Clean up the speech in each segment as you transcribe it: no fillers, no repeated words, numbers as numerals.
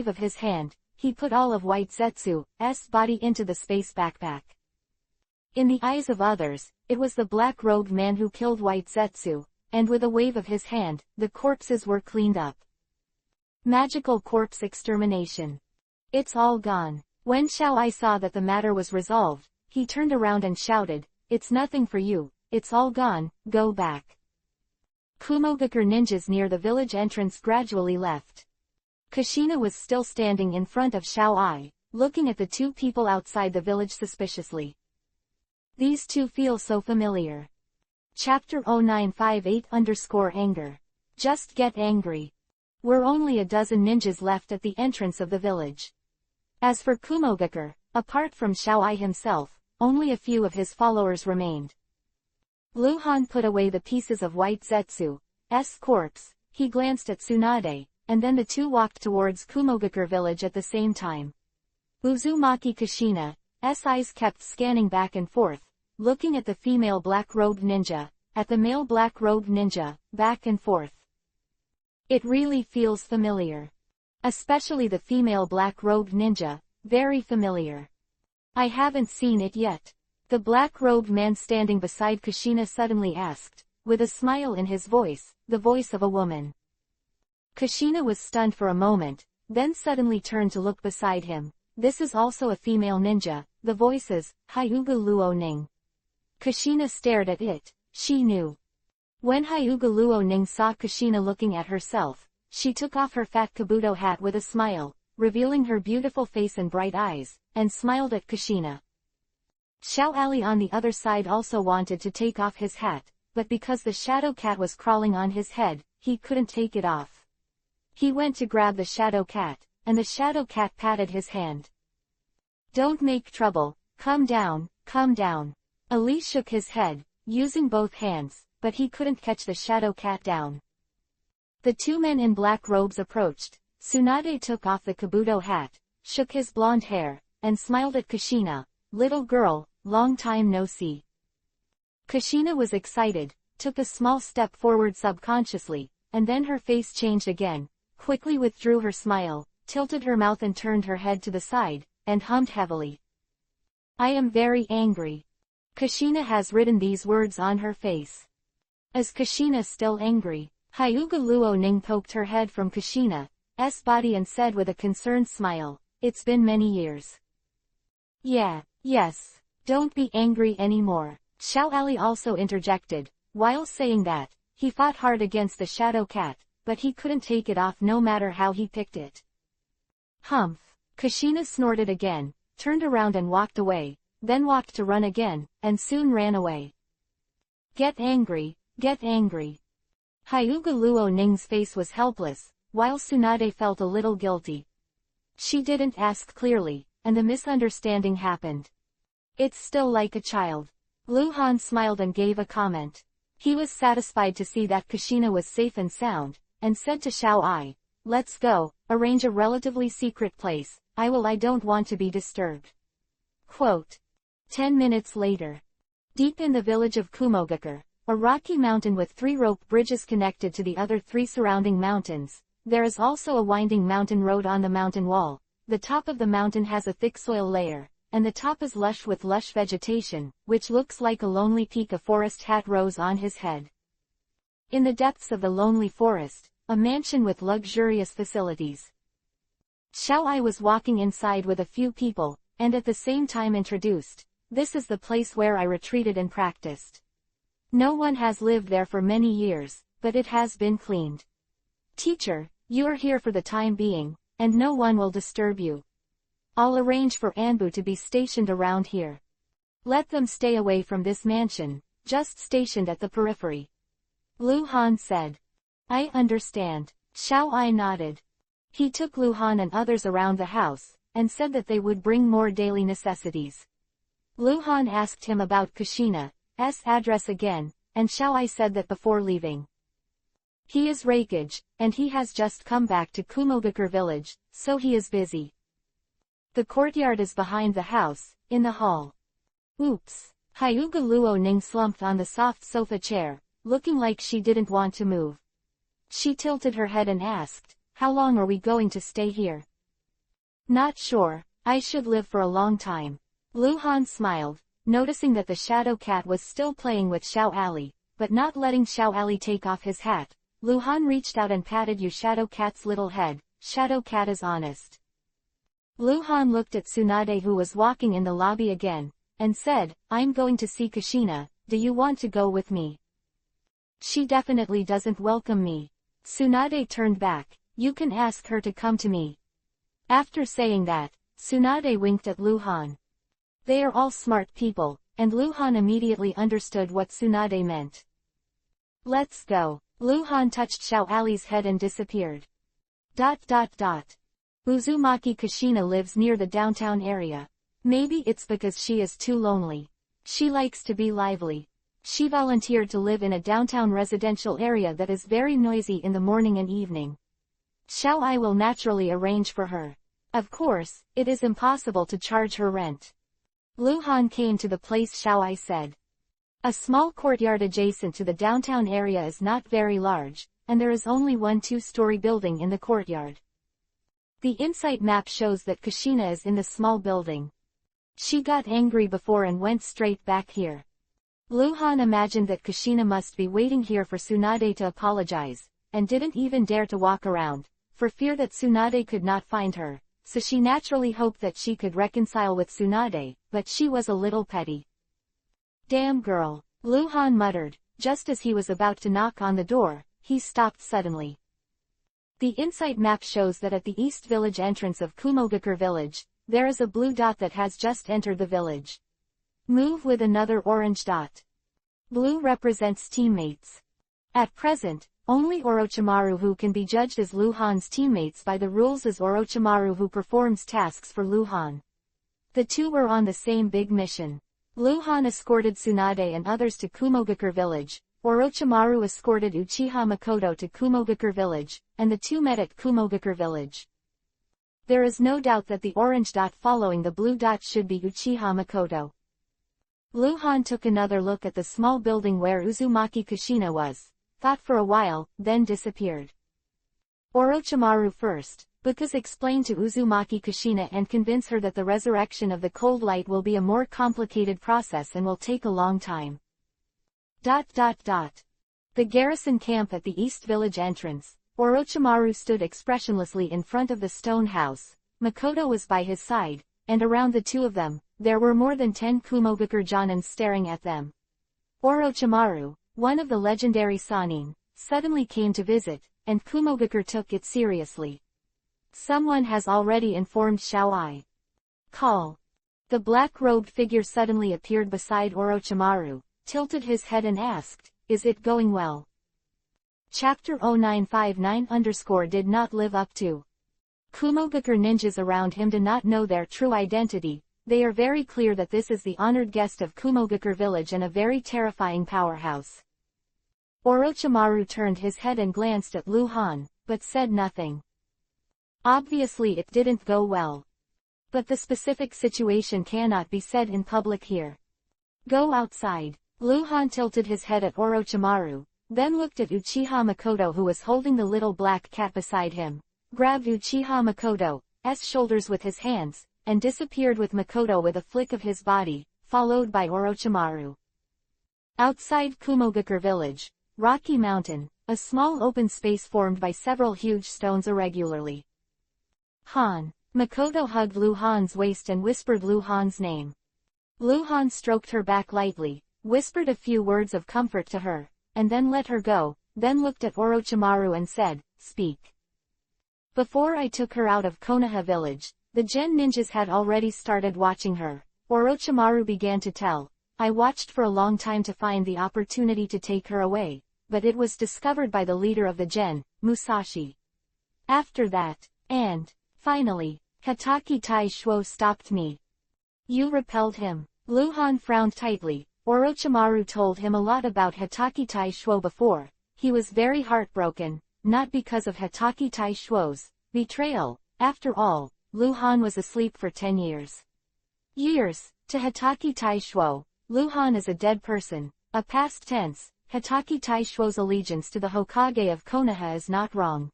of his hand, he put all of White Zetsu's body into the space backpack. In the eyes of others, it was the black-robed man who killed White Zetsu, and with a wave of his hand, the corpses were cleaned up. Magical corpse extermination. It's all gone. When Xiao-ai saw that the matter was resolved, he turned around and shouted, "It's nothing for you, it's all gone, go back." Kumogakure ninjas near the village entrance gradually left. Kushina was still standing in front of Xiao-ai, looking at the two people outside the village suspiciously. These two feel so familiar. Chapter 0958_Anger. Just get angry. Were only a dozen ninjas left at the entrance of the village. As for Kumogakure, apart from Xiao-ai himself, only a few of his followers remained. Luhan put away the pieces of White Zetsu's corpse, he glanced at Tsunade, and then the two walked towards Kumogakure village at the same time. Uzumaki Kushina's eyes kept scanning back and forth, looking at the female black-robed ninja, at the male black-robed ninja, back and forth. It really feels familiar. Especially the female black-robed ninja, very familiar. I haven't seen it yet. The black-robed man standing beside Kushina suddenly asked, with a smile in his voice, the voice of a woman. Kushina was stunned for a moment, then suddenly turned to look beside him. This is also a female ninja, the voice is, Hyuga Luo Ning. Kushina stared at it, she knew. When Hyuga Luo Ning saw Kushina looking at herself, she took off her fat kabuto hat with a smile, revealing her beautiful face and bright eyes, and smiled at Kushina. Xiao Ali on the other side also wanted to take off his hat, but because the shadow cat was crawling on his head, he couldn't take it off. He went to grab the shadow cat, and the shadow cat patted his hand. "Don't make trouble, calm down, calm down." Ali shook his head, using both hands, but he couldn't catch the shadow cat down. The two men in black robes approached. Tsunade took off the kabuto hat, shook his blonde hair, and smiled at Kushina. "Little girl, long time no see." Kushina was excited, took a small step forward subconsciously, and then her face changed again, quickly withdrew her smile, tilted her mouth and turned her head to the side, and hummed heavily. "I am very angry." Kushina has written these words on her face. Is Kushina still angry? Hyuga Luo Ning poked her head from Kushina's body and said with a concerned smile, "It's been many years." Yes. Don't be angry anymore. Xiao Ali also interjected. While saying that, he fought hard against the shadow cat, but he couldn't take it off no matter how he picked it. Humph. Kushina snorted again, turned around and walked away, then walked to run again, and soon ran away. Get angry, get angry. Hyuga Luo Ning's face was helpless, while Tsunade felt a little guilty. She didn't ask clearly, and the misunderstanding happened. It's still like a child. Luhan smiled and gave a comment. He was satisfied to see that Kushina was safe and sound, and said to Xiao-ai, "Let's go, arrange a relatively secret place, I don't want to be disturbed." Quote. 10 minutes later. Deep in the village of Kumogakure, a rocky mountain with 3 rope bridges connected to the other 3 surrounding mountains, there is also a winding mountain road on the mountain wall. The top of the mountain has a thick soil layer, and the top is lush with lush vegetation, which looks like a lonely peak. A forest hat rose on his head. In the depths of the lonely forest, a mansion with luxurious facilities. Xiao-ai was walking inside with a few people, and at the same time introduced, "This is the place where I retreated and practiced. No one has lived there for many years, but it has been cleaned. Teacher, you are here for the time being, and no one will disturb you. I'll arrange for Anbu to be stationed around here. Let them stay away from this mansion, just stationed at the periphery." Luhan said. "I understand." Xiao-ai nodded. He took Luhan and others around the house, and said that they would bring more daily necessities. Luhan asked him about Kushina's address again, and Xiao-ai said that before leaving. He is Raikage, and he has just come back to Kumogakure village, so he is busy. The courtyard is behind the house, in the hall. Oops. Hyuga Luo Ning slumped on the soft sofa chair, looking like she didn't want to move. She tilted her head and asked, "How long are we going to stay here?" Not sure, I should live for a long time. Lu Han smiled, noticing that the shadow cat was still playing with Xiao Ali, but not letting Xiao Ali take off his hat. Lu Han reached out and patted Shadow Cat's little head. Shadow Cat is honest. Lu Han looked at Tsunade, who was walking in the lobby again, and said, I'm going to see Kushina, do you want to go with me? She definitely doesn't welcome me. Tsunade turned back, you can ask her to come to me. After saying that, Tsunade winked at Lu Han. They are all smart people, and Lu Han immediately understood what Tsunade meant. Let's go. Lu Han touched Xiao Ali's head and disappeared. Uzumaki Kushina lives near the downtown area. Maybe it's because she is too lonely. She likes to be lively. She volunteered to live in a downtown residential area that is very noisy in the morning and evening. Xiao Ai will naturally arrange for her. Of course, it is impossible to charge her rent. Lu Han came to the place Xiao Ai said. A small courtyard adjacent to the downtown area is not very large, and there is only one two-story building in the courtyard. The insight map shows that Kushina is in the small building. She got angry before and went straight back here. Lu Han imagined that Kushina must be waiting here for Tsunade to apologize, and didn't even dare to walk around, for fear that Tsunade could not find her, so she naturally hoped that she could reconcile with Tsunade, but she was a little petty. Damn girl, Lu Han muttered. Just as he was about to knock on the door, he stopped suddenly. The insight map shows that at the East Village entrance of Kumogakure Village, there is a blue dot that has just entered the village. Move with another orange dot. Blue represents teammates. At present, only Orochimaru who can be judged as Lu Han's teammates by the rules is Orochimaru who performs tasks for Lu Han. The two were on the same big mission. Lu Han escorted Tsunade and others to Kumogakure Village, Orochimaru escorted Uchiha Makoto to Kumogakure Village, and the two met at Kumogakure Village. There is no doubt that the orange dot following the blue dot should be Uchiha Makoto. Lu Han took another look at the small building where Uzumaki Kushina was, thought for a while, then disappeared. Orochimaru first, because explain to Uzumaki Kushina and convince her that the resurrection of the cold light will be a more complicated process and will take a long time. The garrison camp at the East Village entrance, Orochimaru stood expressionlessly in front of the stone house. Makoto was by his side, and around the two of them, there were more than 10 Kumogakure Jonins staring at them. Orochimaru, one of the legendary Sannin, suddenly came to visit, and Kumogakure took it seriously. Someone has already informed Xiao Ai. Call. The black-robed figure suddenly appeared beside Orochimaru, tilted his head and asked, is it going well? Chapter 0959_ did not live up to. Kumogakure ninjas around him do not know their true identity. They are very clear that this is the honored guest of Kumogakure Village and a very terrifying powerhouse. Orochimaru turned his head and glanced at Lu Han, but said nothing. Obviously it didn't go well. But the specific situation cannot be said in public here. Go outside. Lu Han tilted his head at Orochimaru, then looked at Uchiha Makoto who was holding the little black cat beside him, grabbed Uchiha Makoto's shoulders with his hands, and disappeared with Makoto with a flick of his body, followed by Orochimaru. Outside Kumogakure Village, Rocky Mountain, a small open space formed by several huge stones irregularly. Han. Makoto hugged Lu Han's waist and whispered Lu Han's name. Lu Han stroked her back lightly, whispered a few words of comfort to her, and then let her go, then looked at Orochimaru and said, speak. Before I took her out of Konoha Village, the Gen ninjas had already started watching her. Orochimaru began to tell. I watched for a long time to find the opportunity to take her away, but it was discovered by the leader of the Gen, Musashi. After that, and, finally, Hatake Tai Shuo stopped me. You repelled him. Lu Han frowned tightly. Orochimaru told him a lot about Hatake Tai Shuo before. He was very heartbroken, not because of Hatake Tai Shuo's betrayal. After all, Lu Han was asleep for 10 years. To Hatake Tai Shuo, Lu Han is a dead person, a past tense. Hatake Tai Shuo's allegiance to the Hokage of Konoha is not wrong.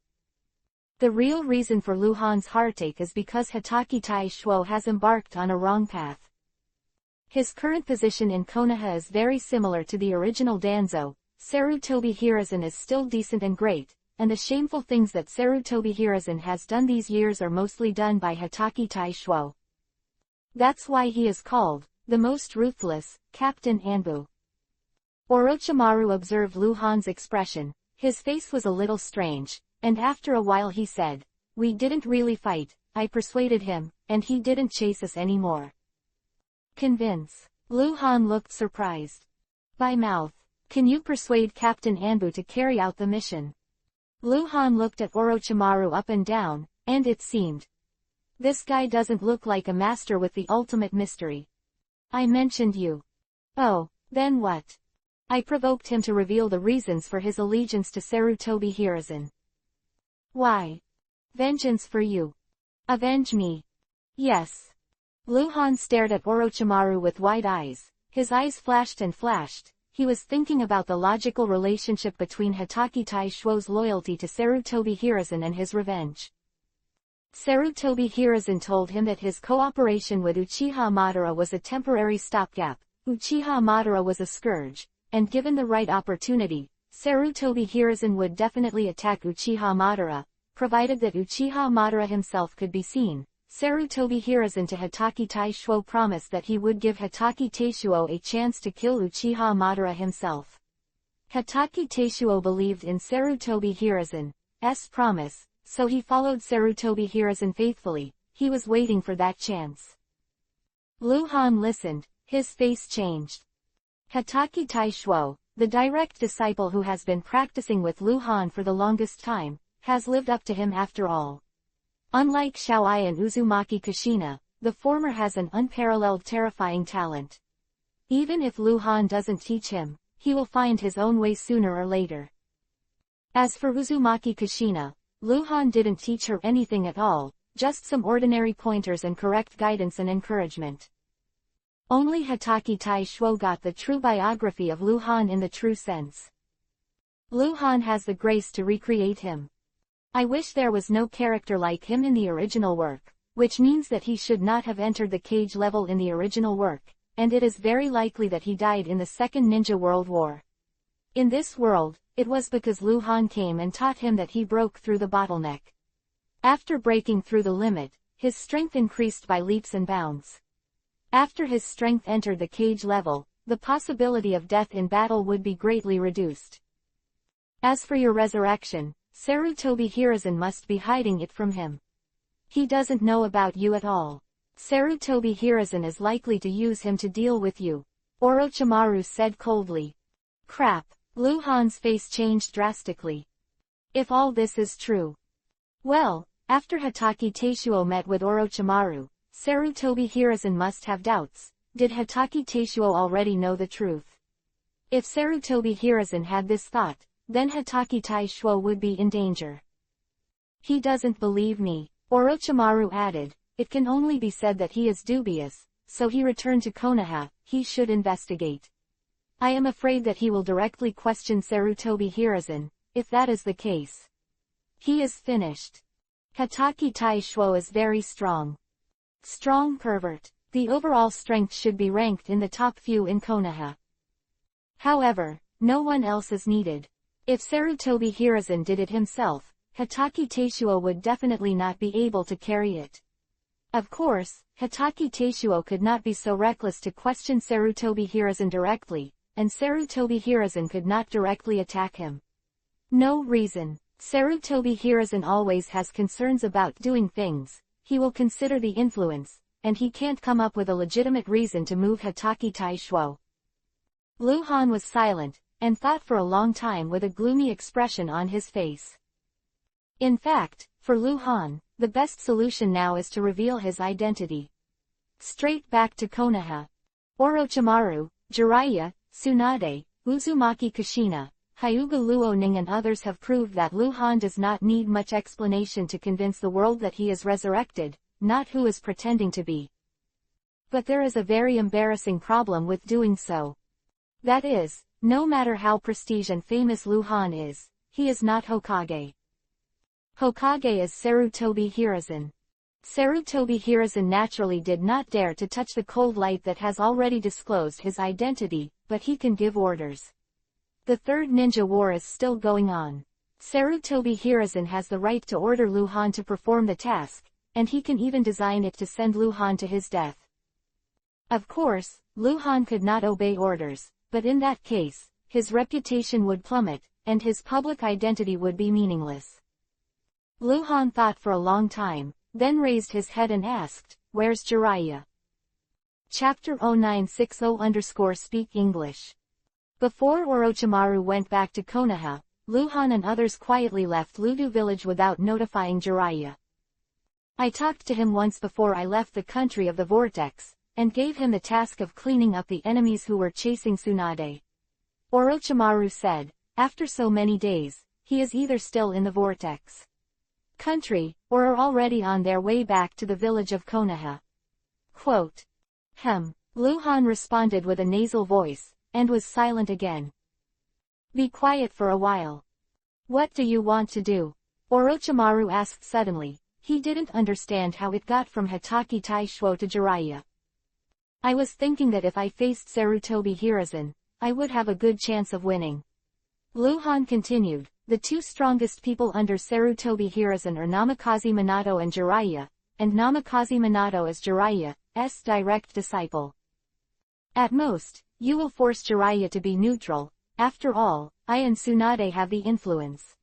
The real reason for Lu Han's heartache is because Hitachi Taishuo has embarked on a wrong path. His current position in Konoha is very similar to the original Danzo. Sarutobi Hiruzen is still decent and great, and the shameful things that Sarutobi Hiruzen has done these years are mostly done by Hitachi Taishuo. That's why he is called the most ruthless Captain Anbu. Orochimaru observed Lu Han's expression. His face was a little strange, and after a while he said, "We didn't really fight, I persuaded him, and he didn't chase us anymore." Convince. Lu Han looked surprised. By mouth. Can you persuade Captain Anbu to carry out the mission? Lu Han looked at Orochimaru up and down, and it seemed. This guy doesn't look like a master with the ultimate mystery. I mentioned you. Oh, then what? I provoked him to reveal the reasons for his allegiance to Sarutobi Hiruzen. Why? Vengeance for you. Avenge me. Yes. Lu Han stared at Orochimaru with wide eyes. His eyes flashed and flashed. He was thinking about the logical relationship between Hitachi Taishuo's loyalty to Sarutobi Hiruzen and his revenge. Sarutobi Hiruzen told him that his cooperation with Uchiha Madara was a temporary stopgap. Uchiha Madara was a scourge, and given the right opportunity, Sarutobi Hiruzen would definitely attack Uchiha Madara, provided that Uchiha Madara himself could be seen. Sarutobi Hiruzen to Hitachi Taishuo promised that he would give Hitachi Taishuo a chance to kill Uchiha Madara himself. Hitachi Taishuo believed in Sarutobi Hiruzen's promise, so he followed Sarutobi Hiruzen faithfully. He was waiting for that chance. Lu Han listened, his face changed. Hitachi Taishuo, the direct disciple who has been practicing with Lu Han for the longest time, has lived up to him after all. Unlike Xiao Ai and Uzumaki Kushina, the former has an unparalleled terrifying talent. Even if Lu Han doesn't teach him, he will find his own way sooner or later. As for Uzumaki Kushina, Lu Han didn't teach her anything at all, just some ordinary pointers and correct guidance and encouragement. Only Hitachi Taishuo got the true biography of Lu Han in the true sense. Lu Han has the grace to recreate him. I wish there was no character like him in the original work, which means that he should not have entered the cage level in the original work, and it is very likely that he died in the Second Ninja World War. In this world, it was because Lu Han came and taught him that he broke through the bottleneck. After breaking through the limit, his strength increased by leaps and bounds. After his strength entered the cage level, the possibility of death in battle would be greatly reduced. As for your resurrection, Sarutobi Hiruzen must be hiding it from him. He doesn't know about you at all. Sarutobi Hiruzen is likely to use him to deal with you. Orochimaru said coldly. Crap. Lu Han's face changed drastically. If all this is true. Well, after Hitachi Taishuo met with Orochimaru, Sarutobi Hiruzen must have doubts. Did Hitachi Taishuo already know the truth? If Sarutobi Hiruzen had this thought, then Hitachi Taishuo would be in danger. He doesn't believe me, Orochimaru added. It can only be said that he is dubious, so he returned to Konoha. He should investigate. I am afraid that he will directly question Sarutobi Hiruzen. If that is the case, he is finished. Hitachi Taishuo is very strong. Strong pervert. The overall strength should be ranked in the top few in Konoha. However, no one else is needed. If Sarutobi Hiruzen did it himself, Hitachi Taishuo would definitely not be able to carry it. Of course, Hitachi Taishuo could not be so reckless to question Sarutobi Hiruzen directly, and Sarutobi Hiruzen could not directly attack him. No reason. Sarutobi Hiruzen always has concerns about doing things. He will consider the influence, and he can't come up with a legitimate reason to move Hitachi Taishuo. Lu Han was silent, and thought for a long time with a gloomy expression on his face. In fact, for Lu Han, the best solution now is to reveal his identity. Straight back to Konoha. Orochimaru, Jiraiya, Tsunade, Uzumaki Kushina, Hyuga Luoning and others have proved that Lu Han does not need much explanation to convince the world that he is resurrected, not who is pretending to be. But there is a very embarrassing problem with doing so. That is, no matter how prestige and famous Lu Han is, he is not Hokage. Hokage is Sarutobi Hiruzen. Sarutobi Hiruzen naturally did not dare to touch the cold light that has already disclosed his identity, but he can give orders. The Third Ninja War is still going on. Sarutobi Hiruzen has the right to order Luhan to perform the task, and he can even design it to send Luhan to his death. Of course, Luhan could not obey orders, but in that case, his reputation would plummet, and his public identity would be meaningless. Luhan thought for a long time, then raised his head and asked, "Where's Jiraiya?" Chapter 0960_Speak English. Before Orochimaru went back to Konoha, Luhan and others quietly left Ludu village without notifying Jiraiya. "I talked to him once before I left the country of the vortex, and gave him the task of cleaning up the enemies who were chasing Tsunade." Orochimaru said, "After so many days, he is either still in the vortex country, or are already on their way back to the village of Konoha." Quote. Luhan responded with a nasal voice, and was silent again. "Be quiet for a while. What do you want to do?" Orochimaru asked suddenly. He didn't understand how it got from Hitachi Taishuo to Jiraiya. "I was thinking that if I faced Sarutobi Hiruzen, I would have a good chance of winning." Luhan continued, "The two strongest people under Sarutobi Hiruzen are Namikaze Minato and Jiraiya, and Namikaze Minato is Jiraiya's direct disciple. At most, you will force Jiraiya to be neutral. After all, I and Tsunade have the influence."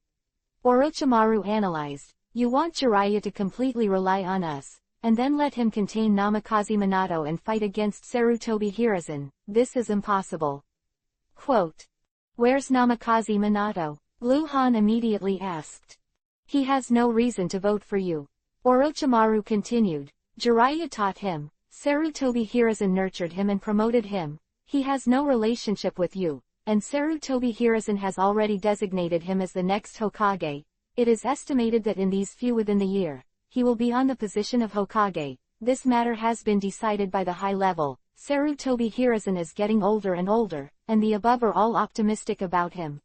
Orochimaru analyzed, "You want Jiraiya to completely rely on us, and then let him contain Namikaze Minato and fight against Sarutobi Hiruzen. This is impossible." Quote. "Where's Namikaze Minato?" Luhan immediately asked. "He has no reason to vote for you." Orochimaru continued, "Jiraiya taught him, Sarutobi Hiruzen nurtured him and promoted him. He has no relationship with you, and Sarutobi Hiruzen has already designated him as the next Hokage. It is estimated that in these few within the year, he will be on the position of Hokage. This matter has been decided by the high level. Sarutobi Hiruzen is getting older and older, and the above are all optimistic about him."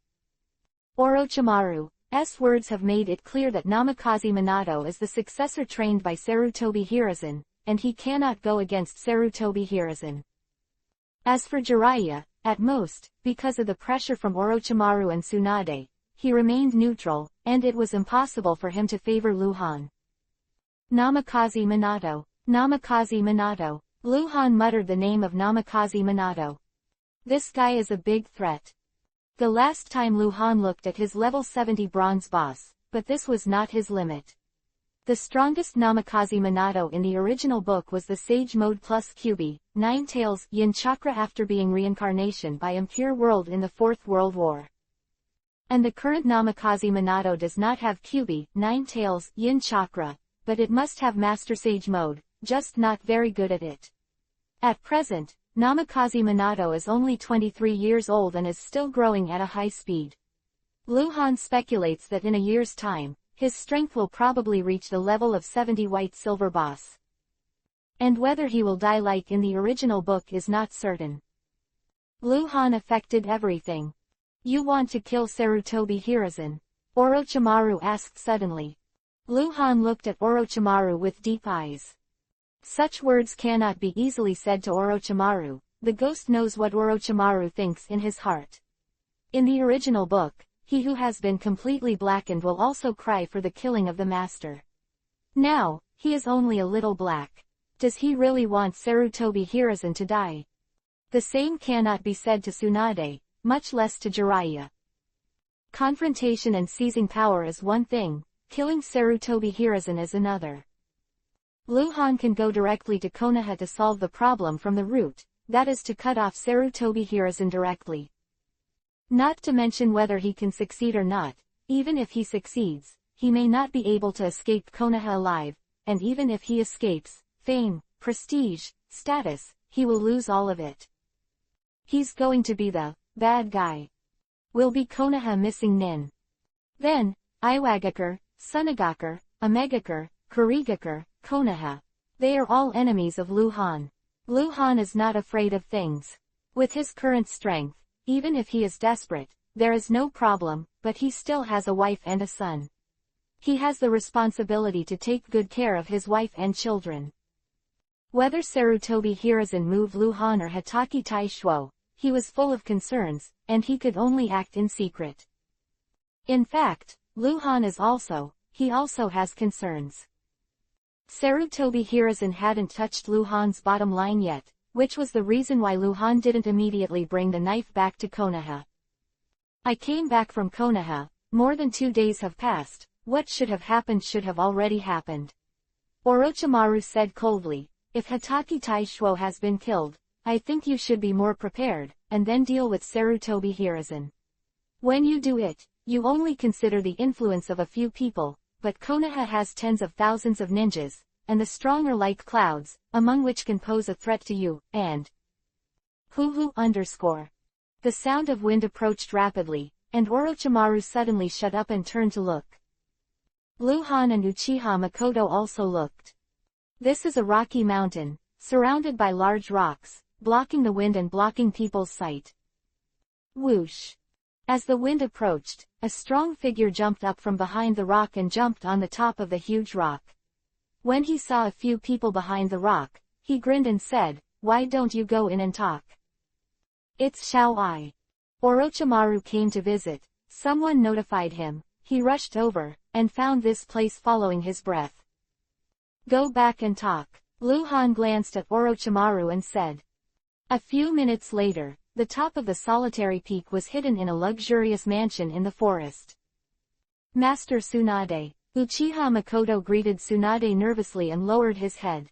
Orochimaru's words have made it clear that Namikaze Minato is the successor trained by Sarutobi Hiruzen, and he cannot go against Sarutobi Hiruzen. As for Jiraiya, at most, because of the pressure from Orochimaru and Tsunade, he remained neutral, and it was impossible for him to favor Luhan. Namikaze Minato. Namikaze Minato. Luhan muttered the name of Namikaze Minato. "This guy is a big threat." The last time Luhan looked at his level 70 bronze boss, but this was not his limit. The strongest Namikaze Minato in the original book was the Sage Mode plus Kyubi, 9 Tails Yin Chakra after being reincarnation by Impure World in the Fourth World War. And the current Namikaze Minato does not have Kyubi, 9 Tails Yin Chakra, but it must have Master Sage Mode, just not very good at it. At present, Namikaze Minato is only 23 years old and is still growing at a high speed. Luhan speculates that in a year's time, his strength will probably reach the level of 70 White Silver Boss. And whether he will die like in the original book is not certain. Luhan affected everything. "You want to kill Sarutobi Hiruzen?" Orochimaru asked suddenly. Luhan looked at Orochimaru with deep eyes. Such words cannot be easily said to Orochimaru. The ghost knows what Orochimaru thinks in his heart. In the original book, he who has been completely blackened will also cry for the killing of the master. Now, he is only a little black. Does he really want Sarutobi Hiruzen to die? The same cannot be said to Tsunade, much less to Jiraiya. Confrontation and seizing power is one thing, killing Sarutobi Hiruzen is another. Luhan can go directly to Konoha to solve the problem from the root, that is to cut off Sarutobi Hiruzen directly. Not to mention whether he can succeed or not. Even if he succeeds, he may not be able to escape Konoha alive, and even if he escapes, fame, prestige, status, he will lose all of it. He's going to be the bad guy. Will be Konoha missing Nin. Then, Iwagakure, Sunagakure, Omegakure, Kurigakure, Konoha. They are all enemies of Luhan. Luhan is not afraid of things. With his current strength, even if he is desperate, there is no problem, but he still has a wife and a son. He has the responsibility to take good care of his wife and children. Whether Sarutobi Hiruzen moved Luhan or Hatake Taishuo, he was full of concerns, and he could only act in secret. In fact, Luhan he also has concerns. Sarutobi Hiruzen hadn't touched Luhan's bottom line yet, which was the reason why Luhan didn't immediately bring the knife back to Konoha. I came back from Konoha, more than 2 days have passed, what should have happened should have already happened. Orochimaru said coldly, if Hatake Taishuo has been killed, I think you should be more prepared, and then deal with Sarutobi Hiruzen. When you do it, you only consider the influence of a few people, but Konoha has tens of thousands of ninjas, and the strong are like clouds, among which can pose a threat to you, and _. The sound of wind approached rapidly, and Orochimaru suddenly shut up and turned to look. Luhan and Uchiha Makoto also looked. This is a rocky mountain, surrounded by large rocks, blocking the wind and blocking people's sight. Whoosh! As the wind approached, a strong figure jumped up from behind the rock and jumped on the top of the huge rock. When he saw a few people behind the rock, he grinned and said, "Why don't you go in and talk? It's Xiao-I." Orochimaru came to visit. Someone notified him. He rushed over, and found this place following his breath. "Go back and talk." Luhan glanced at Orochimaru and said. A few minutes later, the top of the solitary peak was hidden in a luxurious mansion in the forest. "Master Tsunade." Uchiha Makoto greeted Tsunade nervously and lowered his head.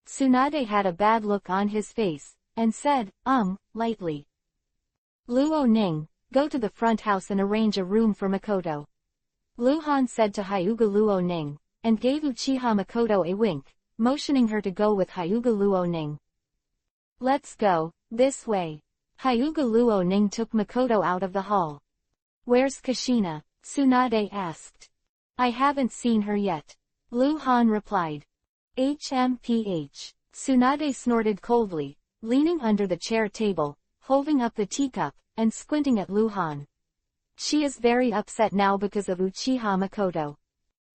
Tsunade had a bad look on his face, and said, lightly. "Luo Ning, go to the front house and arrange a room for Makoto." Luhan said to Hyuga Luo Ning, and gave Uchiha Makoto a wink, motioning her to go with Hyuga Luo Ning. "Let's go, this way." Hyuga Luo Ning took Makoto out of the hall. "Where's Kushina?" Tsunade asked. "I haven't seen her yet." Luhan replied. "HMPH." Tsunade snorted coldly, leaning under the chair table, holding up the teacup, and squinting at Luhan. She is very upset now because of Uchiha Makoto.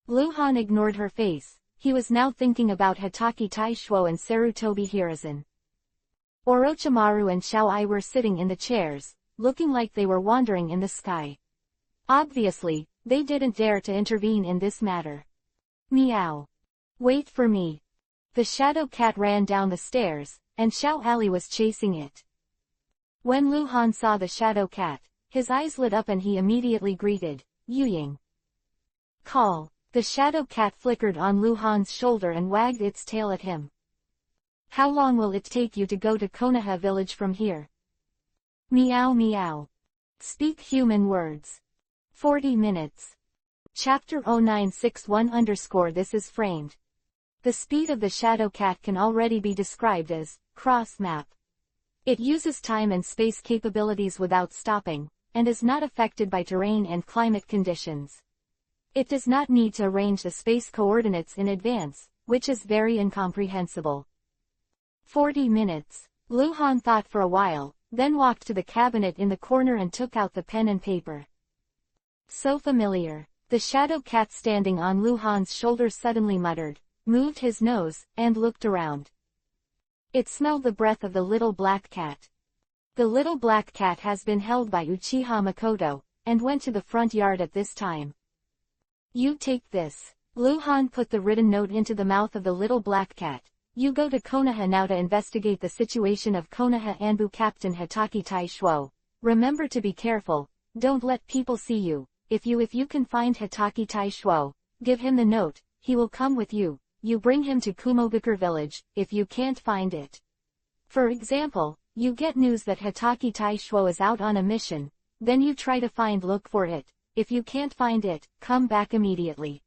Luhan ignored her face. He was now thinking about Hatake Taishuo and Sarutobi Hiruzen. Orochimaru and Xiao-I were sitting in the chairs, looking like they were wandering in the sky. Obviously, they didn't dare to intervene in this matter. "Meow. Wait for me." The shadow cat ran down the stairs, and Xiao-Ali was chasing it. When Luhan saw the shadow cat, his eyes lit up and he immediately greeted, "Yuying." "Call." The shadow cat flickered on Luhan's shoulder and wagged its tail at him. "How long will it take you to go to Konoha village from here?" "Meow meow. Speak human words." 40 minutes. Chapter 0961 _ This is framed. The speed of the shadow cat can already be described as cross map. It uses time and space capabilities without stopping, and is not affected by terrain and climate conditions. It does not need to arrange the space coordinates in advance, which is very incomprehensible. 40 minutes. Luhan thought for a while, then walked to the cabinet in the corner and took out the pen and paper. So familiar. The shadow cat standing on Luhan's shoulder suddenly muttered, moved his nose, and looked around. It smelled the breath of the little black cat. The little black cat has been held by Uchiha Makoto, and went to the front yard at this time. "You take this." Luhan put the written note into the mouth of the little black cat. "You go to Konoha now to investigate the situation of Konoha Anbu Captain Hatake Taishuo. Remember to be careful, don't let people see you. If you can find Hatake Taishuo, give him the note, he will come with you. You bring him to Kumogakure village, if you can't find it. For example, you get news that Hatake Taishuo is out on a mission, then you try to look for it. If you can't find it, come back immediately.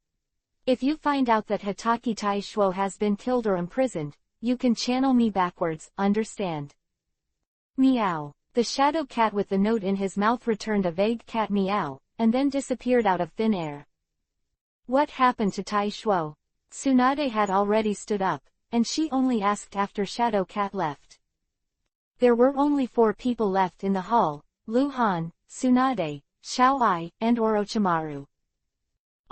If you find out that Hatake Taishuo has been killed or imprisoned, you can channel me backwards, understand?" Meow. The shadow cat with the note in his mouth returned a vague cat meow, and then disappeared out of thin air. What happened to Taishuo? Tsunade had already stood up, and she only asked after Shadow Cat left. There were only 4 people left in the hall, Luhan, Tsunade, Xiao-I, and Orochimaru.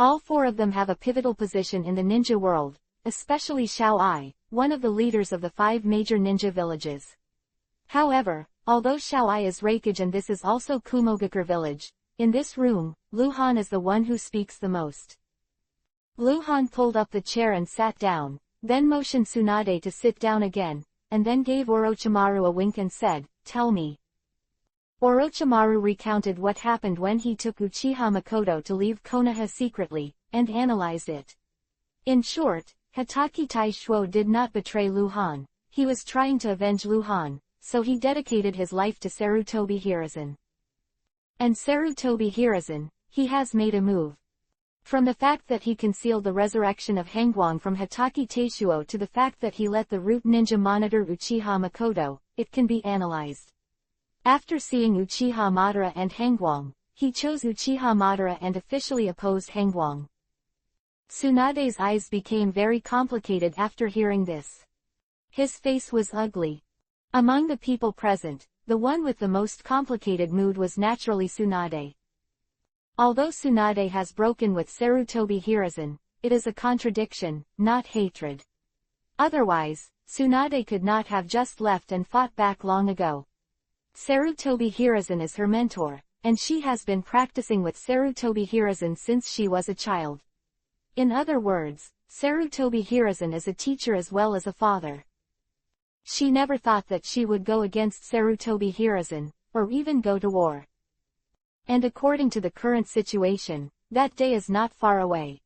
All four of them have a pivotal position in the ninja world, especially Xiao Ai, one of the leaders of the 5 major ninja villages. However, although Xiao Ai is Raikage and this is also Kumogakure village, in this room, Lu Han is the one who speaks the most. Lu Han pulled up the chair and sat down, then motioned Tsunade to sit down again, and then gave Orochimaru a wink and said, "Tell me." Orochimaru recounted what happened when he took Uchiha Makoto to leave Konoha secretly, and analyzed it. In short, Hitachi Taishuo did not betray Lu Han. He was trying to avenge Lu Han, so he dedicated his life to Sarutobi Hiruzen. And Sarutobi Hiruzen, he has made a move. From the fact that he concealed the resurrection of Hangwang from Hitachi Taishuo to the fact that he let the root ninja monitor Uchiha Makoto, it can be analyzed. After seeing Uchiha Madara and Hangwang, he chose Uchiha Madara and officially opposed Hangwang. Tsunade's eyes became very complicated after hearing this. His face was ugly. Among the people present, the one with the most complicated mood was naturally Tsunade. Although Tsunade has broken with Sarutobi Hiruzen, it is a contradiction, not hatred. Otherwise, Tsunade could not have just left and fought back long ago. Sarutobi Hiruzen is her mentor, and she has been practicing with Sarutobi Hiruzen since she was a child. In other words, Sarutobi Hiruzen is a teacher as well as a father. She never thought that she would go against Sarutobi Hiruzen, or even go to war. And according to the current situation, that day is not far away.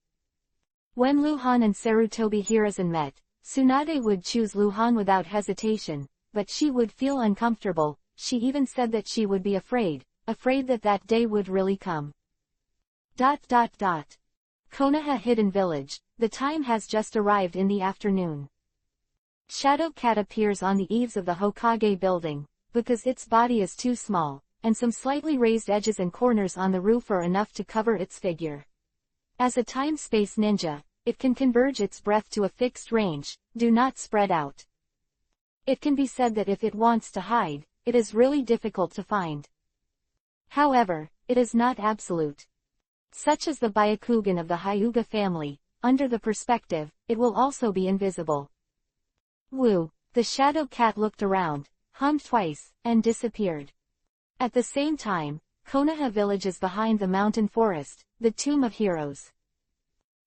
When Lu Han and Sarutobi Hiruzen met, Tsunade would choose Lu Han without hesitation, but she would feel uncomfortable. She even said that she would be afraid that that day would really come. Konoha Hidden Village, the time has just arrived in the afternoon. Shadow Cat appears on the eaves of the Hokage building, because its body is too small, and some slightly raised edges and corners on the roof are enough to cover its figure. As a time-space ninja, it can converge its breath to a fixed range, do not spread out. It can be said that if it wants to hide, it is really difficult to find. However, it is not absolute. Such as the Byakugan of the Hyuga family, under the perspective, it will also be invisible. Woo! The shadow cat looked around, hummed twice, and disappeared. At the same time, Konoha village is behind the mountain forest, the Tomb of Heroes.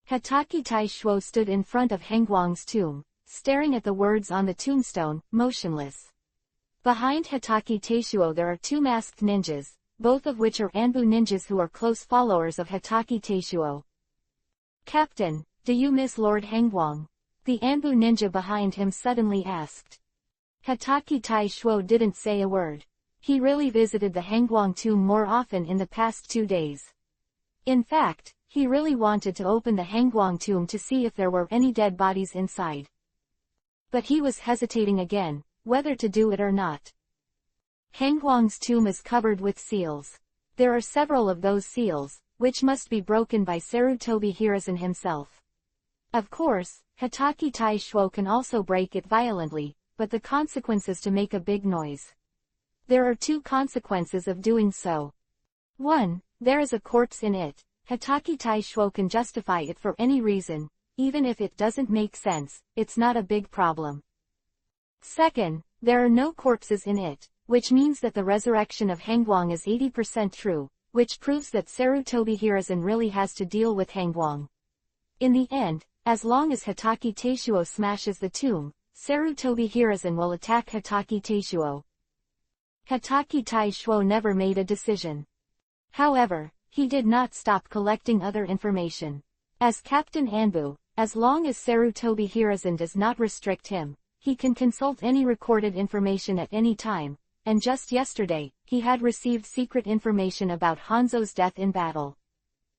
Hitachi Taishuo stood in front of Hangwang's tomb, staring at the words on the tombstone, motionless. Behind Hitachi Taishuo there are 2 masked ninjas, both of which are Anbu ninjas who are close followers of Hitachi Taishuo. "Captain, do you miss Lord Hangwang?" the Anbu ninja behind him suddenly asked. Hitachi Taishuo didn't say a word. He really visited the Hangwang tomb more often in the past 2 days. In fact, he really wanted to open the Hangwang tomb to see if there were any dead bodies inside. But he was hesitating again, whether to do it or not. Hangwang's tomb is covered with seals. There are several of those seals, which must be broken by Sarutobi Hiruzen himself. Of course, Hitachi Taishuo can also break it violently, but the consequence is to make a big noise. There are 2 consequences of doing so. 1. There is a corpse in it. Hitachi Taishuo can justify it for any reason, even if it doesn't make sense, it's not a big problem. 2. There are no corpses in it, which means that the resurrection of Hangwang is 80% true, which proves that Sarutobi Hiruzen really has to deal with Hangwang. In the end, as long as Hitachi Taishuo smashes the tomb, Sarutobi Hiruzen will attack Hitachi Taishuo. Hitachi Taishuo never made a decision. However, he did not stop collecting other information. As Captain Anbu, as long as Sarutobi Hiruzen does not restrict him, he can consult any recorded information at any time, and just yesterday, he had received secret information about Hanzo's death in battle.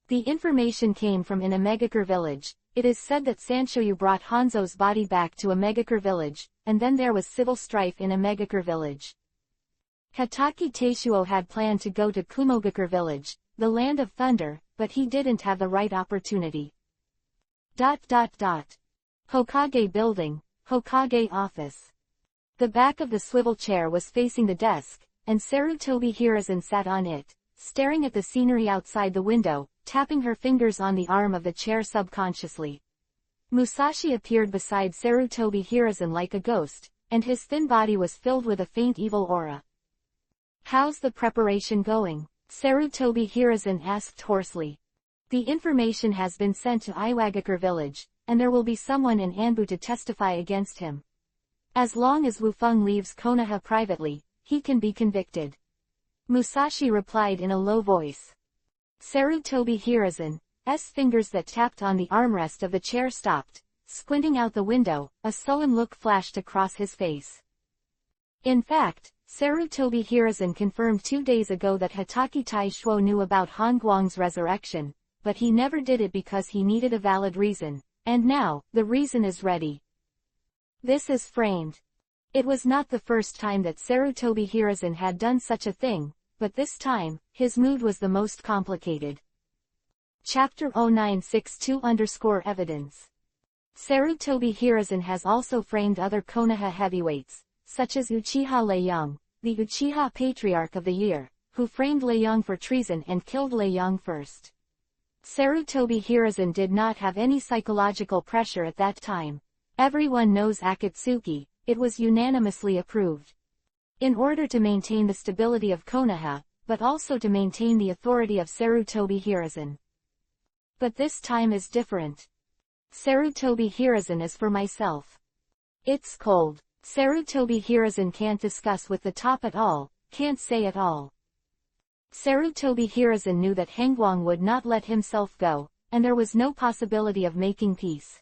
The information came from in a Megakure village. It is said that Sanshoyu brought Hanzo's body back to a Megakure village, and then there was civil strife in a Megakure village. Hitachi Taishuo had planned to go to Kumogakure village, the land of thunder, but he didn't have the right opportunity. Hokage building, Hokage office. The back of the swivel chair was facing the desk, and Sarutobi Hiruzen sat on it, staring at the scenery outside the window, tapping her fingers on the arm of the chair subconsciously. Musashi appeared beside Sarutobi Hiruzen like a ghost, and his thin body was filled with a faint evil aura. "How's the preparation going?" Sarutobi Hiruzen asked hoarsely. "The information has been sent to Iwagakure village, and there will be someone in Anbu to testify against him. As long as Wufeng leaves Konoha privately, he can be convicted," Musashi replied in a low voice. Sarutobi Hiruzen's fingers that tapped on the armrest of the chair stopped. Squinting out the window, a sullen look flashed across his face. In fact, Sarutobi Hiruzen confirmed 2 days ago that Hotake Taishuo knew about Han Guang's resurrection, but he never did it because he needed a valid reason, and now, the reason is ready. This is framed. It was not the first time that Sarutobi Hiruzen had done such a thing, but this time, his mood was the most complicated. Chapter 0962_Evidence. Sarutobi Hiruzen has also framed other Konoha heavyweights, such as Uchiha Leiyang, the Uchiha Patriarch of the Year, who framed Leiyang for treason and killed Leiyang first. Sarutobi Hiruzen did not have any psychological pressure at that time. Everyone knows Akatsuki, it was unanimously approved. In order to maintain the stability of Konoha, but also to maintain the authority of Sarutobi Hiruzen. But this time is different. Sarutobi Hiruzen is for myself. It's cold. Sarutobi Hiruzen can't discuss with the top at all, can't say at all. Sarutobi Hiruzen knew that Hangguang would not let himself go, and there was no possibility of making peace.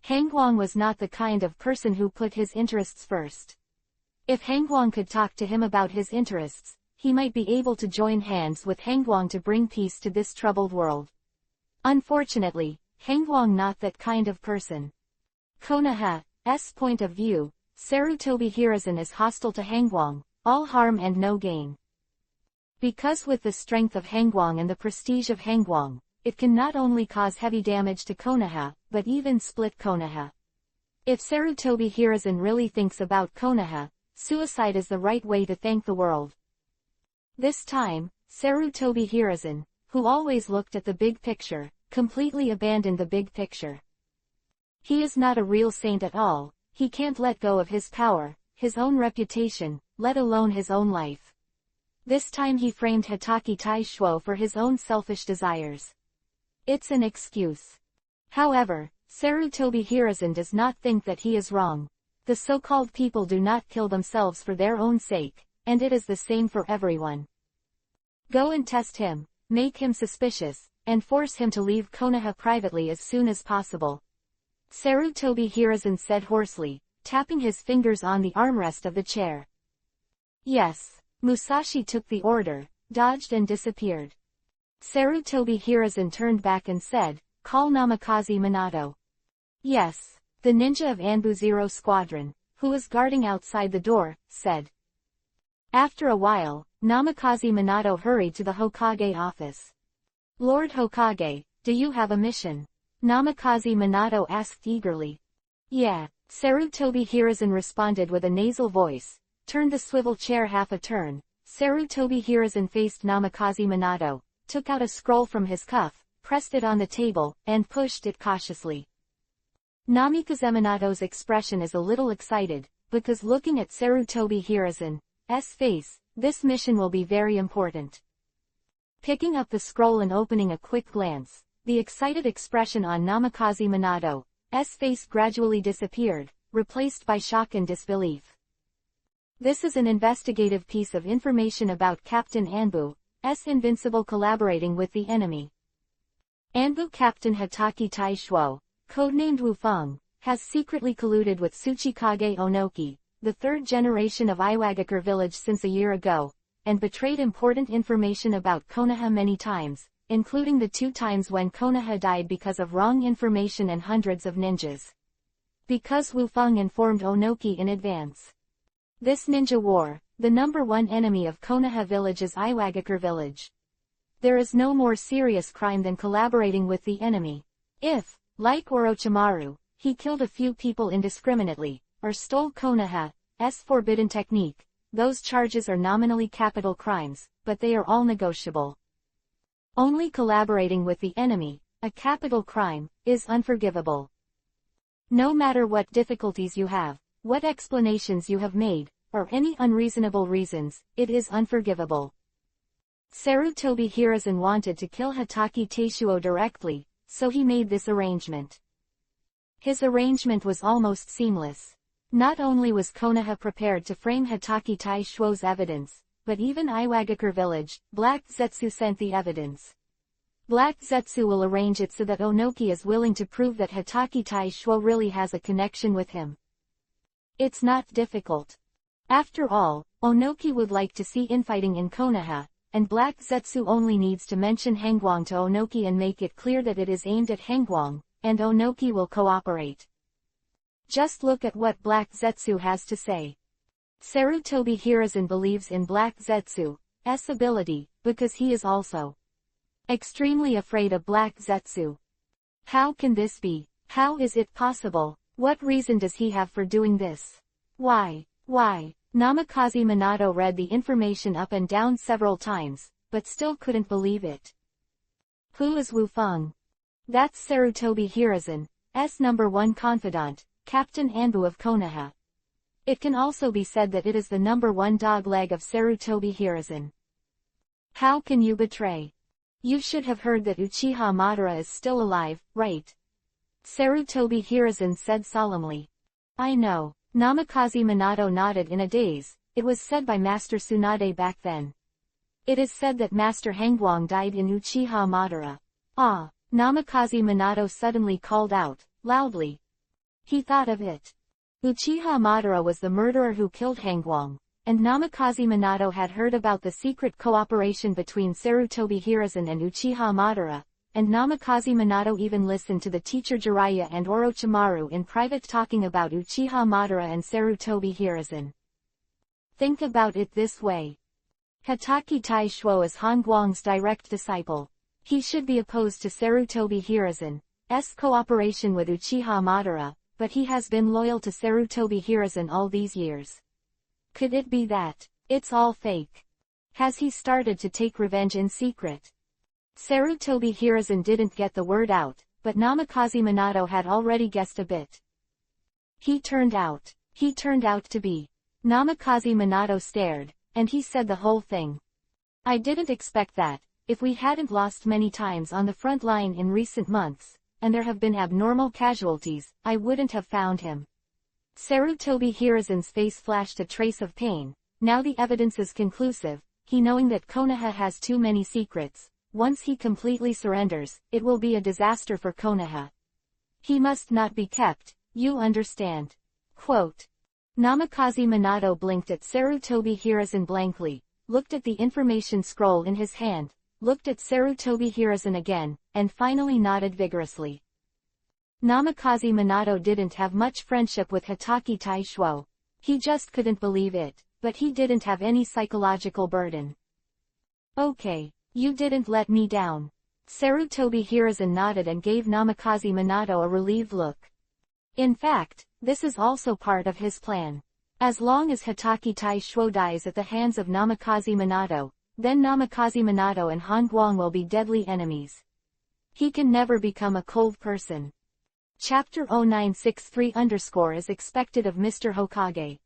Hangguang was not the kind of person who put his interests first. If Hangguang could talk to him about his interests, he might be able to join hands with Hangguang to bring peace to this troubled world. Unfortunately, Hangguang not that kind of person. Konoha's point of view, Sarutobi Hiruzen is hostile to Hangguang, all harm and no gain. Because with the strength of Hangguang and the prestige of Hangguang, it can not only cause heavy damage to Konoha, but even split Konoha. If Sarutobi Hiruzen really thinks about Konoha, suicide is the right way to thank the world. This time, Sarutobi Hiruzen, who always looked at the big picture, completely abandoned the big picture. He is not a real saint at all, he can't let go of his power, his own reputation, let alone his own life. This time he framed Hotake Taishuo for his own selfish desires. It's an excuse. However, Sarutobi Hiruzen does not think that he is wrong. The so-called people do not kill themselves for their own sake, and it is the same for everyone. Go and test him, make him suspicious, and force him to leave Konoha privately as soon as possible. Sarutobi Hiruzen said hoarsely, tapping his fingers on the armrest of the chair. Yes. Musashi took the order, dodged and disappeared. Sarutobi Hiruzen turned back and said, "Call Namikaze Minato." Yes. The ninja of Anbu Zero Squadron, who was guarding outside the door, said. After a while, Namikaze Minato hurried to the Hokage office. "Lord Hokage, do you have a mission?" Namikaze Minato asked eagerly. "Yeah," Sarutobi Hiruzen responded with a nasal voice, turned the swivel chair half a turn. Sarutobi Hiruzen faced Namikaze Minato, took out a scroll from his cuff, pressed it on the table, and pushed it cautiously. Namikaze Minato's expression is a little excited, because looking at Sarutobi Hiruzen's face, this mission will be very important. Picking up the scroll and opening a quick glance, the excited expression on Namikaze Minato's face gradually disappeared, replaced by shock and disbelief. This is an investigative piece of information about Captain Anbu's invincible collaborating with the enemy. Anbu Captain Hotake Taishuo, codenamed Wufeng, has secretly colluded with Tsuchikage Onoki, the third generation of Iwagakure village since a year ago, and betrayed important information about Konoha many times, including the 2 times when Konoha died because of wrong information and hundreds of ninjas. Because Wufeng informed Onoki in advance. This ninja war, the #1 enemy of Konoha village is Iwagakure village. There is no more serious crime than collaborating with the enemy. If, like Orochimaru, he killed a few people indiscriminately, or stole Konoha's forbidden technique, those charges are nominally capital crimes, but they are all negotiable. Only collaborating with the enemy, a capital crime, is unforgivable. No matter what difficulties you have, what explanations you have made, or any unreasonable reasons, it is unforgivable. Sarutobi Hiruzen wanted to kill Hatake Teishuo directly, so he made this arrangement. His arrangement was almost seamless. Not only was Konoha prepared to frame Hatake Teishuo's evidence, but even Iwagakure village, Black Zetsu sent the evidence. Black Zetsu will arrange it so that Onoki is willing to prove that Hatake Teishuo really has a connection with him. It's not difficult. After all, Onoki would like to see infighting in Konoha, and Black Zetsu only needs to mention Hangwang to Onoki and make it clear that it is aimed at Hangwang, and Onoki will cooperate. Just look at what Black Zetsu has to say. Sarutobi Hiruzen believes in Black Zetsu's ability, because he is also extremely afraid of Black Zetsu. How can this be? How is it possible? What reason does he have for doing this? Why? Namikaze Minato read the information up and down several times, but still couldn't believe it. Who is Wu Feng? That's Sarutobi Hiruzen's #1 confidant, Captain Anbu of Konoha. It can also be said that it is the #1 dog leg of Sarutobi Hiruzen. How can you betray? You should have heard that Uchiha Madara is still alive, right? Sarutobi Hiruzen said solemnly. I know. Namikaze Minato nodded in a daze. It was said by Master Tsunade back then. It is said that Master Hangwang died in Uchiha Madara. Ah! Namikaze Minato suddenly called out, loudly. He thought of it. Uchiha Madara was the murderer who killed Hangwang, and Namikaze Minato had heard about the secret cooperation between Sarutobi Hiruzen and Uchiha Madara, and Namikaze Minato even listened to the teacher Jiraiya and Orochimaru in private talking about Uchiha Madara and Sarutobi Hiruzen. Think about it this way. Hatake Teishuo is Hangwang's direct disciple. He should be opposed to Sarutobi Hiruzen's cooperation with Uchiha Madara, but he has been loyal to Sarutobi Hiruzen all these years. Could it be that it's all fake? Has he started to take revenge in secret? Sarutobi Hiruzen didn't get the word out, but Namikaze Minato had already guessed a bit. He turned out to be. Namikaze Minato stared, and he said the whole thing. I didn't expect that. If we hadn't lost many times on the front line in recent months, and there have been abnormal casualties, I wouldn't have found him. Sarutobi Hiruzen's face flashed a trace of pain. Now the evidence is conclusive, he knowing that Konoha has too many secrets. Once he completely surrenders, it will be a disaster for Konoha. He must not be kept, you understand. Quote. Namikaze Minato blinked at Sarutobi Hiruzen blankly, looked at the information scroll in his hand, looked at Sarutobi Hiruzen again, and finally nodded vigorously. Namikaze Minato didn't have much friendship with Hatake Teishuo. He just couldn't believe it, but he didn't have any psychological burden. Okay. You didn't let me down. Sarutobi Hiruzen nodded and gave Namikaze Minato a relieved look. In fact, this is also part of his plan. As long as Hatake Teishuo dies at the hands of Namikaze Minato, then Namikaze Minato and Hangwang will be deadly enemies. He can never become a cold person. Chapter 0963_ is expected of Mr. Hokage.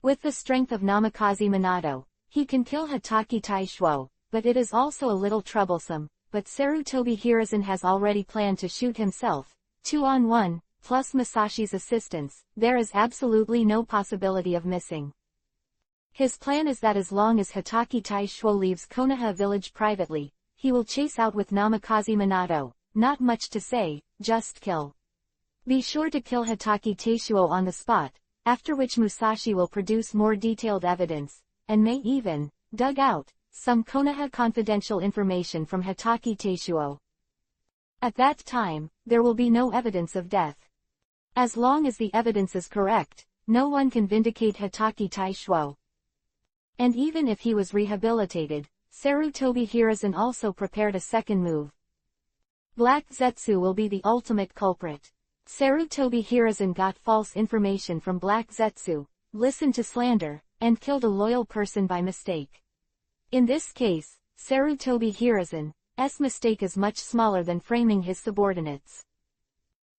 With the strength of Namikaze Minato, he can kill Hatake Teishuo. But it is also a little troublesome, but Sarutobi Hiruzen has already planned to shoot himself, 2-on-1, plus Musashi's assistance, there is absolutely no possibility of missing. His plan is that as long as Hatake Teishuo leaves Konoha village privately, he will chase out with Namikaze Minato, not much to say, just kill. Be sure to kill Hatake Teishuo on the spot, after which Musashi will produce more detailed evidence, and may even dug out some Konoha confidential information from Hatake Teishuo. At that time, there will be no evidence of death. As long as the evidence is correct, no one can vindicate Hatake Teishuo. And even if he was rehabilitated, Sarutobi Hiruzen also prepared a second move. Black Zetsu will be the ultimate culprit. Sarutobi Hiruzen got false information from Black Zetsu, listened to slander, and killed a loyal person by mistake. In this case, Sarutobi Hiruzen mistake is much smaller than framing his subordinates.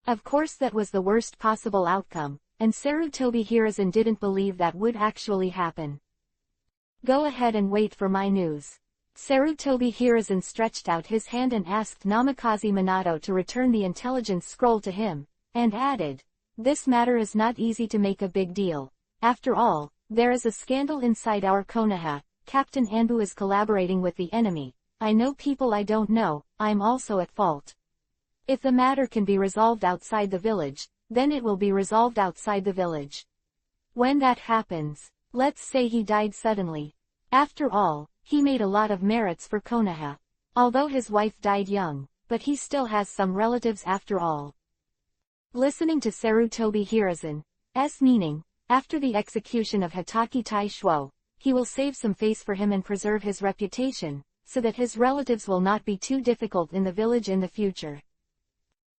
Of course that was the worst possible outcome, and Sarutobi Hiruzen didn't believe that would actually happen. Go ahead and wait for my news. Sarutobi Hiruzen stretched out his hand and asked Namikaze Minato to return the intelligence scroll to him, and added, "This matter is not easy to make a big deal. After all, there is a scandal inside our Konoha. Captain Anbu is collaborating with the enemy. I know people I don't know, I'm also at fault. If the matter can be resolved outside the village, then it will be resolved outside the village. When that happens, let's say he died suddenly. After all, he made a lot of merits for Konoha. Although his wife died young, but he still has some relatives after all." Listening to Sarutobi Hiruzen's meaning, after the execution of Hitaki Taishuo, he will save some face for him and preserve his reputation, so that his relatives will not be too difficult in the village in the future.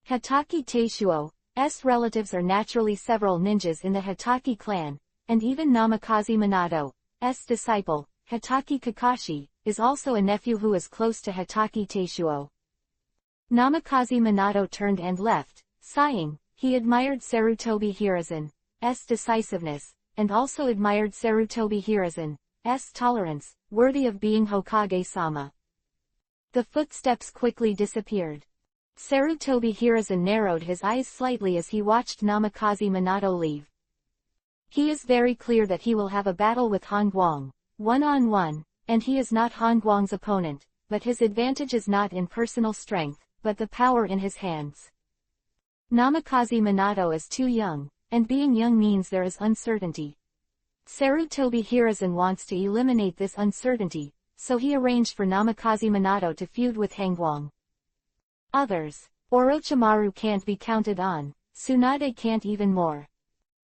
Hitaki Taishuo's relatives are naturally several ninjas in the Hitaki clan, and even Namikaze Minato's disciple, Hitaki Kakashi, is also a nephew who is close to Hitaki Taishuo. Namikaze Minato turned and left, sighing. He admired Sarutobi Hiruzen's decisiveness, and also admired Sarutobi Hiruzen's tolerance, worthy of being Hokage-sama. The footsteps quickly disappeared. Sarutobi Hiruzen narrowed his eyes slightly as he watched Namikaze Minato leave. He is very clear that he will have a battle with Han Guang, one-on-one, and he is not Han Guang's opponent, but his advantage is not in personal strength, but the power in his hands. Namikaze Minato is too young, and being young means there is uncertainty. Sarutobi Hiruzen wants to eliminate this uncertainty, so he arranged for Namikaze Minato to feud with Han Guang. Others, Orochimaru can't be counted on, Tsunade can't even more.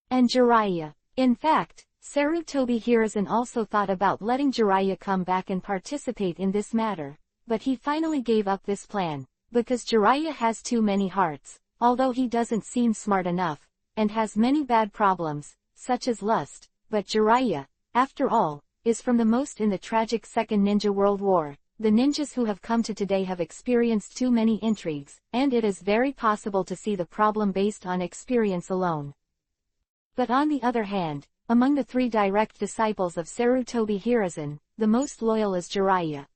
And Jiraiya. In fact, Sarutobi Hiruzen also thought about letting Jiraiya come back and participate in this matter, but he finally gave up this plan, because Jiraiya has too many hearts, although he doesn't seem smart enough, and has many bad problems, such as lust, but Jiraiya, after all, is from the most in the tragic Second Ninja World War. The ninjas who have come to today have experienced too many intrigues, and it is very possible to see the problem based on experience alone. But on the other hand, among the three direct disciples of Sarutobi Hiruzen, the most loyal is Jiraiya.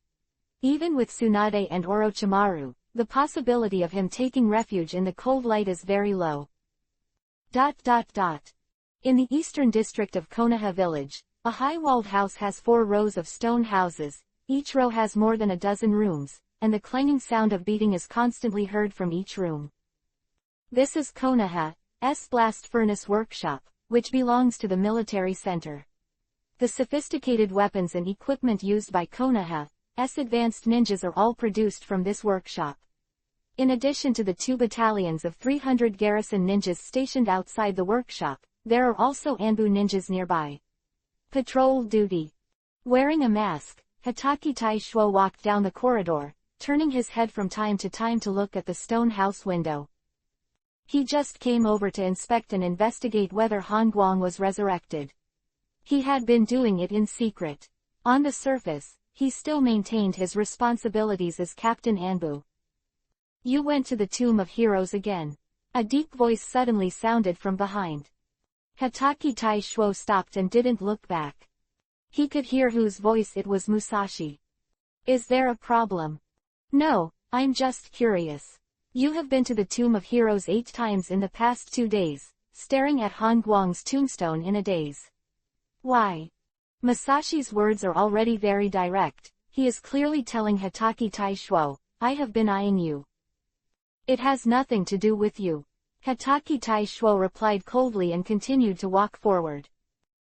Even with Tsunade and Orochimaru, the possibility of him taking refuge in the cold light is very low. In the eastern district of Konoha village, a high-walled house has 4 rows of stone houses. Each row has more than a dozen rooms, and the clanging sound of beating is constantly heard from each room. This is Konoha's blast furnace workshop, which belongs to the military center. The sophisticated weapons and equipment used by Konoha's advanced ninjas are all produced from this workshop. In addition to the 2 battalions of 300 garrison ninjas stationed outside the workshop, there are also Anbu ninjas nearby. Patrol duty. Wearing a mask, Hitaki Taishuo walked down the corridor, turning his head from time to time to look at the stone house window. He just came over to inspect and investigate whether Han Guang was resurrected. He had been doing it in secret. On the surface, he still maintained his responsibilities as Captain Anbu. "You went to the Tomb of Heroes again." A deep voice suddenly sounded from behind. Hitaki Taishuo stopped and didn't look back. He could hear whose voice it was. Musashi. "Is there a problem?" "No, I'm just curious. You have been to the Tomb of Heroes 8 times in the past 2 days, staring at Han Guang's tombstone in a daze. Why?" Musashi's words are already very direct. He is clearly telling Hitaki Taishuo, "I have been eyeing you. It has nothing to do with you." Hitaki Taishuo replied coldly and continued to walk forward.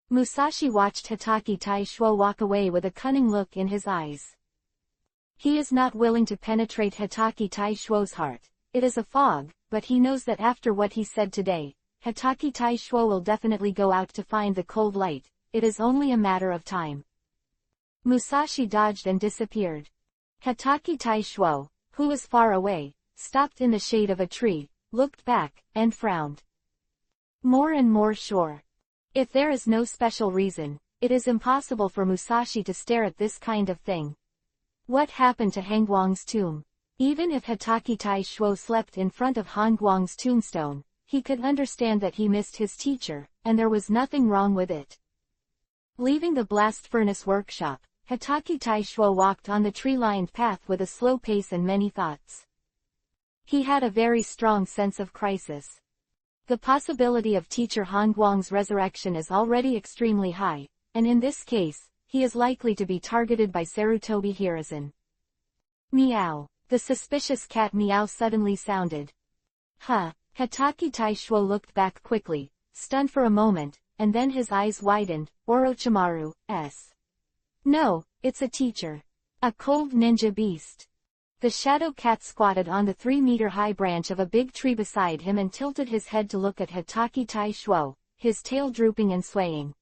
Musashi watched Hitaki Taishuo walk away with a cunning look in his eyes. He is not willing to penetrate Hitaki Taishuo's heart. It is a fog, but he knows that after what he said today, Hitaki Taishuo will definitely go out to find the cold light. It is only a matter of time. Musashi dodged and disappeared. Hitaki Taishuo, who was far away, stopped in the shade of a tree, looked back, and frowned. More and more sure. If there is no special reason, it is impossible for Musashi to stare at this kind of thing. What happened to Hangguang's tomb? Even if Hatake Tai Shuo slept in front of Hangguang's tombstone, he could understand that he missed his teacher, and there was nothing wrong with it. Leaving the blast furnace workshop, Hatake Tai Shuo walked on the tree-lined path with a slow pace and many thoughts. He had a very strong sense of crisis. The possibility of teacher Hangguang's resurrection is already extremely high, and in this case, he is likely to be targeted by Sarutobi Hiruzen. Meow. The suspicious cat meow suddenly sounded. Huh. Hatake Tai Shuo looked back quickly, stunned for a moment, and then his eyes widened. Orochimaru, S. No, it's a teacher. A cold ninja beast. The shadow cat squatted on the 3-meter-high branch of a big tree beside him and tilted his head to look at Hatake Tai Shuo, his tail drooping and swaying.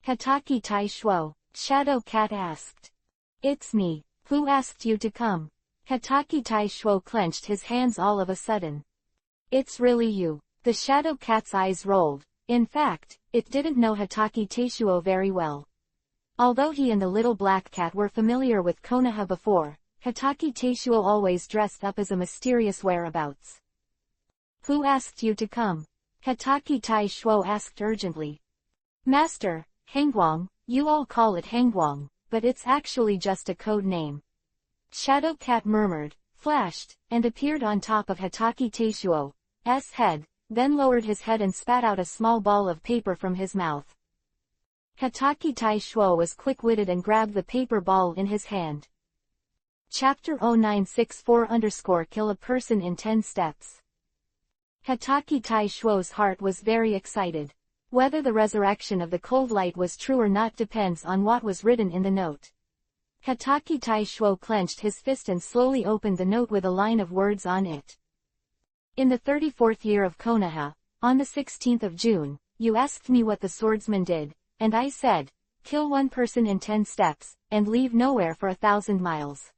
Hatake Tai Shuo, Shadow Cat asked. It's me. Who asked you to come? Hatake Tai Shuo clenched his hands all of a sudden. It's really you. The shadow cat's eyes rolled. In fact, it didn't know Hatake Tai Shuo very well. Although he and the little black cat were familiar with Konoha before, Hatake Tai Shuo always dressed up as a mysterious whereabouts. Who asked you to come? Hatake Tai Shuo asked urgently. Master, Hangguang, you all call it Hangguang, but it's actually just a code name. Shadow Cat murmured, flashed, and appeared on top of Hatake Tai Shuo's head, then lowered his head and spat out a small ball of paper from his mouth. Hatake Tai Shuo was quick-witted and grabbed the paper ball in his hand. Chapter 0964_Kill a person in 10 steps. Hatake Tai Shuo's heart was very excited. Whether the resurrection of the cold light was true or not depends on what was written in the note. Hatake Tai Shuo clenched his fist and slowly opened the note with a line of words on it. In the 34th year of Konoha, on the 16th of June, you asked me what the swordsman did, and I said, kill one person in 10 steps, and leave nowhere for 1,000 miles.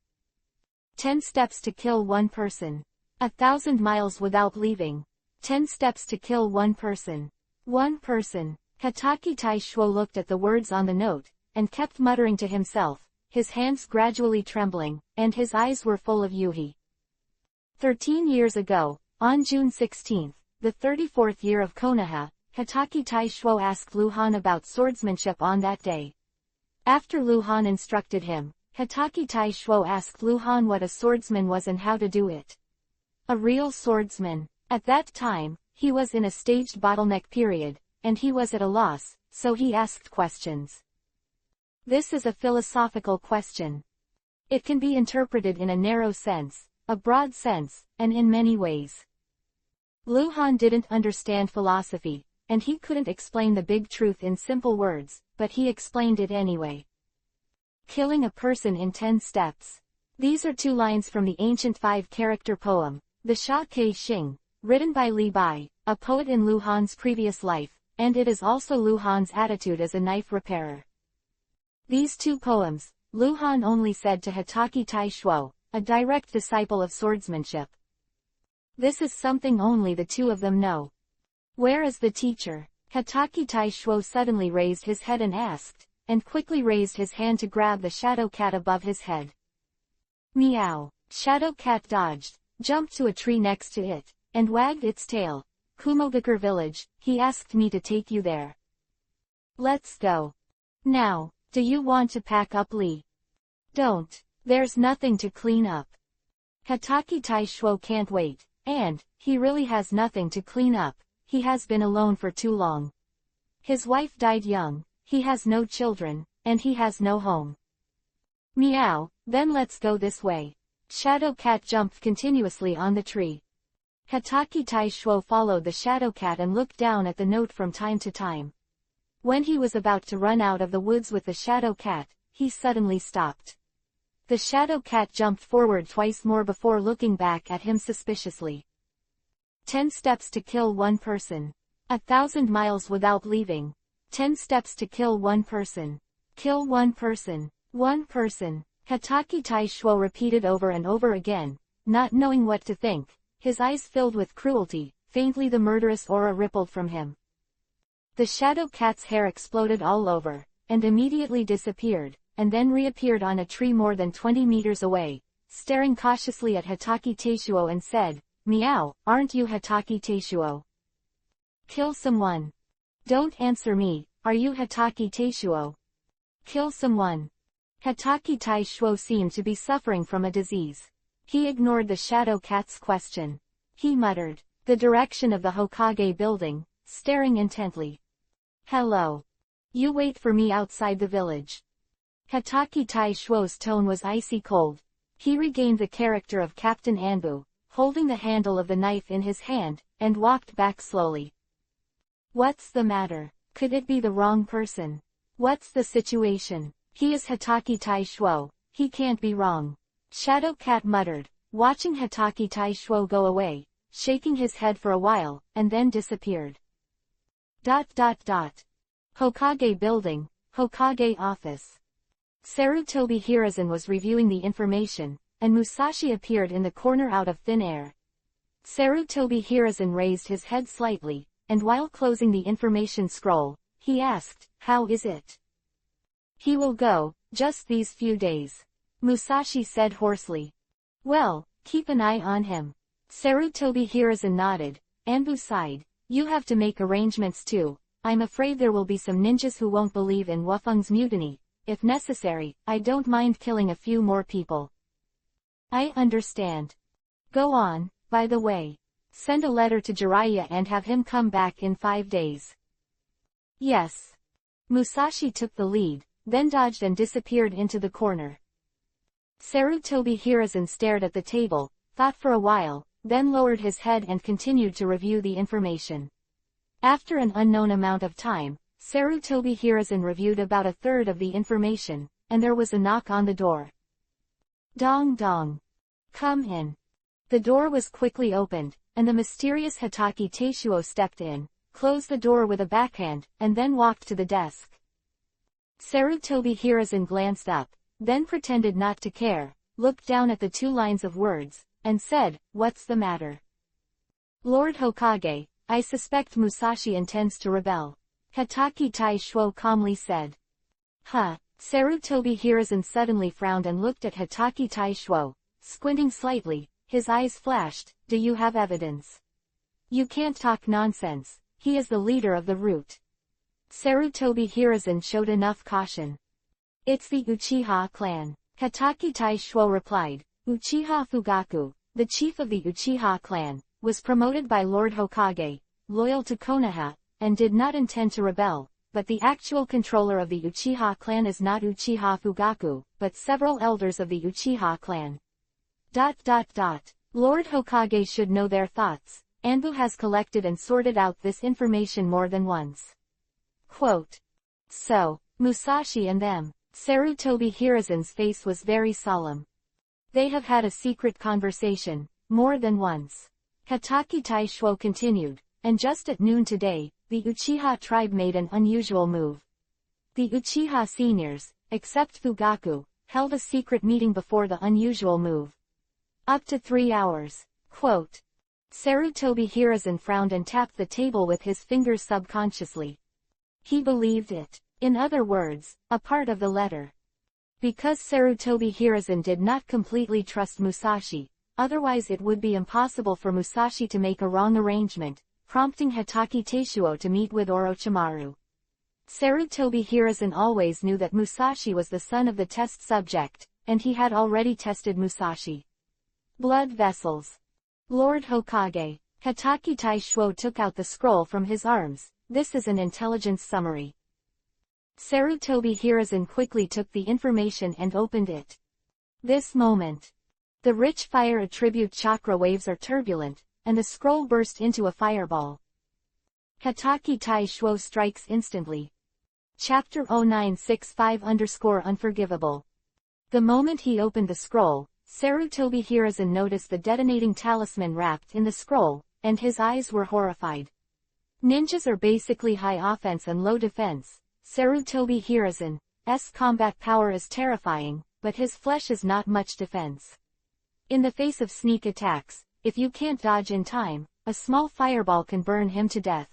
10 steps to kill one person. 1,000 miles without leaving. 10 steps to kill one person. One person. Hatake Tai Shuo looked at the words on the note, and kept muttering to himself, his hands gradually trembling, and his eyes were full of yuhi. 13 years ago, on June 16, the 34th year of Konoha, Hatake Tai Shuo asked Lu Han about swordsmanship on that day. After Lu Han instructed him, Hatake Tai Shuo asked Lu Han what a swordsman was and how to do it. A real swordsman. At that time, he was in a staged bottleneck period, and he was at a loss, so he asked questions. This is a philosophical question. It can be interpreted in a narrow sense, a broad sense, and in many ways. Lu Han didn't understand philosophy, and he couldn't explain the big truth in simple words, but he explained it anyway. Killing a person in 10 steps. These are 2 lines from the ancient 5-character poem, The Sha Ke Xing, written by Li Bai, a poet in Lu Han's previous life, and it is also Lu Han's attitude as a knife repairer. These 2 poems, Lu Han only said to Hatake Tai Shuo, a direct disciple of swordsmanship. This is something only the 2 of them know. Where is the teacher? Hatake Tai Shuo suddenly raised his head and asked, and quickly raised his hand to grab the shadow cat above his head. Meow. Shadow cat dodged, jumped to a tree next to it, and wagged its tail. Kumogakure village, he asked me to take you there. Let's go. Now, do you want to pack up, Lee? Don't. There's nothing to clean up. Hatake Tai Shuo can't wait, and, he really has nothing to clean up. He has been alone for too long. His wife died young, he has no children, and he has no home. Meow, then let's go this way. Shadow cat jumped continuously on the tree. Hatake Tai Shuo followed the shadow cat and looked down at the note from time to time. When he was about to run out of the woods with the shadow cat, he suddenly stopped. The shadow cat jumped forward twice more before looking back at him suspiciously. 10 steps to kill one person. 1,000 miles without leaving. 10 steps to kill one person. Kill one person. One person. Hatake Tai Shuo repeated over and over again, not knowing what to think, his eyes filled with cruelty. Faintly the murderous aura rippled from him. The shadow cat's hair exploded all over, and immediately disappeared, and then reappeared on a tree more than 20 meters away, staring cautiously at Hatake Teishuo and said, "Meow, aren't you Hatake Teishuo? Kill someone. Don't answer me, are you Hatake Teishuo? Kill someone." Hatake Teishuo seemed to be suffering from a disease. He ignored the shadow cat's question. He muttered, the direction of the Hokage building, staring intently. "Hello. You wait for me outside the village." Hatake Teishuo's tone was icy cold. He regained the character of Captain Anbu, holding the handle of the knife in his hand, and walked back slowly. "What's the matter? Could it be the wrong person? What's the situation? He is Hatake Teishuo, he can't be wrong." Shadow Cat muttered, watching Hatake Teishuo go away, shaking his head for a while, and then disappeared. Hokage Building, Hokage Office. Sarutobi Hiruzen was reviewing the information, and Musashi appeared in the corner out of thin air. Sarutobi Hiruzen raised his head slightly, and while closing the information scroll, he asked, "How is it?" "He will go, just these few days," Musashi said hoarsely. "Well, keep an eye on him." Sarutobi Hiruzen nodded. Anbu sighed. "You have to make arrangements too. I'm afraid there will be some ninjas who won't believe in Wufeng's mutiny. If necessary, I don't mind killing a few more people." "I understand. Go on, by the way. Send a letter to Jiraiya and have him come back in 5 days." "Yes." Musashi took the lead, then dodged and disappeared into the corner. Sarutobi Hiruzen stared at the table, thought for a while, then lowered his head and continued to review the information. After an unknown amount of time, Sarutobi Hiruzen reviewed about a third of the information, and there was a knock on the door. "Dong dong. Come in." The door was quickly opened, and the mysterious Hatake Teishuo stepped in, closed the door with a backhand, and then walked to the desk. Sarutobi Hiruzen glanced up, then pretended not to care, looked down at the 2 lines of words, and said, "What's the matter?" "Lord Hokage, I suspect Musashi intends to rebel," Hatake Teishuo calmly said. "Huh." Sarutobi Hiruzen suddenly frowned and looked at Hatake Teishuo, squinting slightly. His eyes flashed. "Do you have evidence?" "You can't talk nonsense. He is the leader of the route." Sarutobi Hiruzen showed enough caution. "It's the Uchiha clan," Hatake Teishuo replied. Uchiha Fugaku, the chief of the Uchiha clan, was promoted by Lord Hokage, loyal to Konoha, and did not intend to rebel, but the actual controller of the Uchiha clan is not Uchiha Fugaku, but several elders of the Uchiha clan. Lord Hokage should know their thoughts. Anbu has collected and sorted out this information more than once. Quote. "So, Musashi and them." Sarutobi Hiruzen's face was very solemn. "They have had a secret conversation, more than once." Hatake Teishuo continued, "And just at noon today, the Uchiha tribe made an unusual move. The Uchiha seniors, except Fugaku, held a secret meeting before the unusual move. Up to 3 hours." Quote. Sarutobi Hiruzen frowned and tapped the table with his fingers subconsciously. He believed it. In other words, a part of the letter. Because Sarutobi Hiruzen did not completely trust Musashi, otherwise it would be impossible for Musashi to make a wrong arrangement, prompting Hatake Teishuo to meet with Orochimaru. Sarutobi Hiruzen always knew that Musashi was the son of the test subject, and he had already tested Musashi. Blood vessels. Lord Hokage. Hatake Teishuo took out the scroll from his arms. "This is an intelligence summary." Sarutobi Hiruzen quickly took the information and opened it. This moment. The rich fire attribute chakra waves are turbulent, and the scroll burst into a fireball. Hatake Teishuo strikes instantly. Chapter 0965_Unforgivable. The moment he opened the scroll, Sarutobi Hiruzen noticed the detonating talisman wrapped in the scroll, and his eyes were horrified. Ninjas are basically high offense and low defense. Sarutobi Hiruzen's combat power is terrifying, but his flesh is not much defense. In the face of sneak attacks, if you can't dodge in time, a small fireball can burn him to death.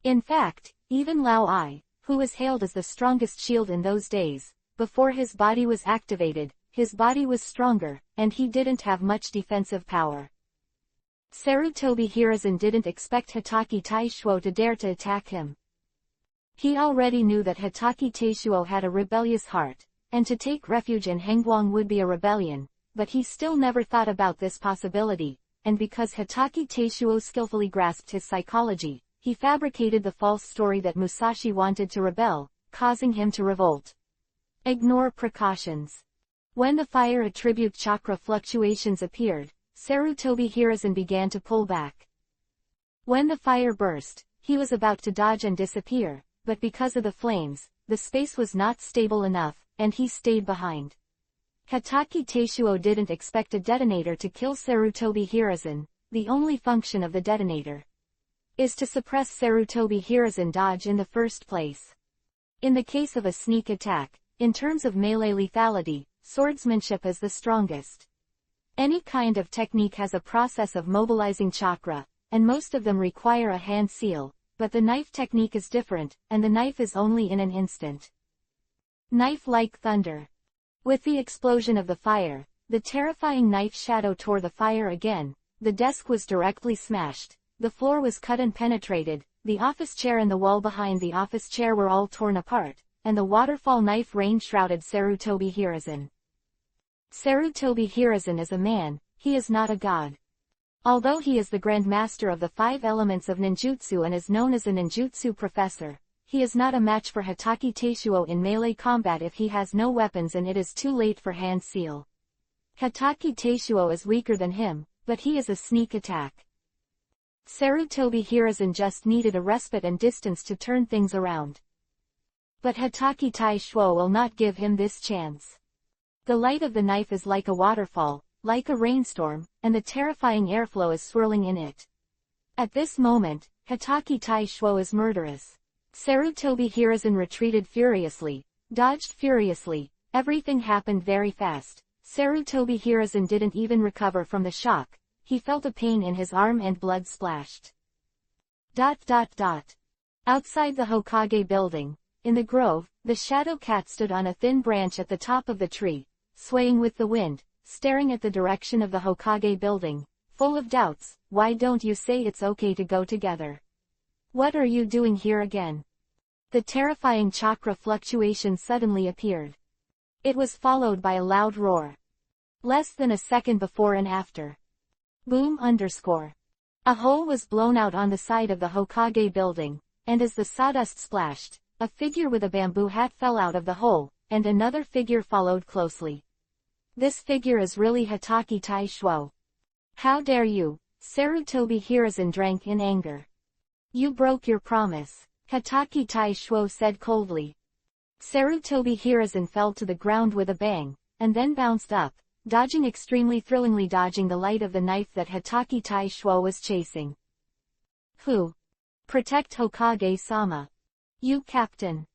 In fact, even Lao Ai, who was hailed as the strongest shield in those days, Before his body was activated, his body was stronger, and he didn't have much defensive power. Sarutobi Hiruzen didn't expect Hotake Taishuo to dare to attack him. He already knew that Hotake Taishuo had a rebellious heart, and to take refuge in Hengguang would be a rebellion, but he still never thought about this possibility, and because Hotake Taishuo skillfully grasped his psychology, he fabricated the false story that Musashi wanted to rebel, causing him to revolt. Ignore precautions. When the fire attribute chakra fluctuations appeared, Sarutobi Hiruzen began to pull back. When the fire burst, he was about to dodge and disappear, but because of the flames, the space was not stable enough, and he stayed behind. Hotake Taishuo didn't expect a detonator to kill Sarutobi Hiruzen. The only function of the detonator is to suppress Sarutobi Hiruzen dodge in the first place. In the case of a sneak attack, in terms of melee lethality, swordsmanship is the strongest. Any kind of technique has a process of mobilizing chakra, and most of them require a hand seal, but the knife technique is different, and the knife is only in an instant. Knife like thunder. With the explosion of the fire, the terrifying knife shadow tore the fire again, the desk was directly smashed, the floor was cut and penetrated, the office chair and the wall behind the office chair were all torn apart, and the waterfall knife rain shrouded Sarutobi Hiruzen. Sarutobi Hiruzen is a man, he is not a god. Although he is the Grand Master of the 5 elements of ninjutsu and is known as a ninjutsu professor, he is not a match for Hotake Taishuo in melee combat if he has no weapons and it is too late for hand seal. Hotake Taishuo is weaker than him, but he is a sneak attack. Sarutobi Hiruzen just needed a respite and distance to turn things around. But Hotake Taishuo will not give him this chance. The light of the knife is like a waterfall, like a rainstorm, and the terrifying airflow is swirling in it. At this moment, Hotake Taishuo is murderous. Sarutobi Hiruzen retreated furiously, dodged furiously, everything happened very fast. Sarutobi Hiruzen didn't even recover from the shock, he felt a pain in his arm and blood splashed. Outside the Hokage building, in the grove, the shadow cat stood on a thin branch at the top of the tree, swaying with the wind, staring at the direction of the Hokage building, full of doubts. Why don't you say it's okay to go together? What are you doing here again? The terrifying chakra fluctuation suddenly appeared. It was followed by a loud roar. Less than a second before and after. Boom _. A hole was blown out on the side of the Hokage building, and as the sawdust splashed, a figure with a bamboo hat fell out of the hole, and another figure followed closely. This figure is really Hotake Taishuo. How dare you? Sarutobi Hiruzen drank in anger. You broke your promise, Hotake Taishuo said coldly. Sarutobi Hiruzen fell to the ground with a bang, and then bounced up, dodging extremely thrillingly, dodging the light of the knife that Hotake Taishuo was chasing. Who? Protect Hokage-sama. You captain.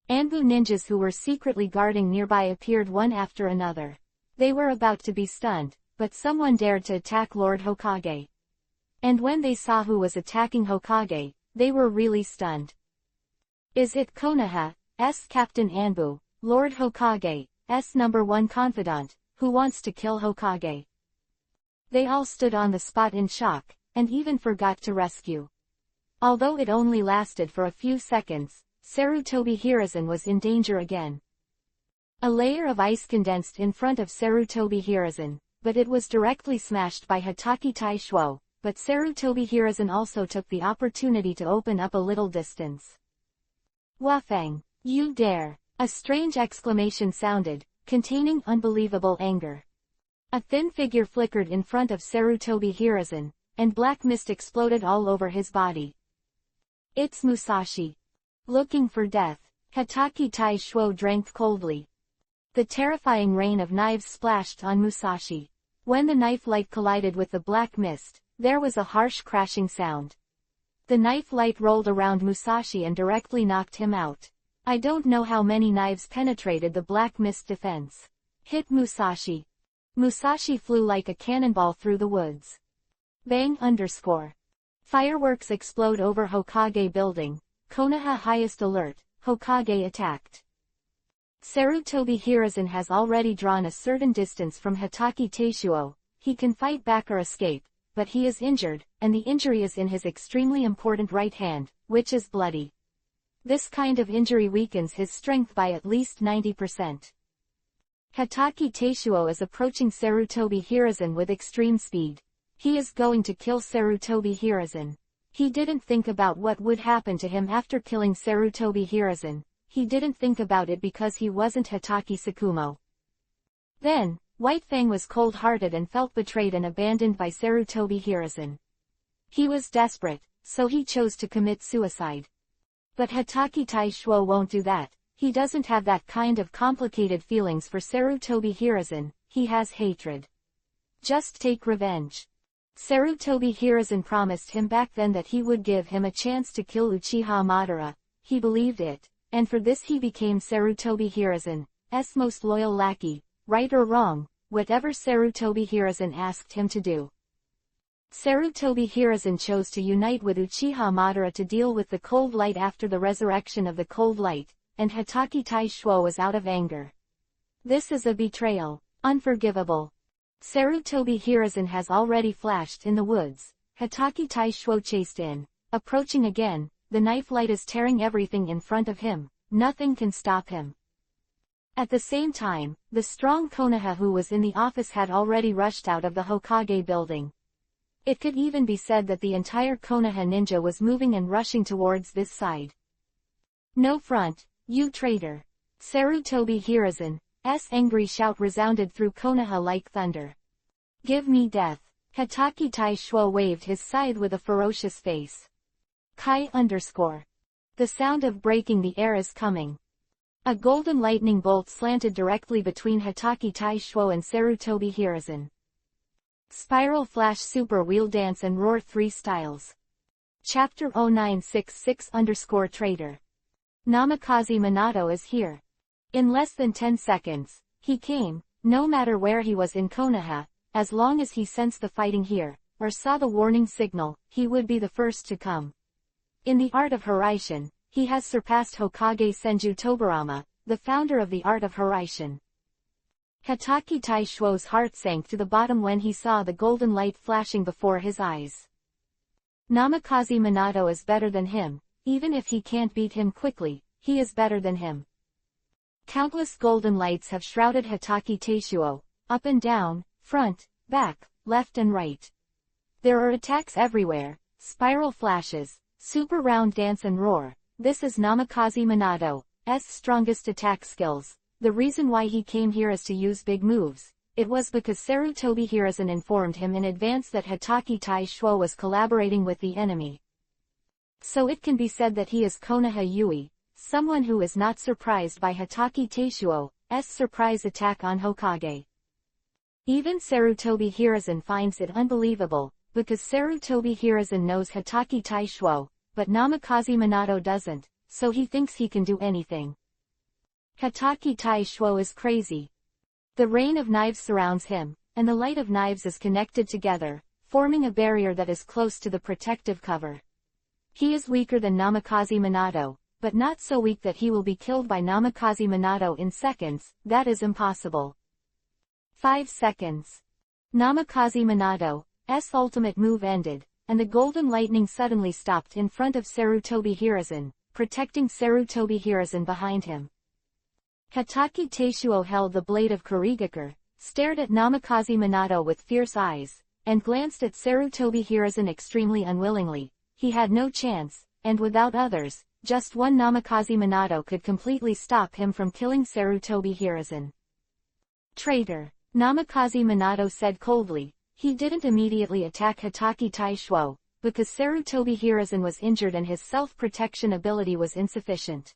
Anbu ninjas who were secretly guarding nearby appeared one after another. They were about to be stunned, but someone dared to attack Lord Hokage. And when they saw who was attacking Hokage, they were really stunned. Is it Konoha's Captain Anbu, Lord Hokage's #1 confidant, who wants to kill Hokage? They all stood on the spot in shock, and even forgot to rescue. Although it only lasted for a few seconds, Sarutobi Hiruzen was in danger again. A layer of ice condensed in front of Sarutobi Hiruzen, but it was directly smashed by Hotake Taishuo, but Sarutobi Hiruzen also took the opportunity to open up a little distance. Wafang, you dare! A strange exclamation sounded, containing unbelievable anger. A thin figure flickered in front of Sarutobi Hiruzen, and black mist exploded all over his body. It's Musashi. Looking for death, Hotake Taishuo drank coldly. The terrifying rain of knives splashed on Musashi. When the knife light collided with the black mist, there was a harsh crashing sound. The knife light rolled around Musashi and directly knocked him out. I don't know how many knives penetrated the black mist defense. Hit Musashi. Musashi flew like a cannonball through the woods. Bang _. Fireworks explode over Hokage building. Konoha highest alert, Hokage attacked. Sarutobi Hiruzen has already drawn a certain distance from Hatake Teishuo. He can fight back or escape, but he is injured, and the injury is in his extremely important right hand, which is bloody. This kind of injury weakens his strength by at least 90%. Hatake Teishuo is approaching Sarutobi Hiruzen with extreme speed. He is going to kill Sarutobi Hiruzen. He didn't think about what would happen to him after killing Sarutobi Hiruzen. He didn't think about it because he wasn't Hatake Tsukumo. Then, White Fang was cold-hearted and felt betrayed and abandoned by Sarutobi Hiruzen. He was desperate, so he chose to commit suicide. But Hatake Teishuo won't do that. He doesn't have that kind of complicated feelings for Sarutobi Hiruzen. He has hatred. Just take revenge. Sarutobi Hiruzen promised him back then that he would give him a chance to kill Uchiha Madara. He believed it, and for this he became Sarutobi Hiruzen's most loyal lackey, right or wrong, whatever Sarutobi Hiruzen asked him to do. Sarutobi Hiruzen chose to unite with Uchiha Madara to deal with the Cold Light after the resurrection of the Cold Light, and Hatake Teishuo was out of anger. This is a betrayal, unforgivable. Sarutobi Hiruzen has already flashed in the woods. Hatake Teishuo chased in. Approaching again, the knife light is tearing everything in front of him. Nothing can stop him. At the same time, the strong Konoha who was in the office had already rushed out of the Hokage building. It could even be said that the entire Konoha ninja was moving and rushing towards this side. No front, you traitor! Sarutobi Hiruzen's angry shout resounded through Konoha like thunder. Give me death! Hatake Teishuo waved his scythe with a ferocious face. Kai _. The sound of breaking the air is coming. A golden lightning bolt slanted directly between Hatake Teishuo and Sarutobi Hiruzen. Spiral Flash Super Wheel Dance and Roar 3 Styles. Chapter 0966_Trader. Namikaze Minato is here. In less than 10 seconds, he came, no matter where he was in Konoha, as long as he sensed the fighting here, or saw the warning signal, he would be the first to come. In the art of Hiraishin, he has surpassed Hokage Senju Tobarama, the founder of the art of Hiraishin. Hatake Teishuo's heart sank to the bottom when he saw the golden light flashing before his eyes. Namikaze Minato is better than him, even if he can't beat him quickly, he is better than him. Countless golden lights have shrouded Hatake Teishuo, up and down, front, back, left and right. There are attacks everywhere, spiral flashes, super round dance and roar. This is Namikaze Minato's strongest attack skills. The reason why he came here is to use big moves. It was because Sarutobi Hiruzen informed him in advance that Hatake Teishuo was collaborating with the enemy. So it can be said that he is Konoha Yui, someone who is not surprised by Hatake Teishuo's surprise attack on Hokage. Even Sarutobi Hiruzen finds it unbelievable, because Sarutobi Hiruzen knows Hatake Teishuo, but Namikaze Minato doesn't, so he thinks he can do anything. Hatake Teishuo is crazy. The rain of knives surrounds him, and the light of knives is connected together, forming a barrier that is close to the protective cover. He is weaker than Namikaze Minato, but not so weak that he will be killed by Namikaze Minato in seconds. That is impossible. 5 seconds. Namikaze Minato's ultimate move ended, and the golden lightning suddenly stopped in front of Sarutobi Hiruzen, protecting Sarutobi Hiruzen behind him. Hatake Teishuo held the blade of Kurigakure, stared at Namikaze Minato with fierce eyes, and glanced at Sarutobi Hiruzen extremely unwillingly. He had no chance, and without others, just one Namikaze Minato could completely stop him from killing Sarutobi Hiruzen. Traitor! Namikaze Minato said coldly. He didn't immediately attack Hatake Teishuo, because Sarutobi Hiruzen was injured and his self-protection ability was insufficient.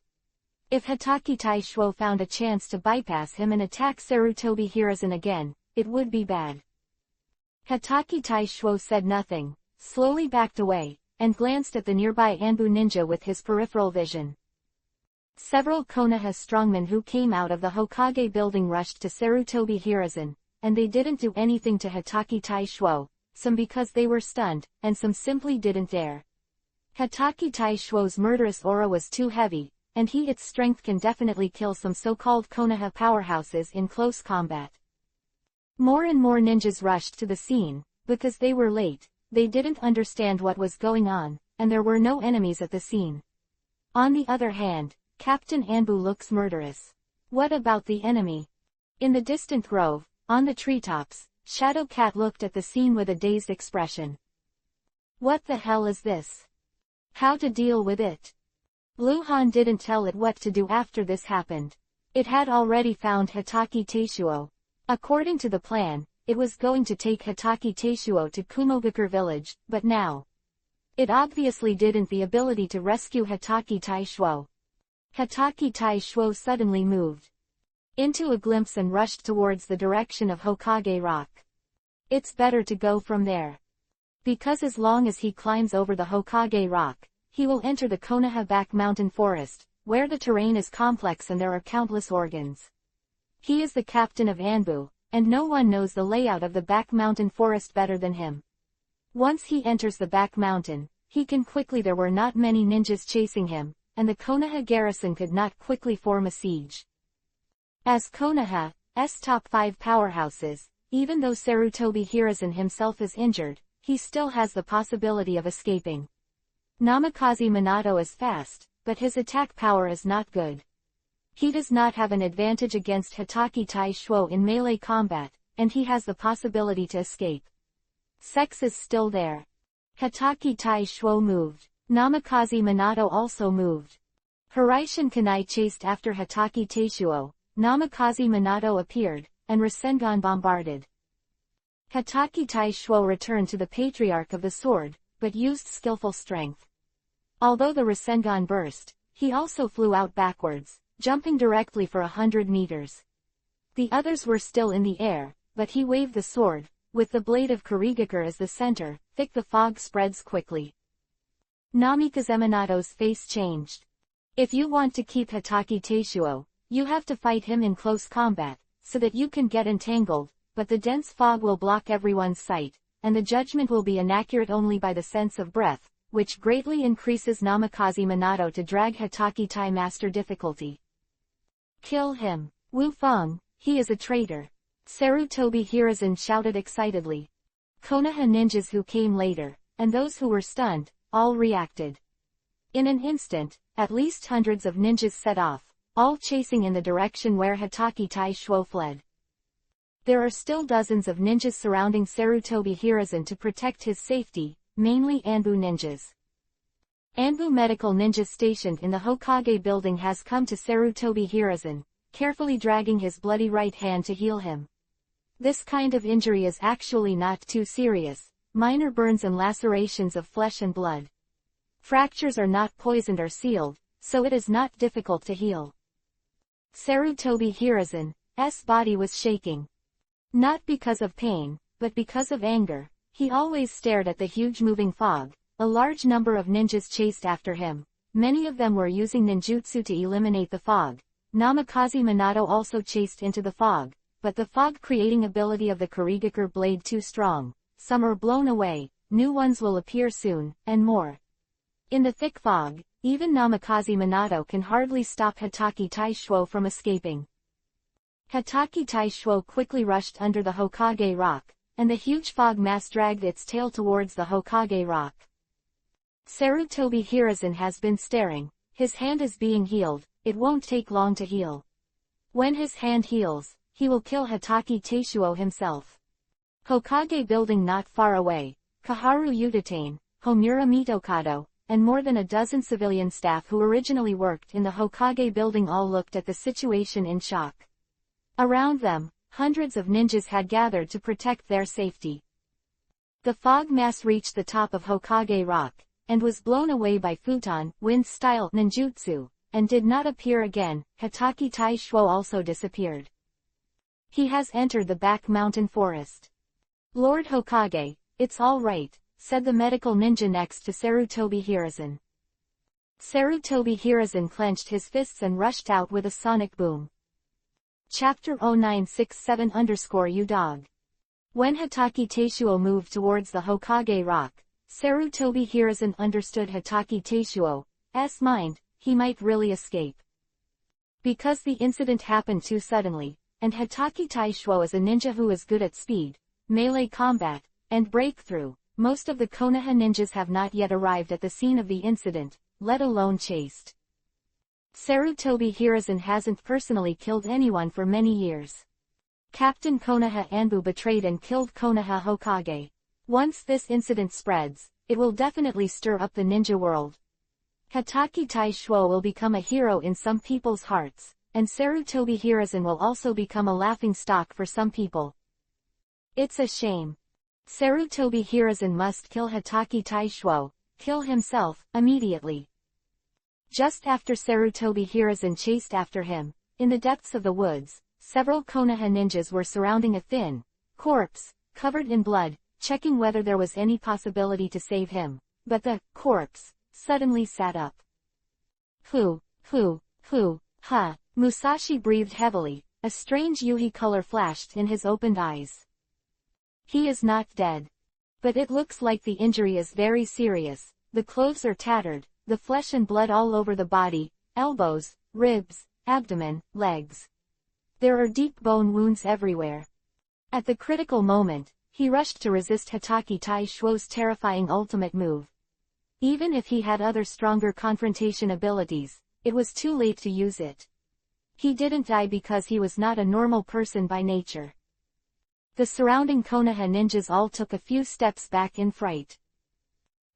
If Hatake Teishuo found a chance to bypass him and attack Sarutobi Hiruzen again, it would be bad. Hatake Teishuo said nothing, slowly backed away, and glanced at the nearby Anbu ninja with his peripheral vision. Several Konoha strongmen who came out of the Hokage building rushed to Sarutobi Hiruzen, and they didn't do anything to Hatake Teishuo, some because they were stunned, and some simply didn't dare. Hatake Teishuo's murderous aura was too heavy, and its strength can definitely kill some so-called Konoha powerhouses in close combat. More and more ninjas rushed to the scene, because they were late, they didn't understand what was going on, and there were no enemies at the scene. On the other hand, Captain Anbu looks murderous. What about the enemy? In the distant grove, on the treetops, Shadow Cat looked at the scene with a dazed expression. What the hell is this? How to deal with it? Luhan didn't tell it what to do after this happened. It had already found Hitaki Teishuo. According to the plan, it was going to take Hitaki Teishuo to Kumogakure village, but now it obviously didn't the ability to rescue Hitaki Teishuo. Hitaki Teishuo suddenly moved into a glimpse and rushed towards the direction of Hokage Rock. It's better to go from there. Because as long as he climbs over the Hokage Rock, he will enter the Konoha Back Mountain Forest, where the terrain is complex and there are countless organs. He is the captain of Anbu, and no one knows the layout of the Back Mountain Forest better than him. Once he enters the Back Mountain, he can quickly. There were not many ninjas chasing him, and the Konoha garrison could not quickly form a siege. As Konoha's top 5 powerhouses, even though Sarutobi Hiruzen himself is injured, he still has the possibility of escaping. Namikaze Minato is fast, but his attack power is not good. He does not have an advantage against Hitaki Teishuo in melee combat, and he has the possibility to escape. Sex is still there. Hitaki Teishuo moved. Namikaze Minato also moved. Hiraishin Kunai chased after Hitaki Teishuo. Namikaze Minato appeared, and Rasengan bombarded. Hitaki Teishuo returned to the Patriarch of the Sword, but used skillful strength. Although the Rasengan burst, he also flew out backwards, jumping directly for 100 meters. The others were still in the air, but he waved the sword, with the blade of Kurigakure as the center. Thick the fog spreads quickly. Namikaze Minato's face changed. If you want to keep Hitaki Teishuo, you have to fight him in close combat, so that you can get entangled, but the dense fog will block everyone's sight, and the judgment will be inaccurate only by the sense of breath, which greatly increases Namikaze Minato to drag Hitaki Tai master difficulty. Kill him. Wu Feng, he is a traitor. Sarutobi Hiruzen shouted excitedly. Konoha ninjas who came later, and those who were stunned, all reacted. In an instant, at least hundreds of ninjas set off, all chasing in the direction where Hitaki Teishuo fled. There are still dozens of ninjas surrounding Sarutobi Hiruzen to protect his safety, mainly Anbu ninjas. Anbu medical ninjas stationed in the Hokage building has come to Sarutobi Hiruzen, carefully dragging his bloody right hand to heal him. This kind of injury is actually not too serious, minor burns and lacerations of flesh and blood. Fractures are not poisoned or sealed, so it is not difficult to heal. Sarutobi Hiruzen's body was shaking. Not because of pain, but because of anger. He always stared at the huge moving fog. A large number of ninjas chased after him. Many of them were using ninjutsu to eliminate the fog. Namikaze Minato also chased into the fog, but the fog-creating ability of the Kurigakure blade too strong. Some are blown away, new ones will appear soon, and more. In the thick fog, even Namikaze Minato can hardly stop Hitaki Teishuo from escaping. Hitaki Teishuo quickly rushed under the Hokage Rock, and the huge fog mass dragged its tail towards the Hokage Rock. Sarutobi Hiruzen has been staring. His hand is being healed. It won't take long to heal. When his hand heals, he will kill Hitaki Teishuo himself. Hokage building not far away, Kaharu Utatane, Homura Mitokado, and more than a dozen civilian staff who originally worked in the Hokage building all looked at the situation in shock. Around them, hundreds of ninjas had gathered to protect their safety. The fog mass reached the top of Hokage Rock, and was blown away by futon, wind-style ninjutsu, and did not appear again. Hitaki Teishuo also disappeared. He has entered the back mountain forest. Lord Hokage, it's all right, said the medical ninja next to Sarutobi Hiruzen. Sarutobi Hiruzen clenched his fists and rushed out with a sonic boom. Chapter 0967_U Dog. When Hitaki Teishuo moved towards the Hokage Rock, Sarutobi Hiruzen understood Hitaki Teishuo's mind. he might really escape. Because the incident happened too suddenly, and Hitachi Taishuo is a ninja who is good at speed, melee combat, and breakthrough, most of the Konoha ninjas have not yet arrived at the scene of the incident, let alone chased. Sarutobi Hiruzen hasn't personally killed anyone for many years. Captain Konoha Anbu betrayed and killed Konoha Hokage. Once this incident spreads, it will definitely stir up the ninja world. Hitachi Taishuo will become a hero in some people's hearts, and Sarutobi Hiruzen will also become a laughingstock for some people. It's a shame. Sarutobi Hiruzen must kill Hitachi Taishuo, kill himself, immediately. Just after Sarutobi Hiruzen chased after him, in the depths of the woods, several Konoha ninjas were surrounding a thin corpse, covered in blood, checking whether there was any possibility to save him, but the corpse suddenly sat up. Ha! Musashi breathed heavily, a strange yuhi color flashed in his opened eyes. He is not dead. But it looks like the injury is very serious, the clothes are tattered, the flesh and blood all over the body, elbows, ribs, abdomen, legs. There are deep bone wounds everywhere. At the critical moment, he rushed to resist Hitachi Taishuo's terrifying ultimate move. Even if he had other stronger confrontation abilities, it was too late to use it. He didn't die because he was not a normal person by nature. The surrounding Konoha ninjas all took a few steps back in fright.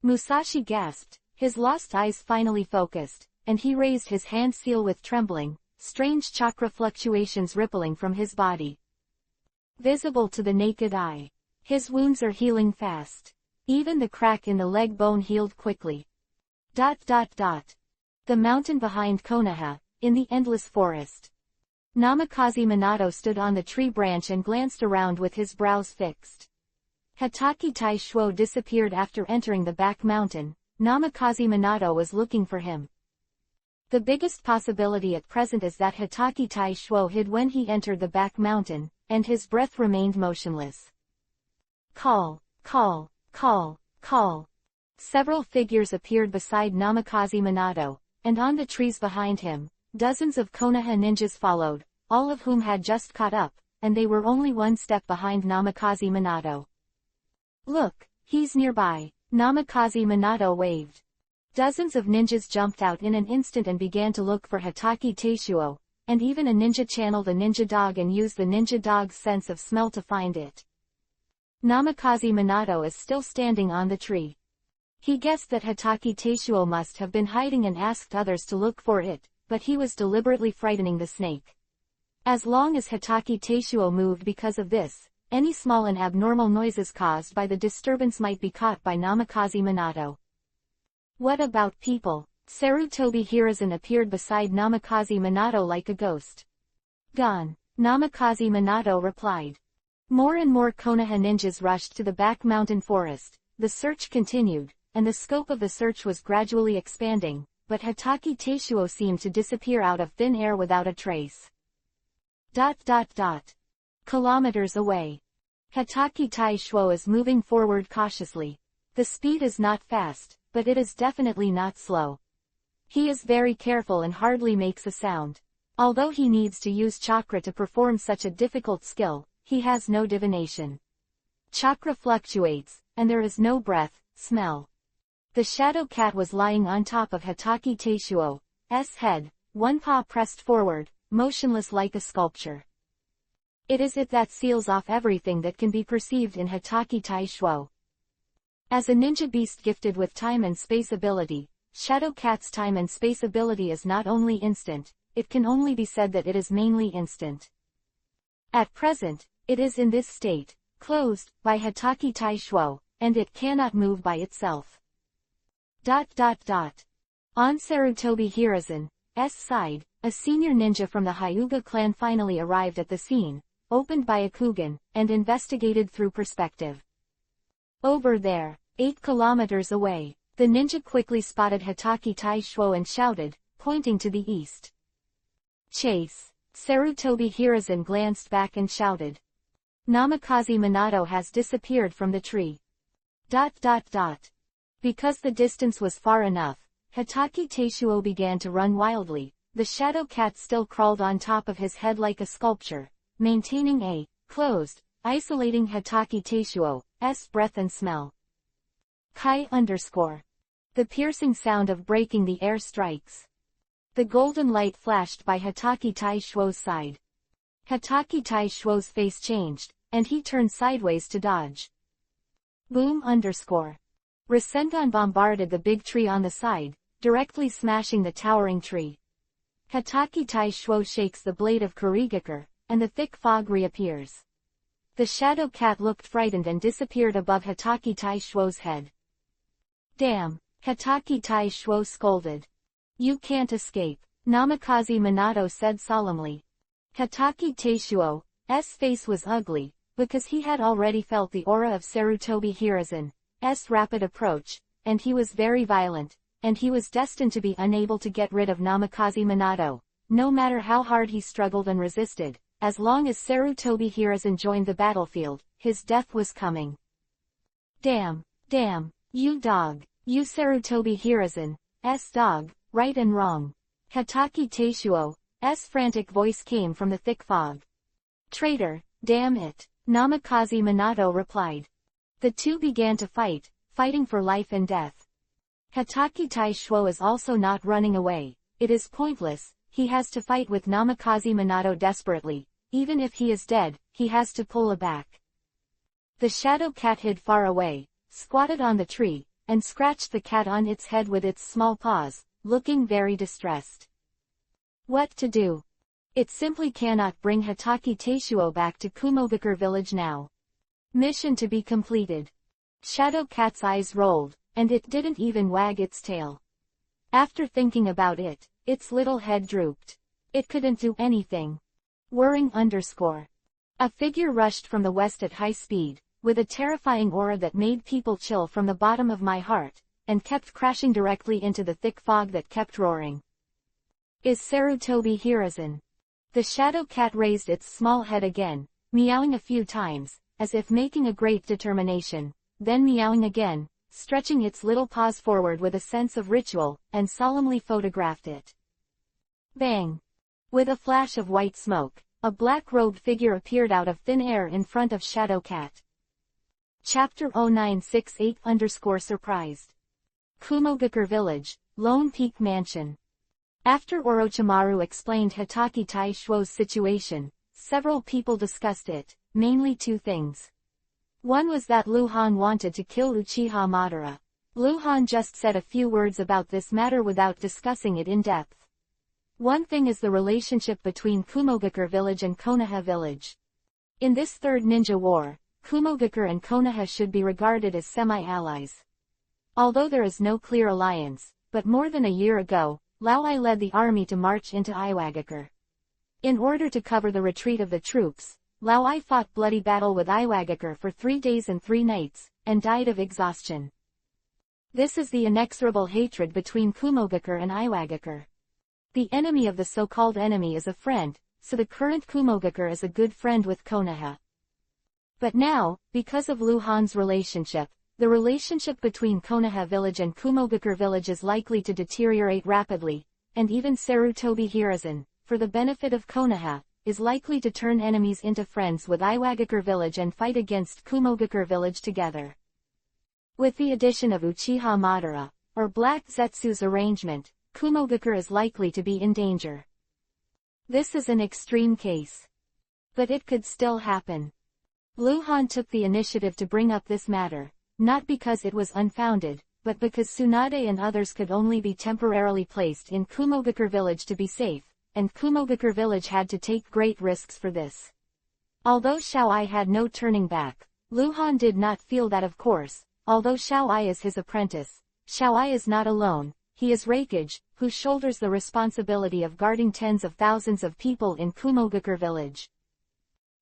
Musashi gasped, his lost eyes finally focused, and he raised his hand seal with trembling, strange chakra fluctuations rippling from his body. Visible to the naked eye. His wounds are healing fast. Even the crack in the leg bone healed quickly. The mountain behind Konoha, in the endless forest. Namikaze Minato stood on the tree branch and glanced around with his brows fixed. Hitachi Taishuo disappeared after entering the back mountain. Namikaze Minato was looking for him. The biggest possibility at present is that Hitachi Taishuo hid when he entered the back mountain, and his breath remained motionless. Call. Several figures appeared beside Namikaze Minato, and on the trees behind him, dozens of Konoha ninjas followed, all of whom had just caught up, and they were only one step behind Namikaze Minato. Look, he's nearby, Namikaze Minato waved. Dozens of ninjas jumped out in an instant and began to look for Hitachi Taishuo, and even a ninja channeled a ninja dog and used the ninja dog's sense of smell to find it. Namikaze Minato is still standing on the tree. He guessed that Hitachi Taishuo must have been hiding and asked others to look for it, but he was deliberately frightening the snake. As long as Hitachi Taishuo moved because of this, any small and abnormal noises caused by the disturbance might be caught by Namikaze Minato. What about people? Sarutobi Hiruzen appeared beside Namikaze Minato like a ghost. Gone, Namikaze Minato replied. More and more Konoha ninjas rushed to the back mountain forest. The search continued, and the scope of the search was gradually expanding, but Hitachi Taishuo seemed to disappear out of thin air without a trace. Kilometers away. Hitachi Taishuo is moving forward cautiously. The speed is not fast, but it is definitely not slow. He is very careful and hardly makes a sound. Although he needs to use chakra to perform such a difficult skill, he has no divination. Chakra fluctuates, and there is no breath, smell. The shadow cat was lying on top of Hitachi Taishuo's head, one paw pressed forward, motionless like a sculpture. It is it that seals off everything that can be perceived in Hitachi Taishuo. As a ninja beast gifted with time and space ability, Shadow Cat's time and space ability is not only instant, it can only be said that it is mainly instant. At present, it is in this state, closed, by Hitachi Taishuo, and it cannot move by itself. On Sarutobi Hiruzen's side, a senior ninja from the Hyuga clan finally arrived at the scene, opened by a Kugan, and investigated through perspective. Over there, 8 kilometers away, the ninja quickly spotted Hitachi Taishuo and shouted, pointing to the east. Chase! Sarutobi Hiruzen glanced back and shouted. Namikaze Minato has disappeared from the tree. Because the distance was far enough, Hitaki Teishuo began to run wildly. The shadow cat still crawled on top of his head like a sculpture, maintaining a closed, isolating Hitaki Teishuo's breath and smell. Kai _ The piercing sound of breaking the air strikes. The golden light flashed by Hitaki Teishuo's side. Hitaki Teishuo's face changed, and he turned sideways to dodge. Boom _ Rasengan bombarded the big tree on the side, directly smashing the towering tree. Hitaki Teishuo shakes the blade of Kurigakure, and the thick fog reappears. The shadow cat looked frightened and disappeared above Hitaki Teishuo's head. Damn, Hitaki Teishuo scolded. You can't escape, Namikaze Minato said solemnly. Hitaki Teishuo's face was ugly, because he had already felt the aura of Sarutobi Hiruzen's rapid approach, and he was very violent, and he was destined to be unable to get rid of Namikaze Minato, no matter how hard he struggled and resisted. As long as Sarutobi Hiruzen joined the battlefield, his death was coming. Damn, you dog, you Sarutobi Hiruzen's dog, right and wrong. Hitaki Teishuo's frantic voice came from the thick fog. Traitor, damn it, Namikaze Minato replied. The two began to fight, fighting for life and death. Hitaki Teishuo is also not running away. It is pointless, he has to fight with Namikaze Minato desperately. Even if he is dead, he has to pull back. The shadow cat hid far away, squatted on the tree, and scratched the cat on its head with its small paws, looking very distressed. What to do? It simply cannot bring Hitaki Teishuo back to Kumogakure village now. Mission to be completed. Shadow cat's eyes rolled, and it didn't even wag its tail. After thinking about it, its little head drooped. It couldn't do anything. Whirring _ A figure rushed from the west at high speed, with a terrifying aura that made people chill from the bottom of my heart, and kept crashing directly into the thick fog that kept roaring. Is Sarutobi Hiruzen. The shadow cat raised its small head again, meowing a few times, as if making a great determination, then meowing again, stretching its little paws forward with a sense of ritual, and solemnly photographed it. Bang! With a flash of white smoke, a black-robed figure appeared out of thin air in front of Shadow Cat. Chapter 0968 _ Surprised. Kumogakure Village, Lone Peak Mansion. After Orochimaru explained Hitaki Teishuo's situation, several people discussed it, mainly two things. One was that Luhan wanted to kill Uchiha Madara. Luhan just said a few words about this matter without discussing it in depth. One thing is the relationship between Kumogakure village and Konoha village. In this third ninja war, Kumogakure and Konoha should be regarded as semi-allies. Although there is no clear alliance, but more than a year ago, Laoai led the army to march into Iwagakure. In order to cover the retreat of the troops, Laoai fought bloody battle with Iwagakure for 3 days and 3 nights, and died of exhaustion. This is the inexorable hatred between Kumogakure and Iwagakure. The enemy of the so-called enemy is a friend, so the current Kumogakure is a good friend with Konoha. But now, because of Luhan's relationship, the relationship between Konoha village and Kumogakure village is likely to deteriorate rapidly, and even Sarutobi Hiruzen, for the benefit of Konoha, is likely to turn enemies into friends with Iwagakure village and fight against Kumogakure village together. With the addition of Uchiha Madara, or Black Zetsu's arrangement, Kumogakure is likely to be in danger. This is an extreme case. But it could still happen. Luhan took the initiative to bring up this matter, not because it was unfounded, but because Tsunade and others could only be temporarily placed in Kumogakure village to be safe, and Kumogakure village had to take great risks for this. Although Xiaoai had no turning back, Luhan did not feel that of course, although Xiaoai is his apprentice, Xiaoai is not alone. He is Raikage, who shoulders the responsibility of guarding tens of thousands of people in Kumogakure village.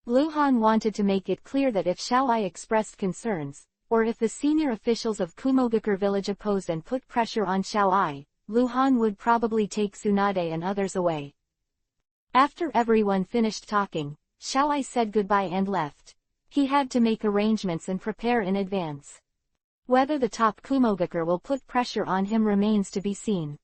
Luhan wanted to make it clear that if Xiaoai expressed concerns, or if the senior officials of Kumogakure village opposed and put pressure on Xiaoai, Luhan would probably take Tsunade and others away. After everyone finished talking, Xiaoai said goodbye and left. He had to make arrangements and prepare in advance. Whether the top Kumogakure will put pressure on him remains to be seen.